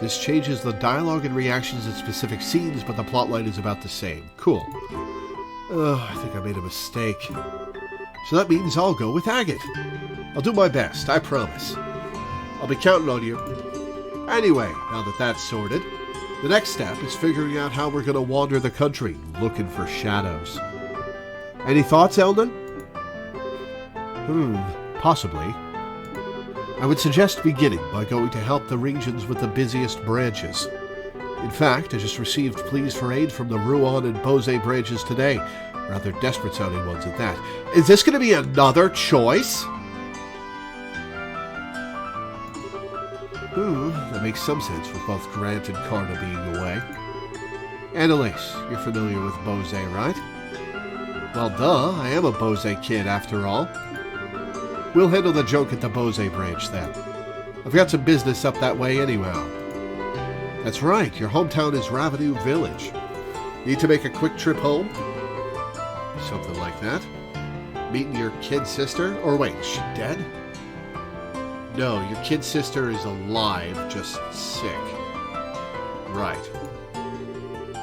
Speaker 1: This changes the dialogue and reactions in specific scenes, but the plotline is about the same. Cool. I think I made a mistake. So that means I'll go with Agate. I'll do my best, I promise. I'll be counting on you. Anyway, now that that's sorted, the next step is figuring out how we're going to wander the country, looking for shadows. Any thoughts, Eldon? Possibly. I would suggest beginning by going to help the regions with the busiest branches. In fact, I just received pleas for aid from the Ruan and Bose branches today. Rather desperate-sounding ones at that. Is this going to be another choice? That makes some sense with both Grant and Carna being away. Annalise, you're familiar with Bose, right? Well, duh, I am a Bose kid after all. We'll handle the joke at the Bose branch then. I've got some business up that way anyhow. That's right, your hometown is Ravenue Village. Need to make a quick trip home? Something like that. Meeting your kid sister? Or wait, is she dead? No, your kid sister is alive, just sick. Right.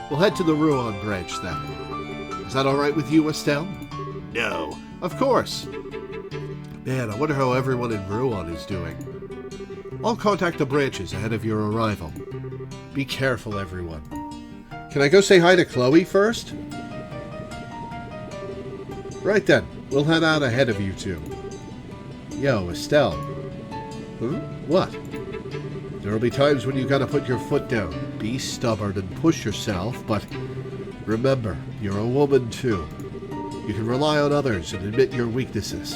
Speaker 1: We'll head to the Ruan branch then. Is that alright with you, Estelle? No. Of course. Man, I wonder how everyone in Ruan is doing. I'll contact the branches ahead of your arrival. Be careful, everyone. Can I go say hi to Chloe first? Right then, we'll head out ahead of you two. Yo, Estelle. What? There'll be times when you gotta put your foot down. Be stubborn and push yourself, but remember, you're a woman too. You can rely on others and admit your weaknesses.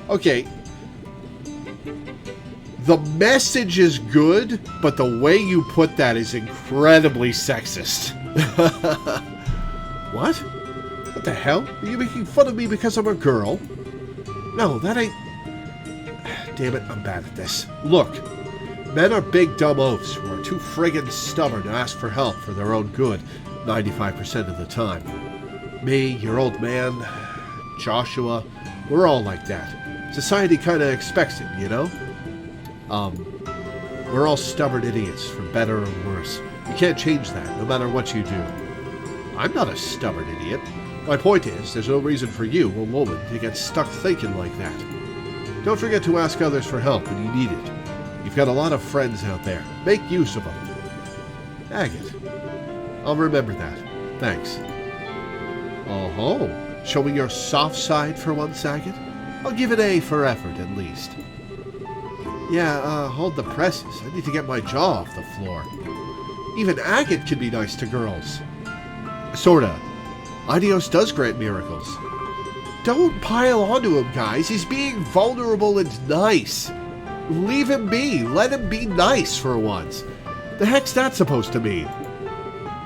Speaker 1: Okay. The message is good, but the way you put that is incredibly sexist. What? What the hell? Are you making fun of me because I'm a girl? No, that ain't... Damn it, I'm bad at this. Look, men are big dumb oafs who are too friggin' stubborn to ask for help for their own good 95% of the time. Me, your old man, Joshua, we're all like that. Society kinda expects it, you know? We're all stubborn idiots, for better or worse. You can't change that, no matter what you do. I'm not a stubborn idiot. My point is, there's no reason for you, a woman, to get stuck thinking like that. Don't forget to ask others for help when you need it. You've got a lot of friends out there. Make use of them. Agate. I'll remember that. Thanks. Oh-ho. Showing your soft side for once, Agate? I'll give an A for effort, at least. Yeah, hold the presses. I need to get my jaw off the floor. Even Agate can be nice to girls. Sorta. Idios does grant miracles. Don't pile onto him, guys. He's being vulnerable and nice. Leave him be. Let him be nice for once. The heck's that supposed to mean?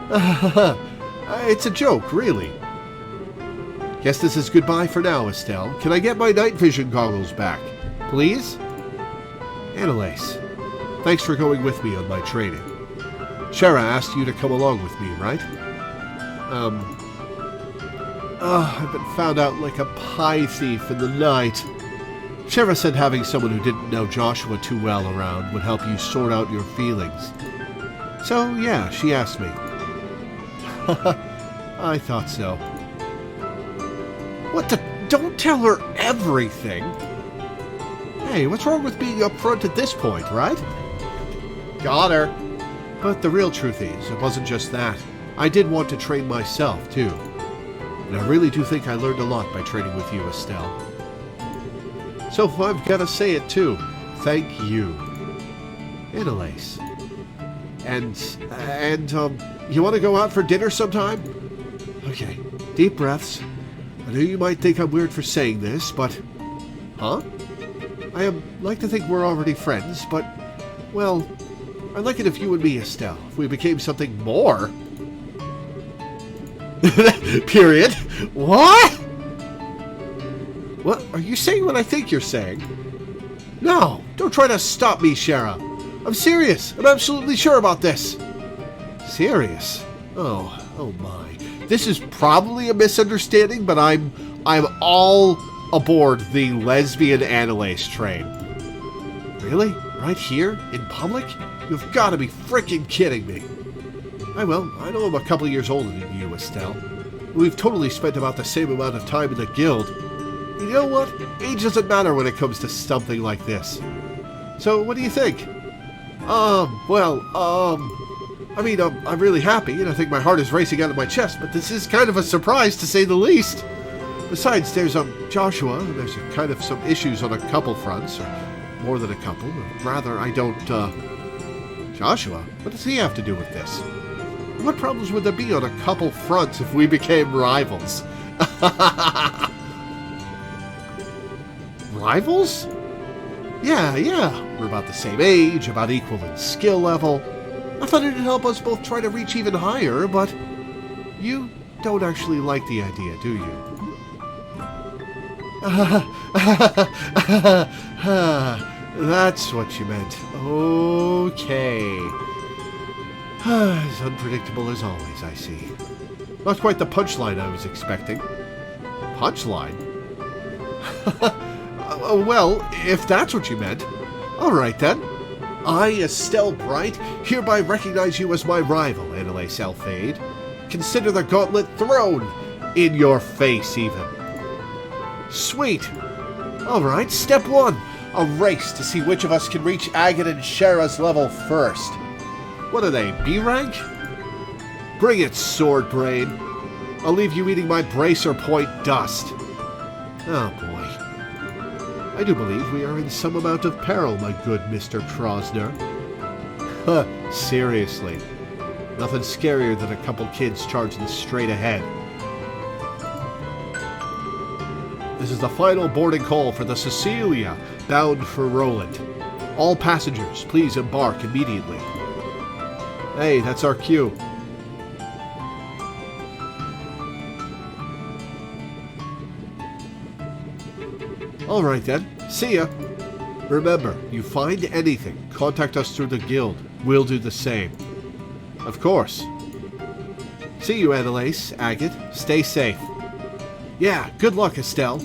Speaker 1: It's a joke, really. Guess this is goodbye for now, Estelle. Can I get my night vision goggles back? Please? Annalise, thanks for going with me on my training. Shara asked you to come along with me, right? I've been found out like a pie thief in the night. Shara said having someone who didn't know Joshua too well around would help you sort out your feelings. So, yeah, she asked me. I thought so. What the? Don't tell her everything! Hey, what's wrong with being upfront at this point, right? Got her. But the real truth is, it wasn't just that. I did want to train myself, too. And I really do think I learned a lot by training with you, Estelle. So I've got to say it, too. Thank you. Annalise. And, you want to go out for dinner sometime? Okay, deep breaths. I know you might think I'm weird for saying this, but... Huh? Like to think we're already friends, but... Well, I'd like it if you and me, Estelle, if we became something more. Period. What? What? Are you saying what I think you're saying? No, don't try to stop me, Shara. I'm serious. I'm absolutely sure about this. Serious? Oh my. This is probably a misunderstanding, but I'm all aboard the lesbian Annalise train. Really? Right here? In public? You've got to be freaking kidding me. I know I'm a couple years older than you, Estelle. We've totally spent about the same amount of time in the guild. You know what? Age doesn't matter when it comes to something like this. So, what do you think? I'm really happy, and I think my heart is racing out of my chest, but this is kind of a surprise, to say the least. Besides, there's, Joshua, and there's kind of some issues on a couple fronts, or more than a couple, or rather, I don't, Joshua? What does he have to do with this? What problems would there be on a couple fronts if we became rivals? Rivals? Yeah. We're about the same age, about equal in skill level. I thought it'd help us both try to reach even higher, but you don't actually like the idea, do you? That's what you meant. Okay. As unpredictable as always, I see. Not quite the punchline I was expecting. Punchline? Well, if that's what you meant. All right, then. I, Estelle Bright, hereby recognize you as my rival, Annalise Alfade. Consider the gauntlet thrown in your face, even. Sweet. All right, step 1. A race to see which of us can reach Agate and Shara's level first. What are they, B rank? Bring it, sword brain. I'll leave you eating my bracer point dust. Oh, boy. I do believe we are in some amount of peril, my good Mr. Trosner. Seriously. Nothing scarier than a couple kids charging straight ahead. This is the final boarding call for the Cecilia, bound for Roland. All passengers, please embark immediately. Hey, that's our cue. All right then, see ya. Remember, you find anything, contact us through the guild. We'll do the same. Of course. See you, Annalise, Agate. Stay safe. Yeah, good luck, Estelle.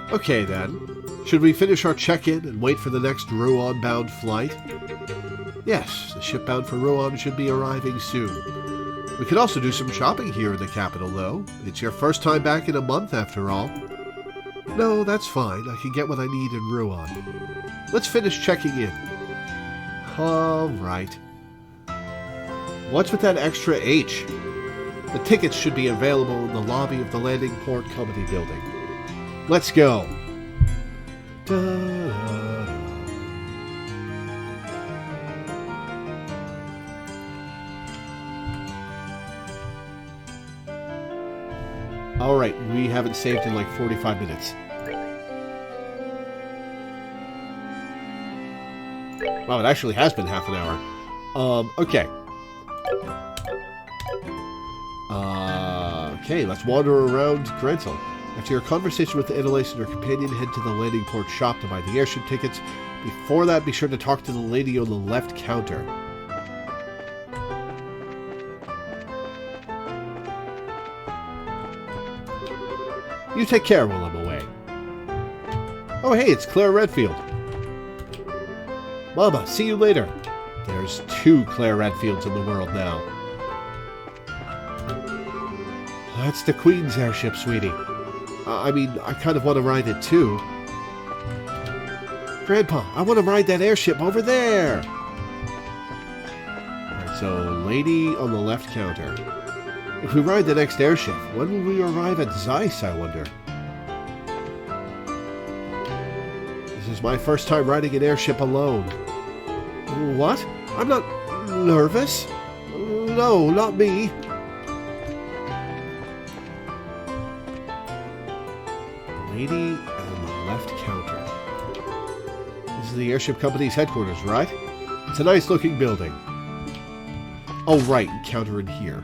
Speaker 1: Okay then, should we finish our check-in and wait for the next Rouen-bound flight? Yes, the ship bound for Rouen should be arriving soon. We could also do some shopping here in the capital, though. It's your first time back in a month, after all. No, that's fine. I can get what I need in Rouen. Let's finish checking in. All right. What's with that extra H? The tickets should be available in the lobby of the Landing Port Company building. Let's go. Alright, we haven't saved in like 45 minutes. Wow, it actually has been half an hour. Okay. Okay, let's wander around Grenzel. After your conversation with Annalise and her companion, head to the landing port shop to buy the airship tickets. Before that, be sure to talk to the lady on the left counter. You take care while I'm away. Oh hey, it's Claire Redfield. Mama, see you later. There's 2 Claire Redfields in the world now. That's the Queen's airship, sweetie. I mean, I kind of want to ride it too. Grandpa, I want to ride that airship over there. Alright, so lady on the left counter. If we ride the next airship, when will we arrive at Zeiss, I wonder? This is my first time riding an airship alone. What? I'm not nervous. No, not me. Lady on the left counter. This is the airship company's headquarters, right? It's a nice looking building. Oh, right, counter in here.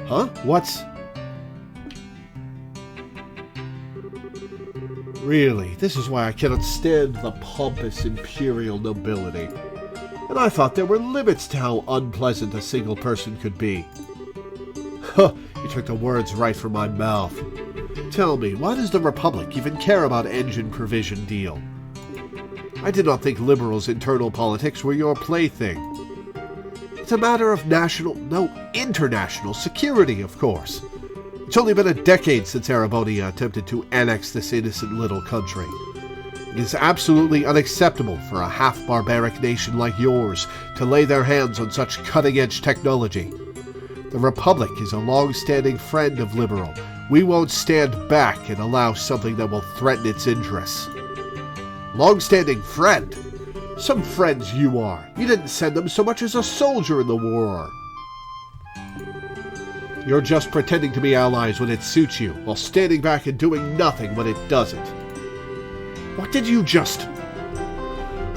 Speaker 1: Huh? What's... Really, this is why I cannot stand the pompous imperial nobility. And I thought there were limits to how unpleasant a single person could be. Huh, you took the words right from my mouth. Tell me, why does the Republic even care about engine provision deal? I did not think liberals' internal politics were your plaything. It's a matter of international security, of course. It's only been a decade since Erebonia attempted to annex this innocent little country. It is absolutely unacceptable for a half-barbaric nation like yours to lay their hands on such cutting-edge technology. The Republic is a long-standing friend of Liberal. We won't stand back and allow something that will threaten its interests. Long-standing friend? Some friends you are. You didn't send them so much as a soldier in the war. You're just pretending to be allies when it suits you, while standing back and doing nothing when it doesn't. What did you just...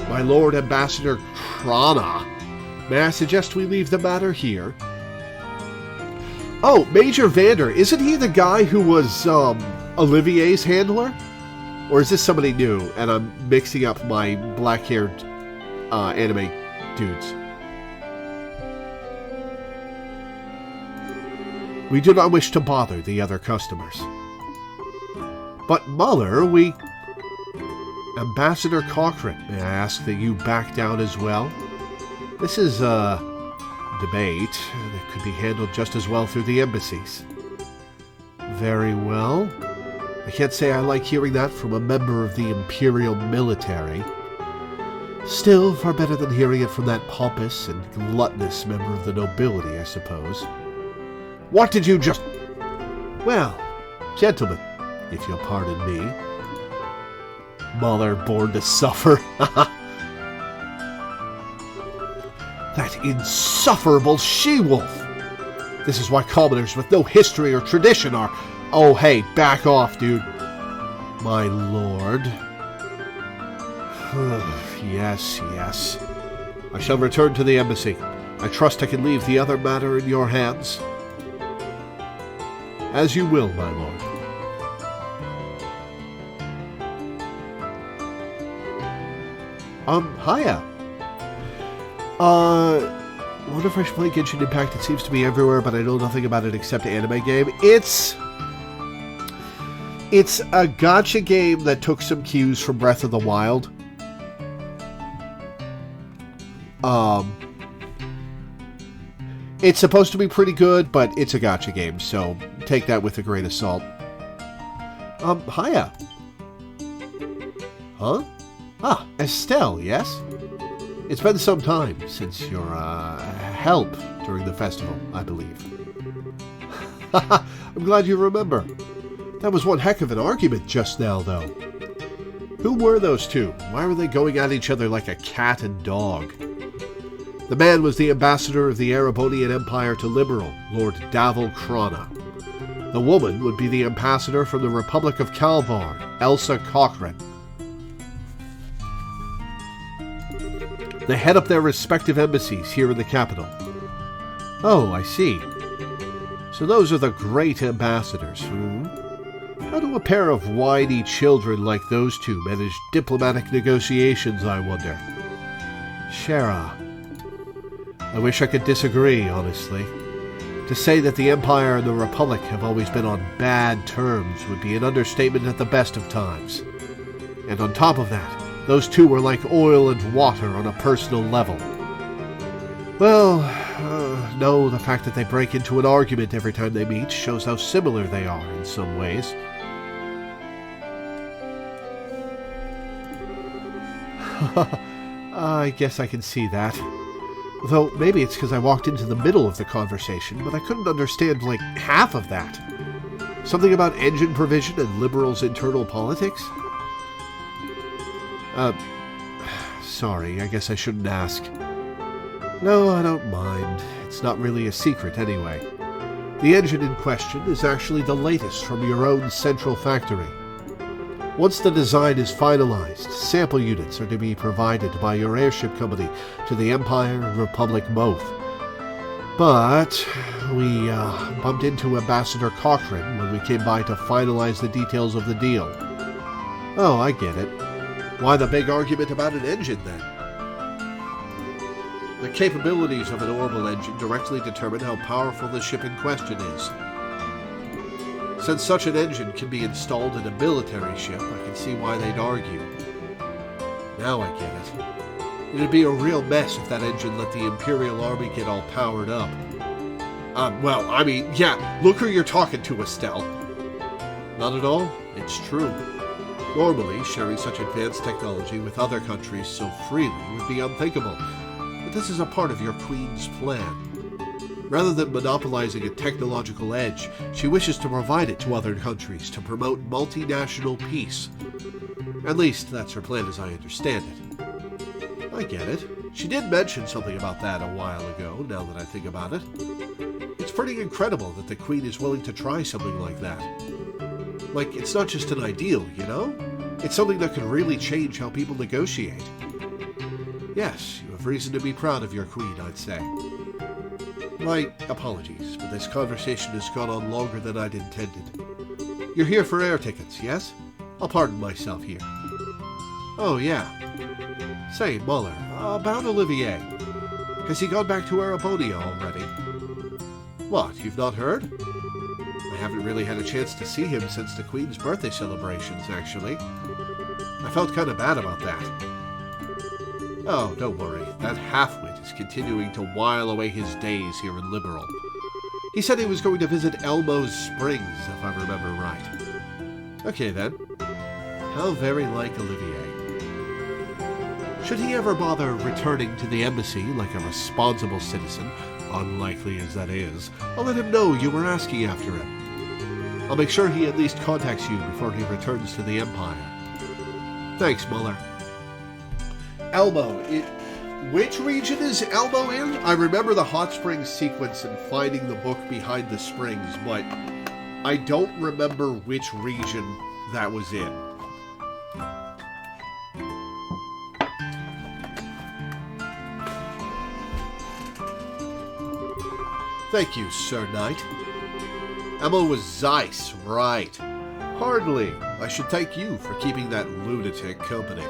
Speaker 1: My Lord Ambassador Krana, may I suggest we leave the matter here? Oh, Major Vander, isn't he the guy who was, Olivier's handler? Or is this somebody new, and I'm mixing up my black-haired, anime dudes? We do not wish to bother the other customers. But Muller, Ambassador Cochrane, may I ask that you back down as well? This is a debate that could be handled just as well through the embassies. Very well. I can't say I like hearing that from a member of the Imperial military. Still, far better than hearing it from that pompous and gluttonous member of the nobility, I suppose. What did you just... Well, gentlemen, if you'll pardon me. Muller born to suffer. That insufferable she-wolf! This is why commoners with no history or tradition are... Oh, hey, back off, dude. My lord. Yes, yes. I shall return to the embassy. I trust I can leave the other matter in your hands. As you will, my lord. Hiya. Wonder if I should play Genshin Impact. It seems to be everywhere, but I know nothing about it except anime game. It's a gacha game that took some cues from Breath of the Wild. It's supposed to be pretty good, but it's a gacha game, so take that with a grain of salt. Hiya. Huh? Ah, Estelle, yes? It's been some time since your, help during the festival, I believe. I'm glad you remember. That was one heck of an argument just now, though. Who were those two? Why were they going at each other like a cat and dog? The man was the ambassador of the Erebonian Empire to Liberal, Lord Davil Krana. The woman would be the ambassador from the Republic of Calvar, Elsa Cochrane. They head up their respective embassies here in the capital. Oh, I see. So those are the great ambassadors, How do a pair of whiny children like those two manage diplomatic negotiations, I wonder? Shara. I wish I could disagree, honestly. To say that the Empire and the Republic have always been on bad terms would be an understatement at the best of times. And on top of that, those two were like oil and water on a personal level. Well, No, the fact that they break into an argument every time they meet shows how similar they are in some ways. I guess I can see that. Though maybe it's because I walked into the middle of the conversation, but I couldn't understand like half of that. Something about engine provision and liberals' internal politics? Sorry, I guess I shouldn't ask. No, I don't mind. It's not really a secret anyway. The engine in question is actually the latest from your own central factory. Once the design is finalized, sample units are to be provided by your airship company to the Empire and Republic both. But we bumped into Ambassador Cochrane when we came by to finalize the details of the deal. Oh, I get it. Why the big argument about an engine, then? The capabilities of an orbital engine directly determine how powerful the ship in question is. Since such an engine can be installed in a military ship, I can see why they'd argue. Now I get it. It'd be a real mess if that engine let the Imperial Army get all powered up. Well, I mean, yeah, look who you're talking to, Estelle. Not at all. It's true. Normally, sharing such advanced technology with other countries so freely would be unthinkable, but this is a part of your Queen's plan. Rather than monopolizing a technological edge, she wishes to provide it to other countries to promote multinational peace. At least, that's her plan as I understand it. I get it. She did mention something about that a while ago, now that I think about it. It's pretty incredible that the Queen is willing to try something like that. Like, it's not just an ideal, you know? It's something that could really change how people negotiate. Yes, you have reason to be proud of your Queen, I'd say. My apologies, but this conversation has gone on longer than I'd intended. You're here for air tickets, yes? I'll pardon myself here. Oh, yeah. Say, Muller, about Olivier. Has he gone back to Arabonia already? What, you've not heard? I haven't really had a chance to see him since the Queen's birthday celebrations, actually. I felt kind of bad about that. Oh, don't worry. That half-wit is continuing to while away his days here in Liberal. He said he was going to visit Elmo's Springs, if I remember right. Okay, then. How very like Olivier. Should he ever bother returning to the embassy like a responsible citizen, unlikely as that is, I'll let him know you were asking after him. I'll make sure he at least contacts you before he returns to the Empire. Thanks, Muller. Elmo. Which region is Elmo in? I remember the hot springs sequence and finding the book behind the springs, but I don't remember which region that was in. Thank you, Sir Knight. Elmo was Zeiss, right. Hardly. I should thank you for keeping that lunatic company.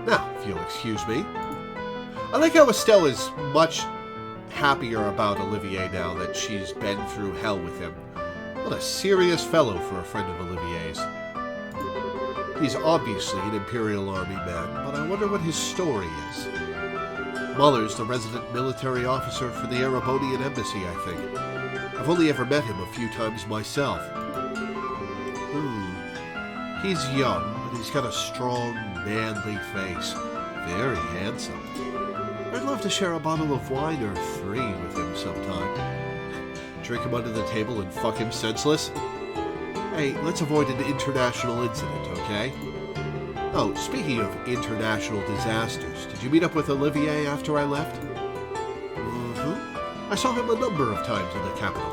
Speaker 1: Now, if you'll excuse me. I like how Estelle is much happier about Olivier now that she's been through hell with him. What a serious fellow for a friend of Olivier's. He's obviously an Imperial Army man, but I wonder what his story is. Muller's the resident military officer for the Erebonian embassy, I think. I've only ever met him a few times myself. He's young, but he's got a strong, manly face. Very handsome. I'd love to share a bottle of wine or 3 with him sometime. Drink him under the table and fuck him senseless? Hey, let's avoid an international incident, okay? Oh, speaking of international disasters, did you meet up with Olivier after I left? I saw him a number of times in the capital.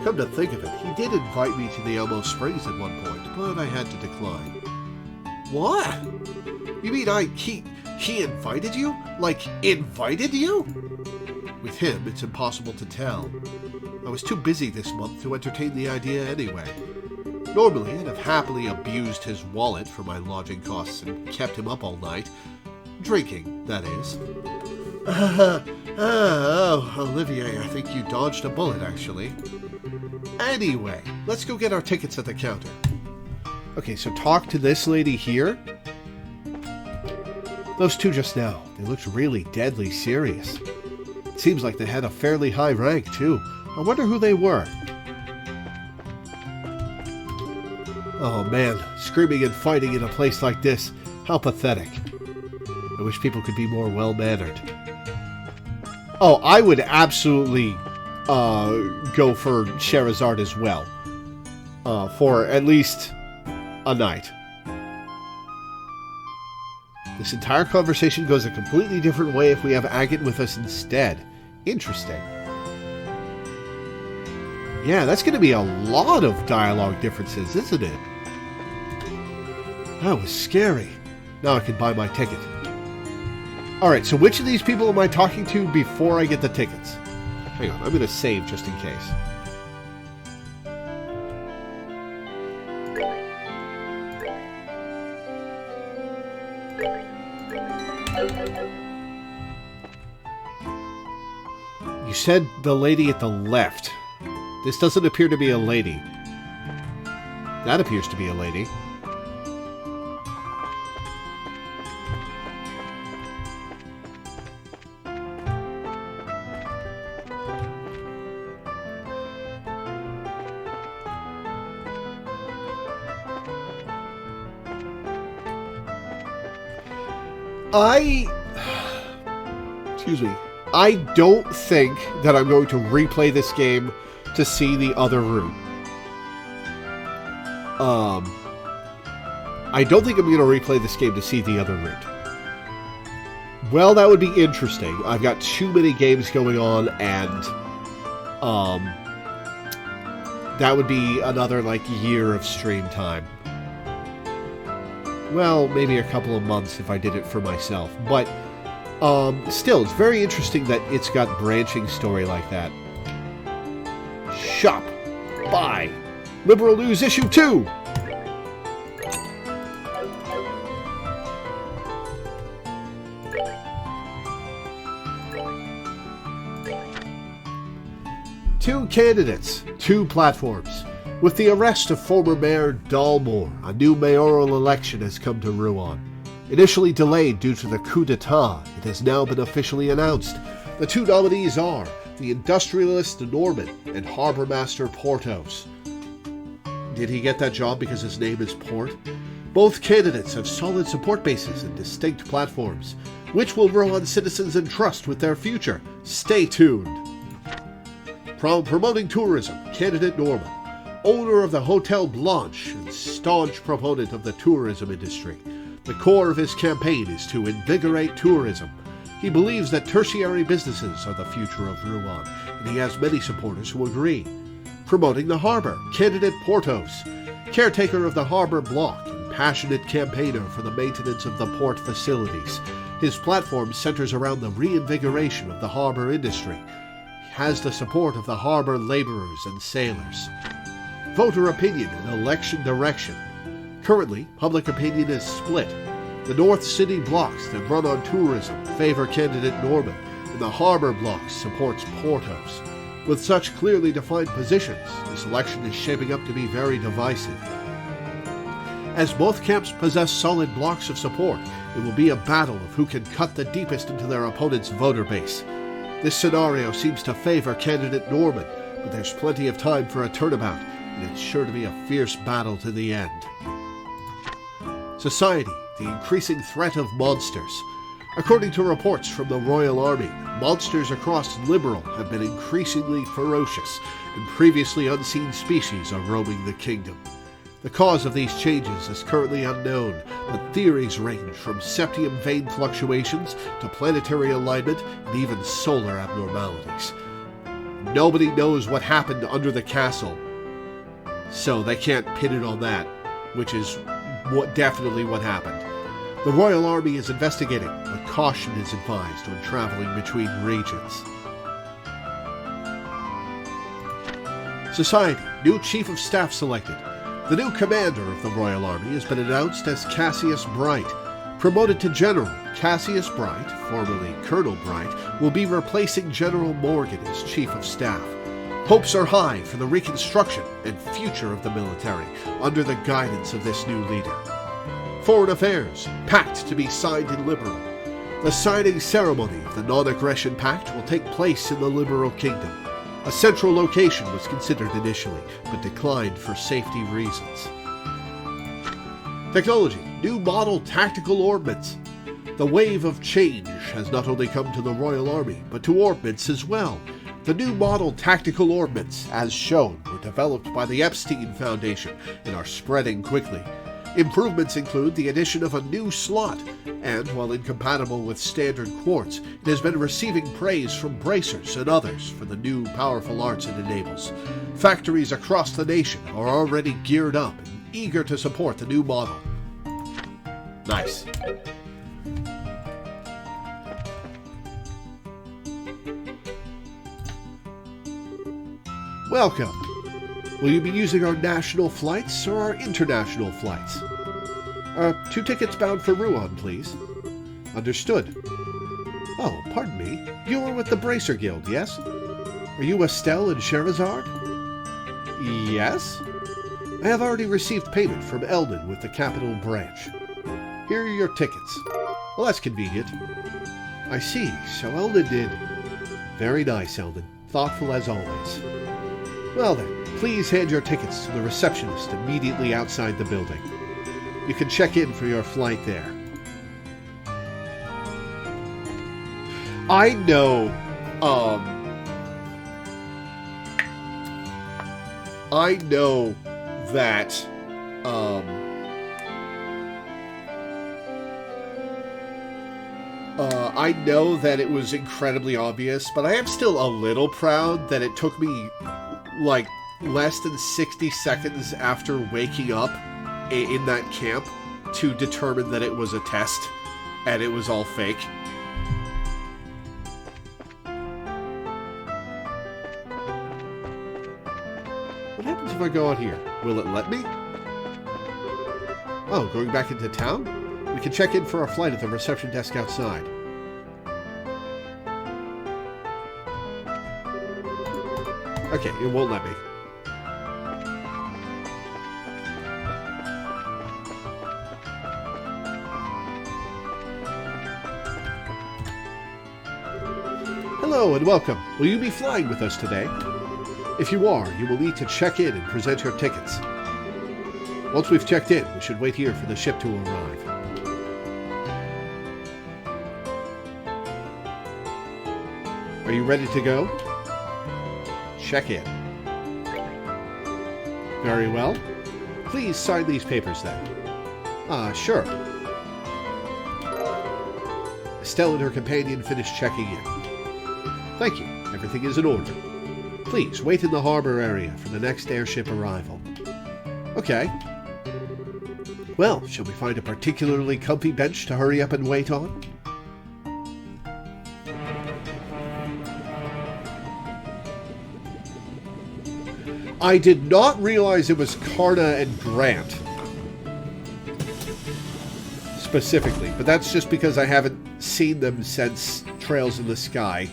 Speaker 1: Come to think of it, he did invite me to the Elmo Springs at one point, but I had to decline. What? You mean he invited you? Like, invited you? With him, it's impossible to tell. I was too busy this month to entertain the idea anyway. Normally, I'd have happily abused his wallet for my lodging costs and kept him up all night. Drinking, that is. Olivier, I think you dodged a bullet, actually. Anyway, let's go get our tickets at the counter. Okay, so talk to this lady here. Those two just now, they looked really deadly serious. It seems like they had a fairly high rank, too. I wonder who they were. Oh man, screaming and fighting in a place like this. How pathetic. I wish people could be more well-mannered. Oh, I would absolutely go for Scheherazade as well. For at least a night. This entire conversation goes a completely different way if we have Agate with us instead. Interesting. Yeah, that's going to be a lot of dialogue differences, isn't it? That was scary. Now I can buy my ticket. Alright, so which of these people am I talking to before I get the tickets? Hang on, I'm going to save just in case. You said the lady at the left. This doesn't appear to be a lady. That appears to be a lady. Excuse me. I don't think that I'm going to replay this game to see the other route. I don't think I'm going to replay this game to see the other route. Well, that would be interesting. I've got too many games going on, and that would be another, year of stream time. Well, maybe a couple of months if I did it for myself. But still, it's very interesting that it's got branching story like that. Shop. Buy. Liberal News Issue 2. Two candidates, two platforms. With the arrest of former Mayor Dalmore, a new mayoral election has come to Rouen. Initially delayed due to the coup d'etat, it has now been officially announced. The two nominees are the industrialist Norman and harbour master Porthos. Did he get that job because his name is Port? Both candidates have solid support bases and distinct platforms. Which will Rouen citizens entrust with their future? Stay tuned. Promoting tourism, candidate Norman. Owner of the Hotel Blanche and staunch proponent of the tourism industry. The core of his campaign is to invigorate tourism. He believes that tertiary businesses are the future of Rouen, and he has many supporters who agree. Promoting the harbor, candidate Porthos. Caretaker of the harbor block and passionate campaigner for the maintenance of the port facilities. His platform centers around the reinvigoration of the harbor industry. He has the support of the harbor laborers and sailors. Voter opinion and election direction. Currently, public opinion is split. The North City blocks that run on tourism favor candidate Norman, and the harbor block supports Porthos. With such clearly defined positions, this election is shaping up to be very divisive. As both camps possess solid blocks of support, it will be a battle of who can cut the deepest into their opponent's voter base. This scenario seems to favor candidate Norman, but there's plenty of time for a turnabout, and it's sure to be a fierce battle to the end. Society, the increasing threat of monsters. According to reports from the Royal Army, monsters across Liberal have been increasingly ferocious, and previously unseen species are roaming the kingdom. The cause of these changes is currently unknown, but theories range from septium vein fluctuations to planetary alignment and even solar abnormalities. Nobody knows what happened under the castle, so they can't pin it on that, which is definitely what happened. The Royal Army is investigating, but caution is advised when traveling between regions. Society, new Chief of Staff selected. The new commander of the Royal Army has been announced as Cassius Bright. Promoted to General, Cassius Bright, formerly Colonel Bright, will be replacing General Morgan as Chief of Staff. Hopes are high for the reconstruction and future of the military under the guidance of this new leader. Foreign Affairs, pact to be signed in Liberal. The signing ceremony of the Non-Aggression Pact will take place in the Liberal Kingdom. A central location was considered initially, but declined for safety reasons. Technology. New model tactical ordnance. The wave of change has not only come to the Royal Army, but to ordnance as well. The new model tactical ordnance, as shown, were developed by the Epstein Foundation and are spreading quickly. Improvements include the addition of a new slot, and while incompatible with standard quartz, it has been receiving praise from bracers and others for the new powerful arts it enables. Factories across the nation are already geared up and eager to support the new model. Nice. Welcome. Will you be using our national flights or our international flights? 2 tickets bound for Rouen, please. Understood. Oh, pardon me. You are with the Bracer Guild, yes? Are you Estelle and Sherazard? Yes? I have already received payment from Eldon with the Capital Branch. Here are your tickets. Well, that's convenient. I see, so Eldon did. Very nice, Eldon. Thoughtful as always. Well then, please hand your tickets to the receptionist immediately outside the building. You can check in for your flight there. I know that I know that it was incredibly obvious, but I am still a little proud that it took me like less than 60 seconds after waking up in that camp to determine that it was a test and it was all fake. What happens if I go out here? Will it let me? Oh, going back into town? We can check in for our flight at the reception desk outside. Okay, it won't let me. Hello and welcome. Will you be flying with us today? If you are, you will need to check in and present your tickets. Once we've checked in, we should wait here for the ship to arrive. Are you ready to go? Check in. Very well. Please sign these papers then. Sure. Estelle and her companion finished checking in. Thank you. Everything is in order. Please wait in the harbor area for the next airship arrival. Okay. Well, shall we find a particularly comfy bench to hurry up and wait on? I did not realize it was Karna and Grant specifically, but that's just because I haven't seen them since Trails in the Sky,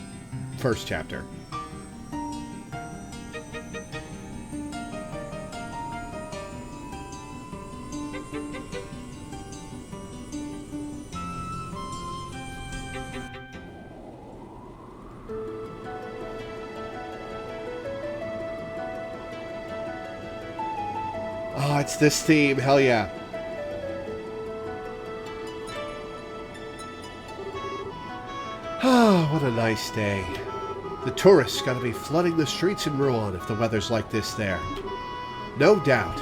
Speaker 1: first chapter. Oh, it's this theme. Hell yeah. Ah, what a nice day. The tourists gotta be flooding the streets in Rouen if the weather's like this there. No doubt.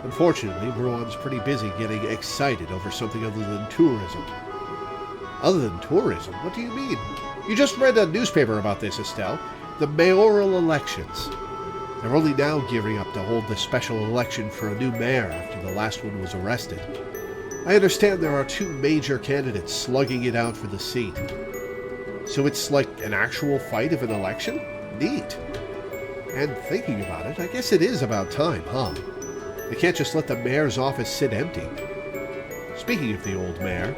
Speaker 1: Unfortunately, Rouen's pretty busy getting excited over something other than tourism. Other than tourism? What do you mean? You just read a newspaper about this, Estelle. The mayoral elections. They're only now gearing up to hold the special election for a new mayor after the last one was arrested. I understand there are 2 major candidates slugging it out for the seat. So it's like an actual fight of an election? Neat. And thinking about it, I guess it is about time, huh? They can't just let the mayor's office sit empty. Speaking of the old mayor,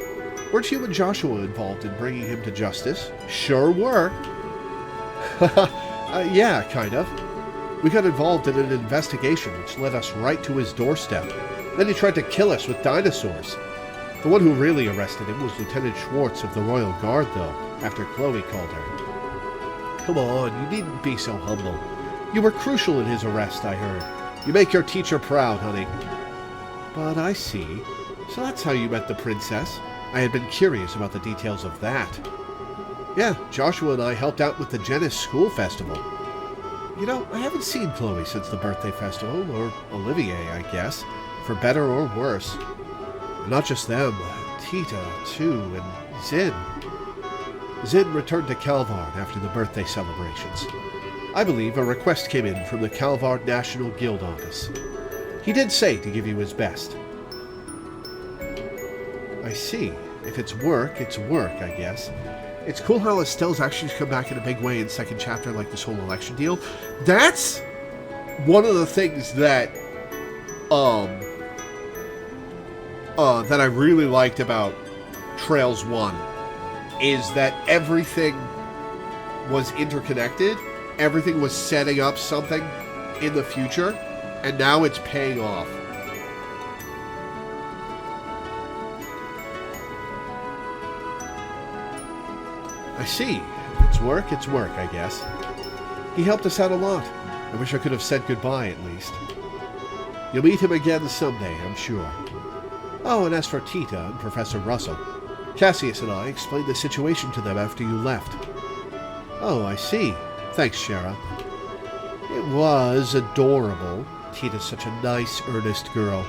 Speaker 1: weren't you and Joshua involved in bringing him to justice? Sure were. Yeah, kind of. We got involved in an investigation which led us right to his doorstep. Then he tried to kill us with dinosaurs. The one who really arrested him was Lieutenant Schwartz of the Royal Guard, though, after Chloe called her. Come on, you needn't be so humble. You were crucial in his arrest, I heard. You make your teacher proud, honey. But I see. So that's how you met the princess. I had been curious about the details of that. Yeah, Joshua and I helped out with the Genis School Festival. You know, I haven't seen Chloe since the birthday festival, or Olivier, I guess, for better or worse. And not just them, Tita, too, and Zin. Zin returned to Calvard after the birthday celebrations. I believe a request came in from the Calvard National Guild office. He did say to give you his best. I see. If it's work, I guess. It's cool how Estelle's actually come back in a big way in second chapter, like this whole election deal. That's one of the things that that I really liked about Trails 1 is that everything was interconnected. Everything was setting up something in the future, and now it's paying off. I see. If it's work, I guess. He helped us out a lot. I wish I could have said goodbye at least. You'll meet him again someday, I'm sure. Oh, and as for Tita and Professor Russell, Cassius and I explained the situation to them after you left. Oh, I see. Thanks, Shara. It was adorable. Tita's such a nice, earnest girl.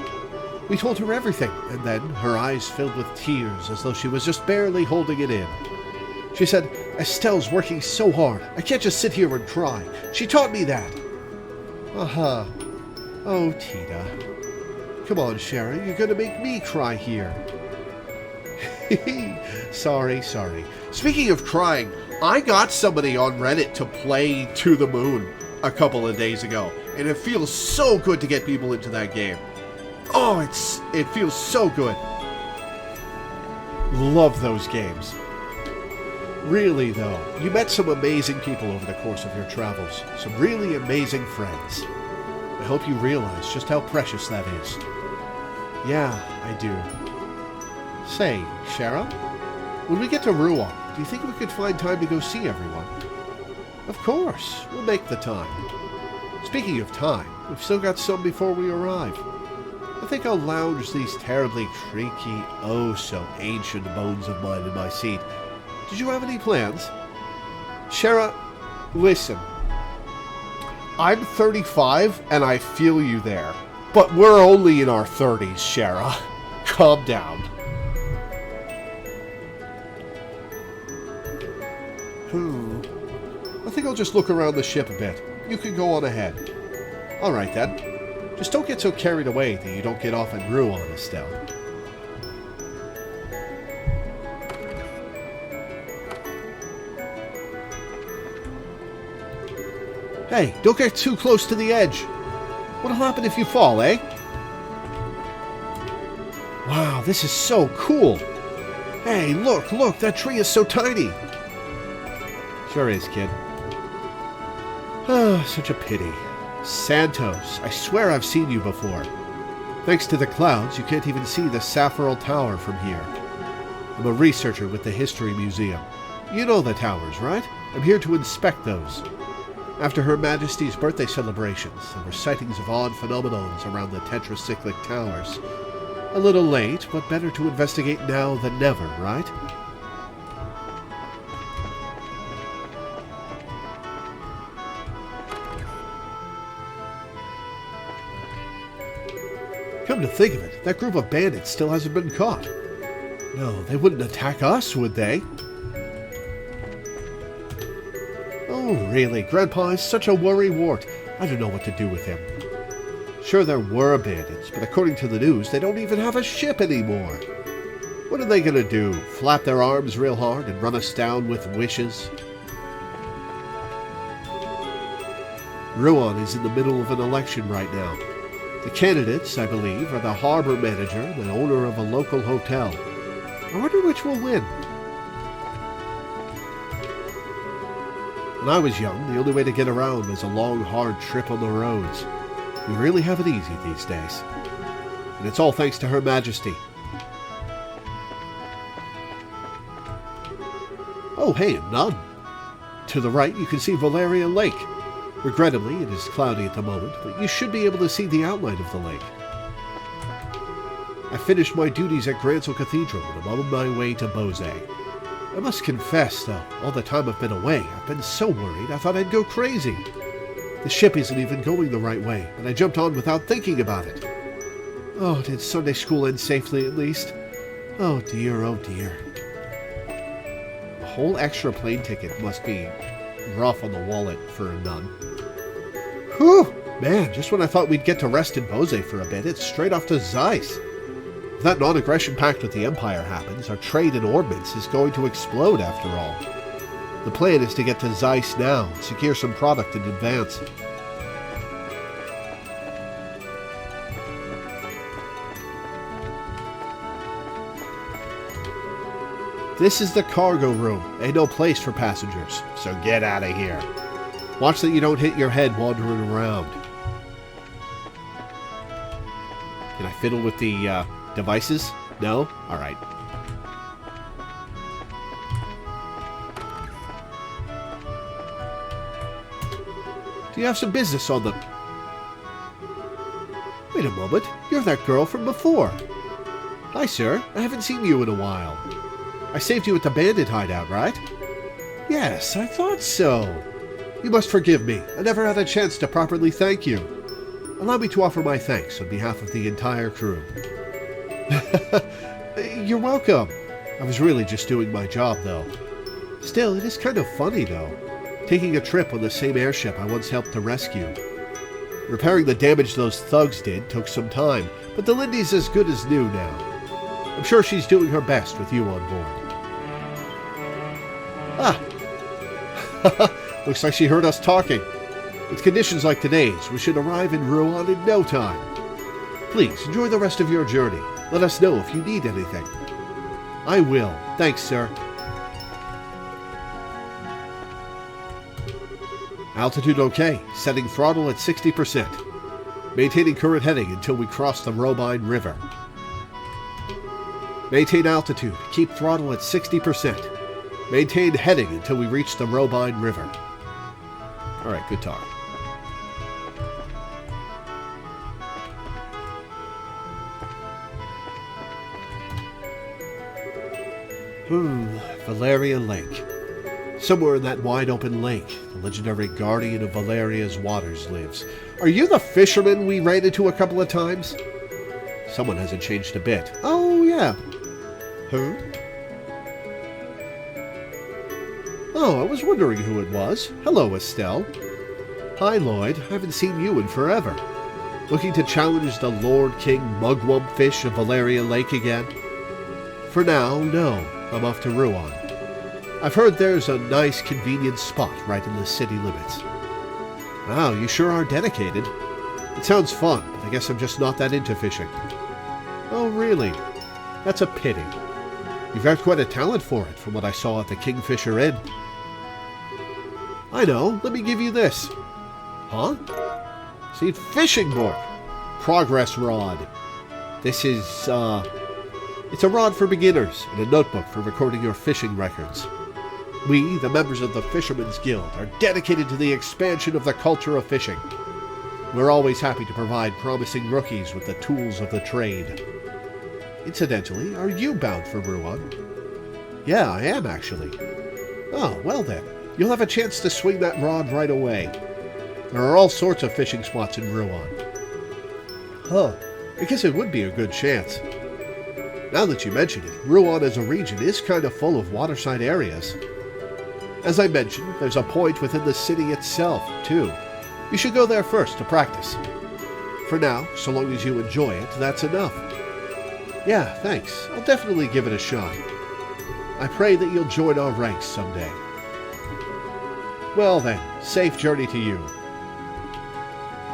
Speaker 1: We told her everything, and then her eyes filled with tears as though she was just barely holding it in. She said, Estelle's working so hard. I can't just sit here and cry. She taught me that. Uh-huh. Oh, Tita. Come on, Shara. You're going to make me cry here. Sorry. Speaking of crying, I got somebody on Reddit to play To the Moon a couple of days ago, and it feels so good to get people into that game. Oh, it feels so good. Love those games. Really, though, you met some amazing people over the course of your travels. Some really amazing friends. I hope you realize just how precious that is. Yeah, I do. Say, Shara, when we get to Rouen, do you think we could find time to go see everyone? Of course, we'll make the time. Speaking of time, we've still got some before we arrive. I think I'll lounge these terribly creaky, oh-so-ancient bones of mine in my seat. Did you have any plans? Shara, listen. I'm 35, and I feel you there. But we're only in our 30s, Shara. Calm down. I think I'll just look around the ship a bit. You can go on ahead. All right, then. Just don't get so carried away that you don't get off at Rouen, Estelle. Hey, don't get too close to the edge. What'll happen if you fall, eh? Wow, this is so cool. Hey, look, that tree is so tiny. Sure is, kid. Ah, such a pity. Santos, I swear I've seen you before. Thanks to the clouds, you can't even see the Saffarel Tower from here. I'm a researcher with the History Museum. You know the towers, right? I'm here to inspect those. After Her Majesty's birthday celebrations, there were sightings of odd phenomenons around the tetracyclic towers. A little late, but better to investigate now than never, right? Come to think of it, that group of bandits still hasn't been caught. No, they wouldn't attack us, would they? Oh, really? Grandpa is such a worrywart. I don't know what to do with him. Sure, there were bandits, but according to the news, they don't even have a ship anymore. What are they going to do? Flap their arms real hard and run us down with wishes? Rouen is in the middle of an election right now. The candidates, I believe, are the harbor manager and the owner of a local hotel. I wonder which will win. When I was young, the only way to get around was a long, hard trip on the roads. We really have it easy these days. And it's all thanks to Her Majesty. Oh, hey, a nun. To the right, you can see Valeria Lake. Regrettably, it is cloudy at the moment, but you should be able to see the outline of the lake. I finished my duties at Gransel Cathedral and I'm on my way to Bose. I must confess, though, all the time I've been away, I've been so worried I thought I'd go crazy. The ship isn't even going the right way, and I jumped on without thinking about it. Oh, did Sunday school end safely at least? Oh dear, oh dear. A whole extra plane ticket must be rough on the wallet for a nun. Whew! Man, just when I thought we'd get to rest in Bose for a bit, it's straight off to Zeiss. If that non-aggression pact with the Empire happens, our trade in ordnance is going to explode after all. The plan is to get to Zeiss now and secure some product in advance. This is the cargo room. Ain't no place for passengers, so get out of here. Watch that you don't hit your head wandering around. Can I fiddle with the devices? No? Alright. Do you have some business on the... Wait a moment. You're that girl from before. Hi, sir. I haven't seen you in a while. I saved you at the bandit hideout, right? Yes, I thought so. You must forgive me. I never had a chance to properly thank you. Allow me to offer my thanks on behalf of the entire crew. You're welcome. I was really just doing my job, though. Still, it is kind of funny, though. Taking a trip on the same airship I once helped to rescue. Repairing the damage those thugs did took some time, but the Lindy's as good as new now. I'm sure she's doing her best with you on board. Ah! Looks like she heard us talking. With conditions like today's, we should arrive in Rouen in no time. Please, enjoy the rest of your journey. Let us know if you need anything. I will. Thanks, sir. Altitude okay. Setting throttle at 60%. Maintaining current heading until we cross the Robine River. Maintain altitude. Keep throttle at 60%. Maintain heading until we reach the Robine River. Alright, good talk. Valeria Lake. Somewhere in that wide-open lake, the legendary guardian of Valeria's waters lives. Are you the fisherman we ran into a couple of times? Someone hasn't changed a bit. Oh, yeah. Who? Oh, I was wondering who it was. Hello, Estelle. Hi, Lloyd. I haven't seen you in forever. Looking to challenge the Lord King Mugwump Fish of Valeria Lake again? For now, no. I'm off to Rouen. I've heard there's a nice, convenient spot right in the city limits. Wow, you sure are dedicated. It sounds fun, but I guess I'm just not that into fishing. Oh, really? That's a pity. You've got quite a talent for it, from what I saw at the Kingfisher Inn. I know. Let me give you this. Huh? See, fishing book. Progress rod. This is, it's a rod for beginners and a notebook for recording your fishing records. We, the members of the Fishermen's Guild, are dedicated to the expansion of the culture of fishing. We're always happy to provide promising rookies with the tools of the trade. Incidentally, are you bound for Rouen? Yeah, I am actually. Oh, well then. You'll have a chance to swing that rod right away. There are all sorts of fishing spots in Rouen. Huh, I guess it would be a good chance. Now that you mention it, Rouen as a region is kind of full of waterside areas. As I mentioned, there's a point within the city itself, too. You should go there first to practice. For now, so long as you enjoy it, that's enough. Yeah, thanks. I'll definitely give it a shot. I pray that you'll join our ranks someday. Well then, safe journey to you.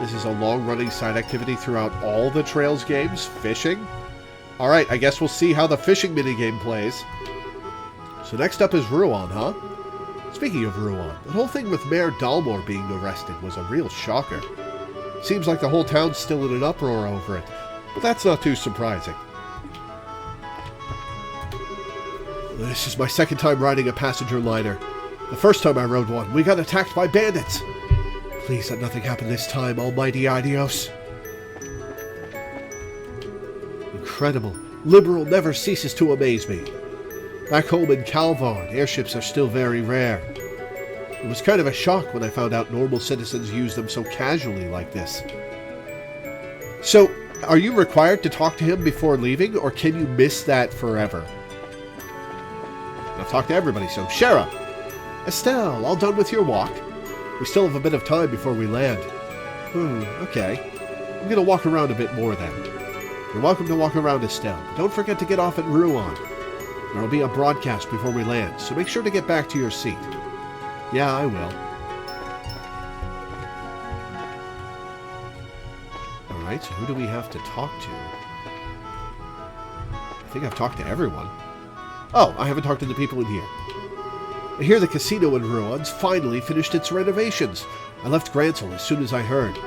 Speaker 1: This is a long-running side activity throughout all the Trails games, fishing. Alright, I guess we'll see how the fishing minigame plays. So next up is Rouen, huh? Speaking of Rouen, the whole thing with Mayor Dalmor being arrested was a real shocker. Seems like the whole town's still in an uproar over it, but that's not too surprising. This is my second time riding a passenger liner. The first time I rode one, we got attacked by bandits. Please let nothing happen this time, almighty Idios. Incredible. Liberal never ceases to amaze me. Back home in Calvarn, airships are still very rare. It was kind of a shock when I found out normal citizens use them so casually like this. So, are you required to talk to him before leaving, or can you miss that forever? I've talked to everybody, so Shara! Estelle, all done with your walk? We still have a bit of time before we land. Okay. I'm gonna walk around a bit more then. You're welcome to walk around, Estelle, but don't forget to get off at Rouen. There'll be a broadcast before we land, so make sure to get back to your seat. Yeah, I will. Alright, so who do we have to talk to? I think I've talked to everyone. Oh, I haven't talked to the people in here. I hear the casino in Rouen's finally finished its renovations. I left Gransel as soon as I heard.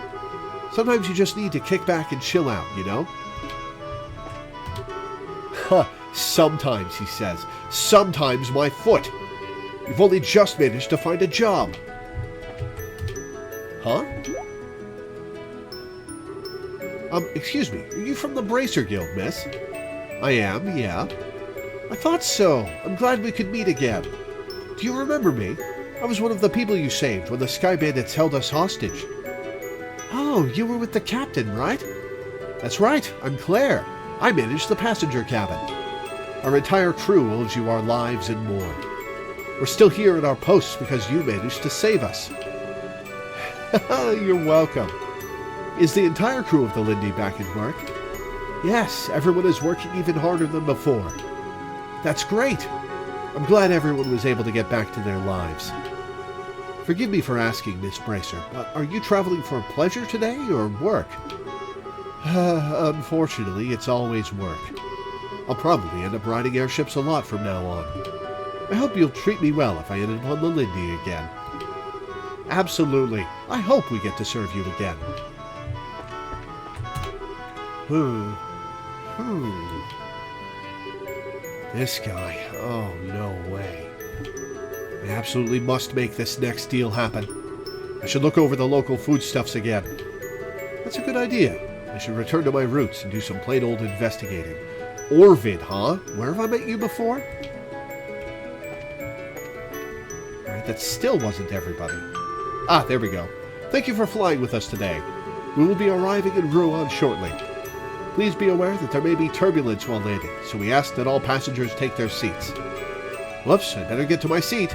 Speaker 1: Sometimes you just need to kick back and chill out, you know? Huh, sometimes, he says. Sometimes my foot. You've only just managed to find a job. Huh? Excuse me, are you from the Bracer Guild, miss? I am, yeah. I thought so. I'm glad we could meet again. Do you remember me? I was one of the people you saved when the Sky Bandits held us hostage. Oh, you were with the captain, right? That's right, I'm Claire. I manage the passenger cabin. Our entire crew owes you our lives and more. We're still here at our posts because you managed to save us. You're welcome. Is the entire crew of the Lindy back in work? Yes, everyone is working even harder than before. That's great. I'm glad everyone was able to get back to their lives. Forgive me for asking, Miss Bracer, but are you traveling for pleasure today or work? Unfortunately, it's always work. I'll probably end up riding airships a lot from now on. I hope you'll treat me well if I end up on the Lindy again. Absolutely. I hope we get to serve you again. This guy. Oh, no way. I absolutely must make this next deal happen. I should look over the local foodstuffs again. That's a good idea. I should return to my roots and do some plain old investigating. Orvid, huh? Where have I met you before? Alright, that still wasn't everybody. Ah, there we go. Thank you for flying with us today. We will be arriving in Rouen shortly. Please be aware that there may be turbulence while landing, so we ask that all passengers take their seats. Whoops, I better get to my seat.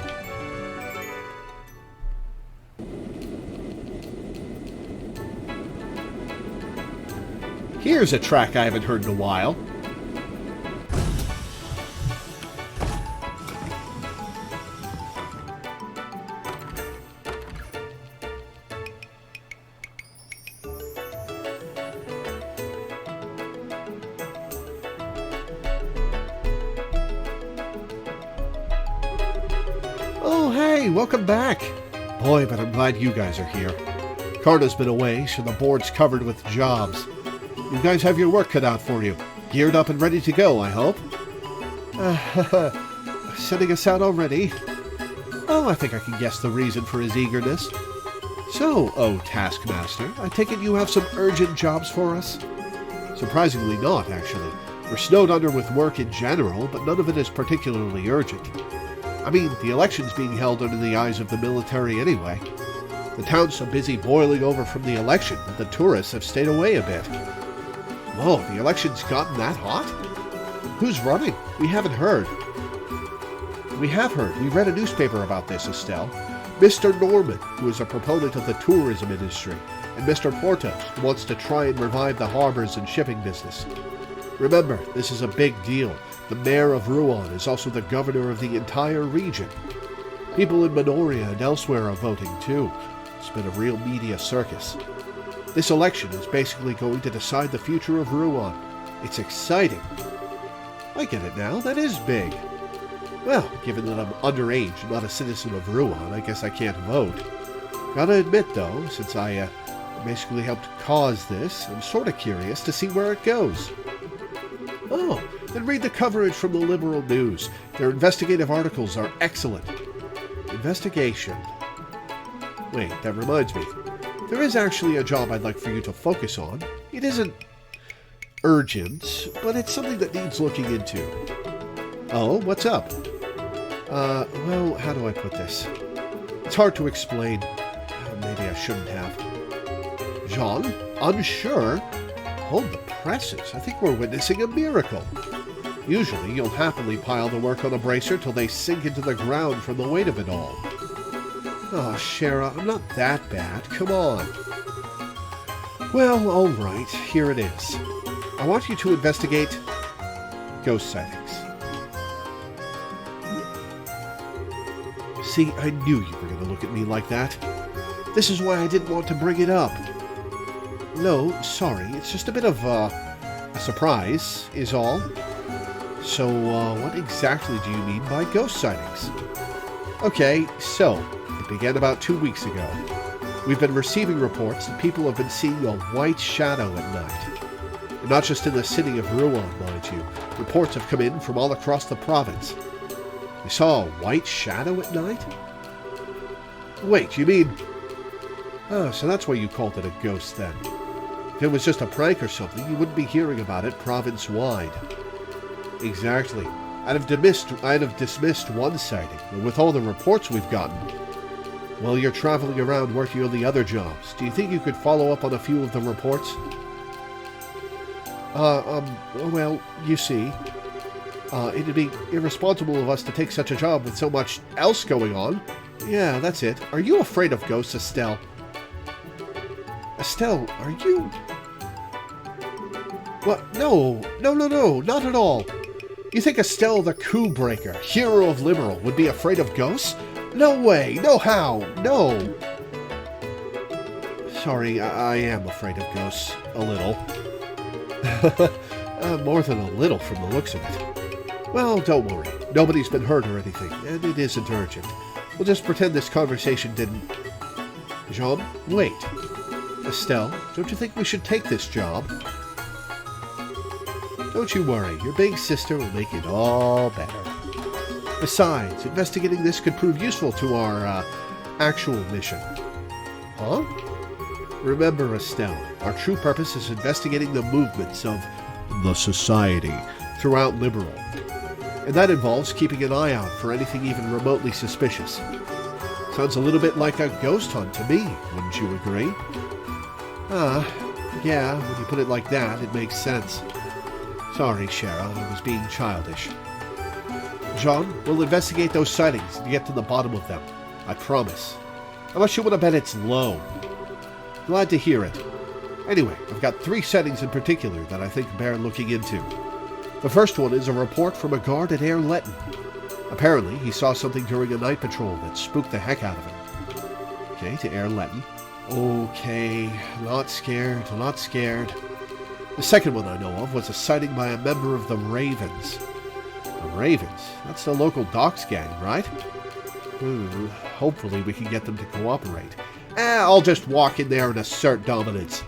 Speaker 1: Here's a track I haven't heard in a while. Oh, hey, welcome back. Boy, but I'm glad you guys are here. Carna's been away, so the board's covered with jobs. You guys have your work cut out for you. Geared up and ready to go, I hope. Sending us out already? Oh, I think I can guess the reason for his eagerness. So, oh Taskmaster, I take it you have some urgent jobs for us? Surprisingly not, actually. We're snowed under with work in general, but none of it is particularly urgent. I mean, the election's being held under the eyes of the military anyway. The town's so busy boiling over from the election that the tourists have stayed away a bit. Whoa, the election's gotten that hot? Who's running? We haven't heard. We have heard. We read a newspaper about this, Estelle. Mr. Norman, who is a proponent of the tourism industry, and Mr. Portos, who wants to try and revive the harbors and shipping business. Remember, this is a big deal. The mayor of Rouen is also the governor of the entire region. People in Minoria and elsewhere are voting, too. It's been a real media circus. This election is basically going to decide the future of Rouen. It's exciting. I get it now. That is big. Well, given that I'm underage and not a citizen of Rouen, I guess I can't vote. Gotta admit, though, since I basically helped cause this, I'm sort of curious to see where it goes. Oh, Then read the coverage from the liberal news. Their investigative articles are excellent. Investigation. Wait, that reminds me. There is actually a job I'd like for you to focus on. It isn't urgent, but it's something that needs looking into. Oh, what's up? Well, how do I put this? It's hard to explain. Maybe I shouldn't have. Jean, unsure? Hold the presses. I think we're witnessing a miracle. Usually, you'll happily pile the work on a bracer till they sink into the ground from the weight of it all. Oh, Shara, I'm not that bad. Come on. Well, all right. Here it is. I want you to investigate ghost sightings. See, I knew you were going to look at me like that. This is why I didn't want to bring it up. No, sorry. It's just a bit of a surprise, is all. So, what exactly do you mean by ghost sightings? Okay, so... It began about 2 weeks ago. We've been receiving reports that people have been seeing a white shadow at night. And not just in the city of Rouen, mind you. Reports have come in from all across the province. You saw a white shadow at night? Wait, you mean... Oh, so that's why you called it a ghost then. If it was just a prank or something, you wouldn't be hearing about it province-wide. Exactly. I'd have dismissed one sighting, but with all the reports we've gotten... While you're traveling around working on the other jobs, do you think you could follow up on a few of the reports? Well, you see, it'd be irresponsible of us to take such a job with so much else going on. Yeah, that's it. Are you afraid of ghosts, Estelle? Estelle, are you... What? No, not at all. You think Estelle the coup breaker, hero of Liberal, would be afraid of ghosts? No way! No how! No! Sorry, I am afraid of ghosts. A little. More than a little from the looks of it. Well, don't worry. Nobody's been hurt or anything, and it isn't urgent. We'll just pretend this conversation didn't... Jean, wait. Estelle, don't you think we should take this job? Don't you worry. Your big sister will make it all better. Besides, investigating this could prove useful to our, actual mission. Huh? Remember, Estelle, our true purpose is investigating the movements of the society throughout Liberal. And that involves keeping an eye out for anything even remotely suspicious. Sounds a little bit like a ghost hunt to me, wouldn't you agree? Yeah, when you put it like that, it makes sense. Sorry, Shara, I was being childish. Jean, we'll investigate those sightings and get to the bottom of them. I promise. Unless you want to bet it's low. Glad to hear it. Anyway, I've got 3 sightings in particular that I think bear looking into. The first one is a report from a guard at Air Letton. Apparently, he saw something during a night patrol that spooked the heck out of him. Okay, to Air Letton. Okay, not scared. The second one I know of was a sighting by a member of the Ravens. The Ravens? That's the local docks gang, right? Hopefully we can get them to cooperate. I'll just walk in there and assert dominance.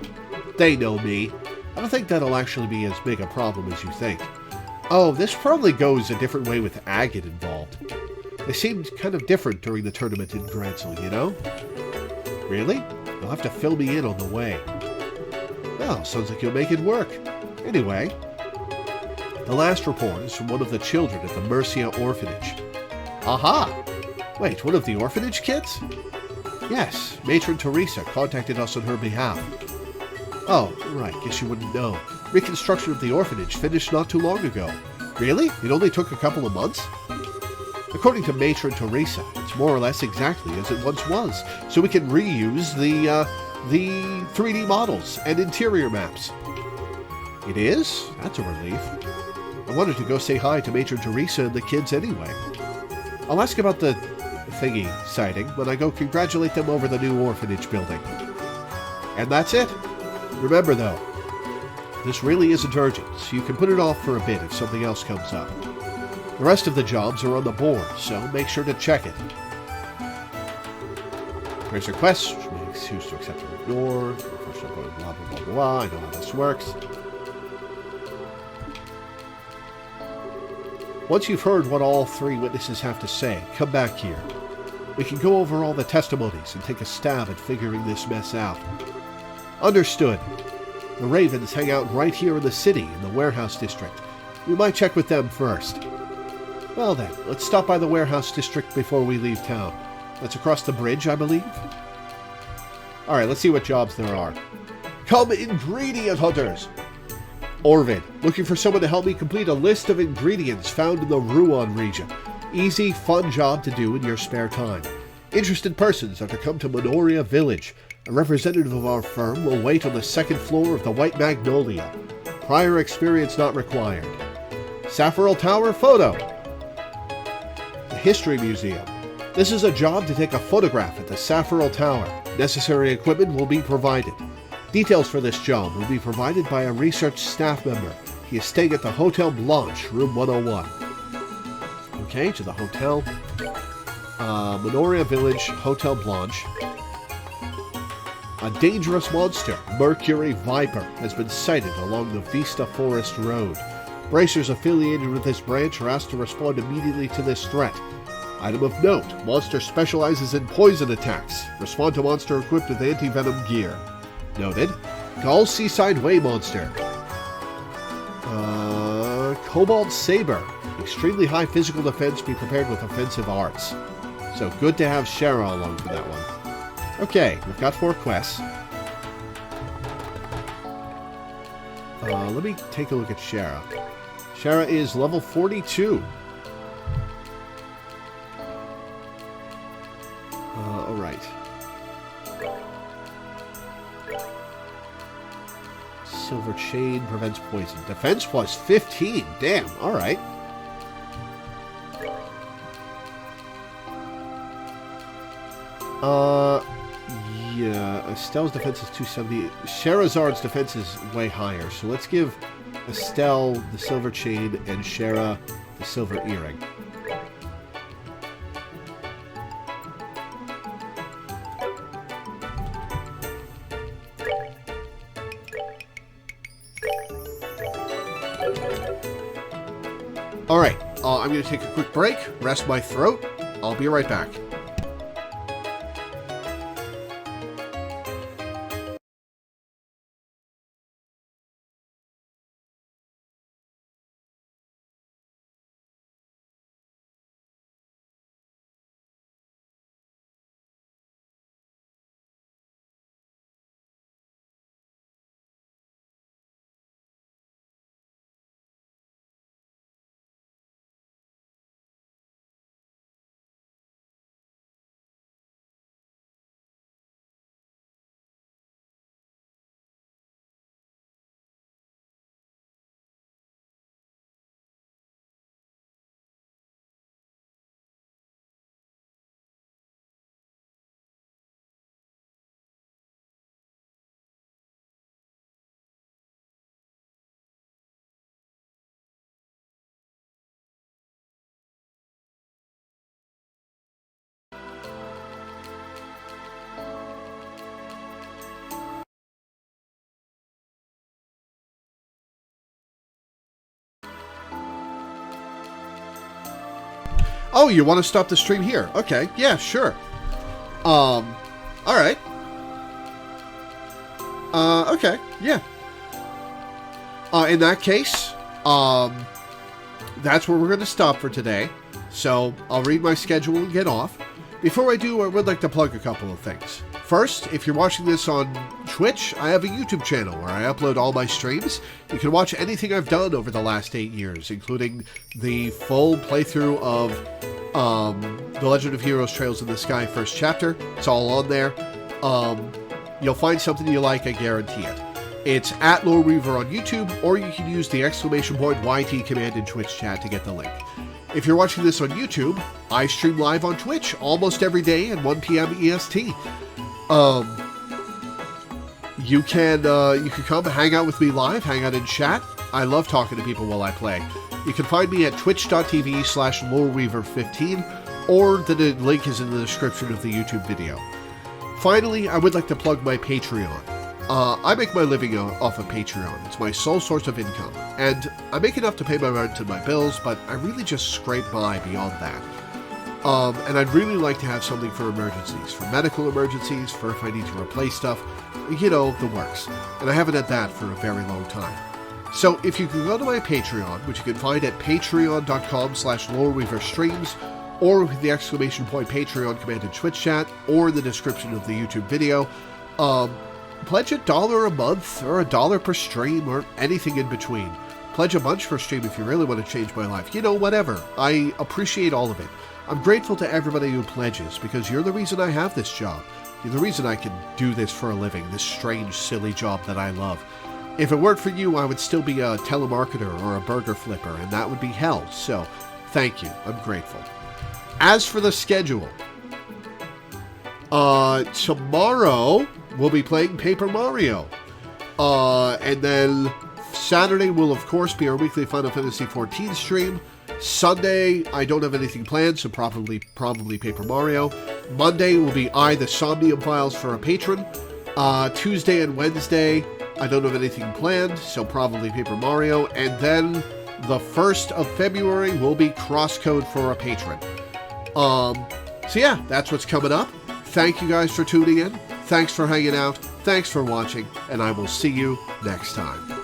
Speaker 1: They know me. I don't think that'll actually be as big a problem as you think. Oh, this probably goes a different way with Agate involved. They seemed kind of different during the tournament in Gransel, you know? Really? You'll have to fill me in on the way. Well, sounds like you'll make it work. Anyway, the last report is from one of the children at the Mercia orphanage. Aha! Wait, one of the orphanage kids? Yes, Matron Teresa contacted us on her behalf. Oh, right, guess you wouldn't know. Reconstruction of the orphanage finished not too long ago. Really? It only took a couple of months? According to Matron Teresa, it's more or less exactly as it once was, so we can reuse the 3D models and interior maps. It is? That's a relief. I wanted to go say hi to Matron Teresa and the kids anyway. I'll ask about the thingy sighting when I go congratulate them over the new orphanage building. And that's it. Remember though, this really isn't urgent, so you can put it off for a bit if something else comes up. The rest of the jobs are on the board, so make sure to check it. Here's a request, which makes choose to accept or ignore. First I'm going blah blah blah blah. I know how this works. Once you've heard what all three witnesses have to say, come back here. We can go over all the testimonies and take a stab at figuring this mess out. Understood. The Ravens hang out right here in the city, in the warehouse district. We might check with them first. Well then, let's stop by the warehouse district before we leave town. That's across the bridge, I believe? Alright, let's see what jobs there are. Come, ingredient hunters! Orvid, looking for someone to help me complete a list of ingredients found in the Ruan region. Easy, fun job to do in your spare time. Interested persons are to come to Minoria Village. A representative of our firm will wait on the second floor of the White Magnolia. Prior experience not required. Saffarel Tower photo. The History Museum. This is a job to take a photograph at the Saffarel Tower. Necessary equipment will be provided. Details for this job will be provided by a research staff member. He is staying at the Hotel Blanche, room 101. Okay, to the hotel. Minoria Village, Hotel Blanche. A dangerous monster, Mercury Viper, has been sighted along the Vista Forest Road. Bracers affiliated with this branch are asked to respond immediately to this threat. Item of note, monster specializes in poison attacks. Respond to monster equipped with anti-venom gear. Noted. Gull Seaside Way monster. Cobalt Saber. Extremely high physical defense, be prepared with offensive arts. So good to have Shara along for that one. Okay, we've got 4 quests. Let me take a look at Shara. Shara is level 42. Alright. Silver Chain prevents poison. Defense plus 15. Damn, alright. Yeah, Estelle's defense is 270. Sherazard's defense is way higher, so let's give Estelle the silver chain and Shara the silver earring. Alright, I'm going to take a quick break, rest my throat. I'll be right back. Oh, you want to stop the stream here? Okay, yeah, sure. Alright. Okay, yeah. In that case, that's where we're going to stop for today. So, I'll read my schedule and get off. Before I do, I would like to plug a couple of things. First, if you're watching this on Twitch, I have a YouTube channel where I upload all my streams. You can watch anything I've done over the last 8 years, including the full playthrough of The Legend of Heroes Trails in the Sky First Chapter. It's all on there. You'll find something you like, I guarantee it. It's at Loreweaver on YouTube, or you can use the !YT command in Twitch chat to get the link. If you're watching this on YouTube, I stream live on Twitch almost every day at 1 p.m. EST. You can come hang out with me live, hang out in chat. I love talking to people while I play. You can find me at twitch.tv/Loreweaver15, or the link is in the description of the YouTube video. Finally, I would like to plug my Patreon. I make my living off of Patreon. It's my sole source of income. And I make enough to pay my rent and my bills, but I really just scrape by beyond that. And I'd really like to have something for emergencies, for medical emergencies, for if I need to replace stuff, you know, the works. And I haven't had that for a very long time. So if you can go to my Patreon, which you can find at patreon.com/Loreweaver streams, or with the exclamation point Patreon command in Twitch chat, or in the description of the YouTube video, pledge $1 a month, or $1 per stream, or anything in between. Pledge a bunch per stream if you really want to change my life. You know, whatever. I appreciate all of it. I'm grateful to everybody who pledges, because you're the reason I have this job. You're the reason I can do this for a living, this strange, silly job that I love. If it weren't for you, I would still be a telemarketer or a burger flipper, and that would be hell. So, thank you. I'm grateful. As for the schedule, tomorrow we'll be playing Paper Mario. And then Saturday will, of course, be our weekly Final Fantasy XIV stream. Sunday, I don't have anything planned, so probably Paper Mario. Monday will be the Somnium Files for a patron. Tuesday and Wednesday, I don't have anything planned, so probably Paper Mario. And then the 1st of February will be Crosscode for a patron. So yeah, that's what's coming up. Thank you guys for tuning in. Thanks for hanging out. Thanks for watching, and I will see you next time.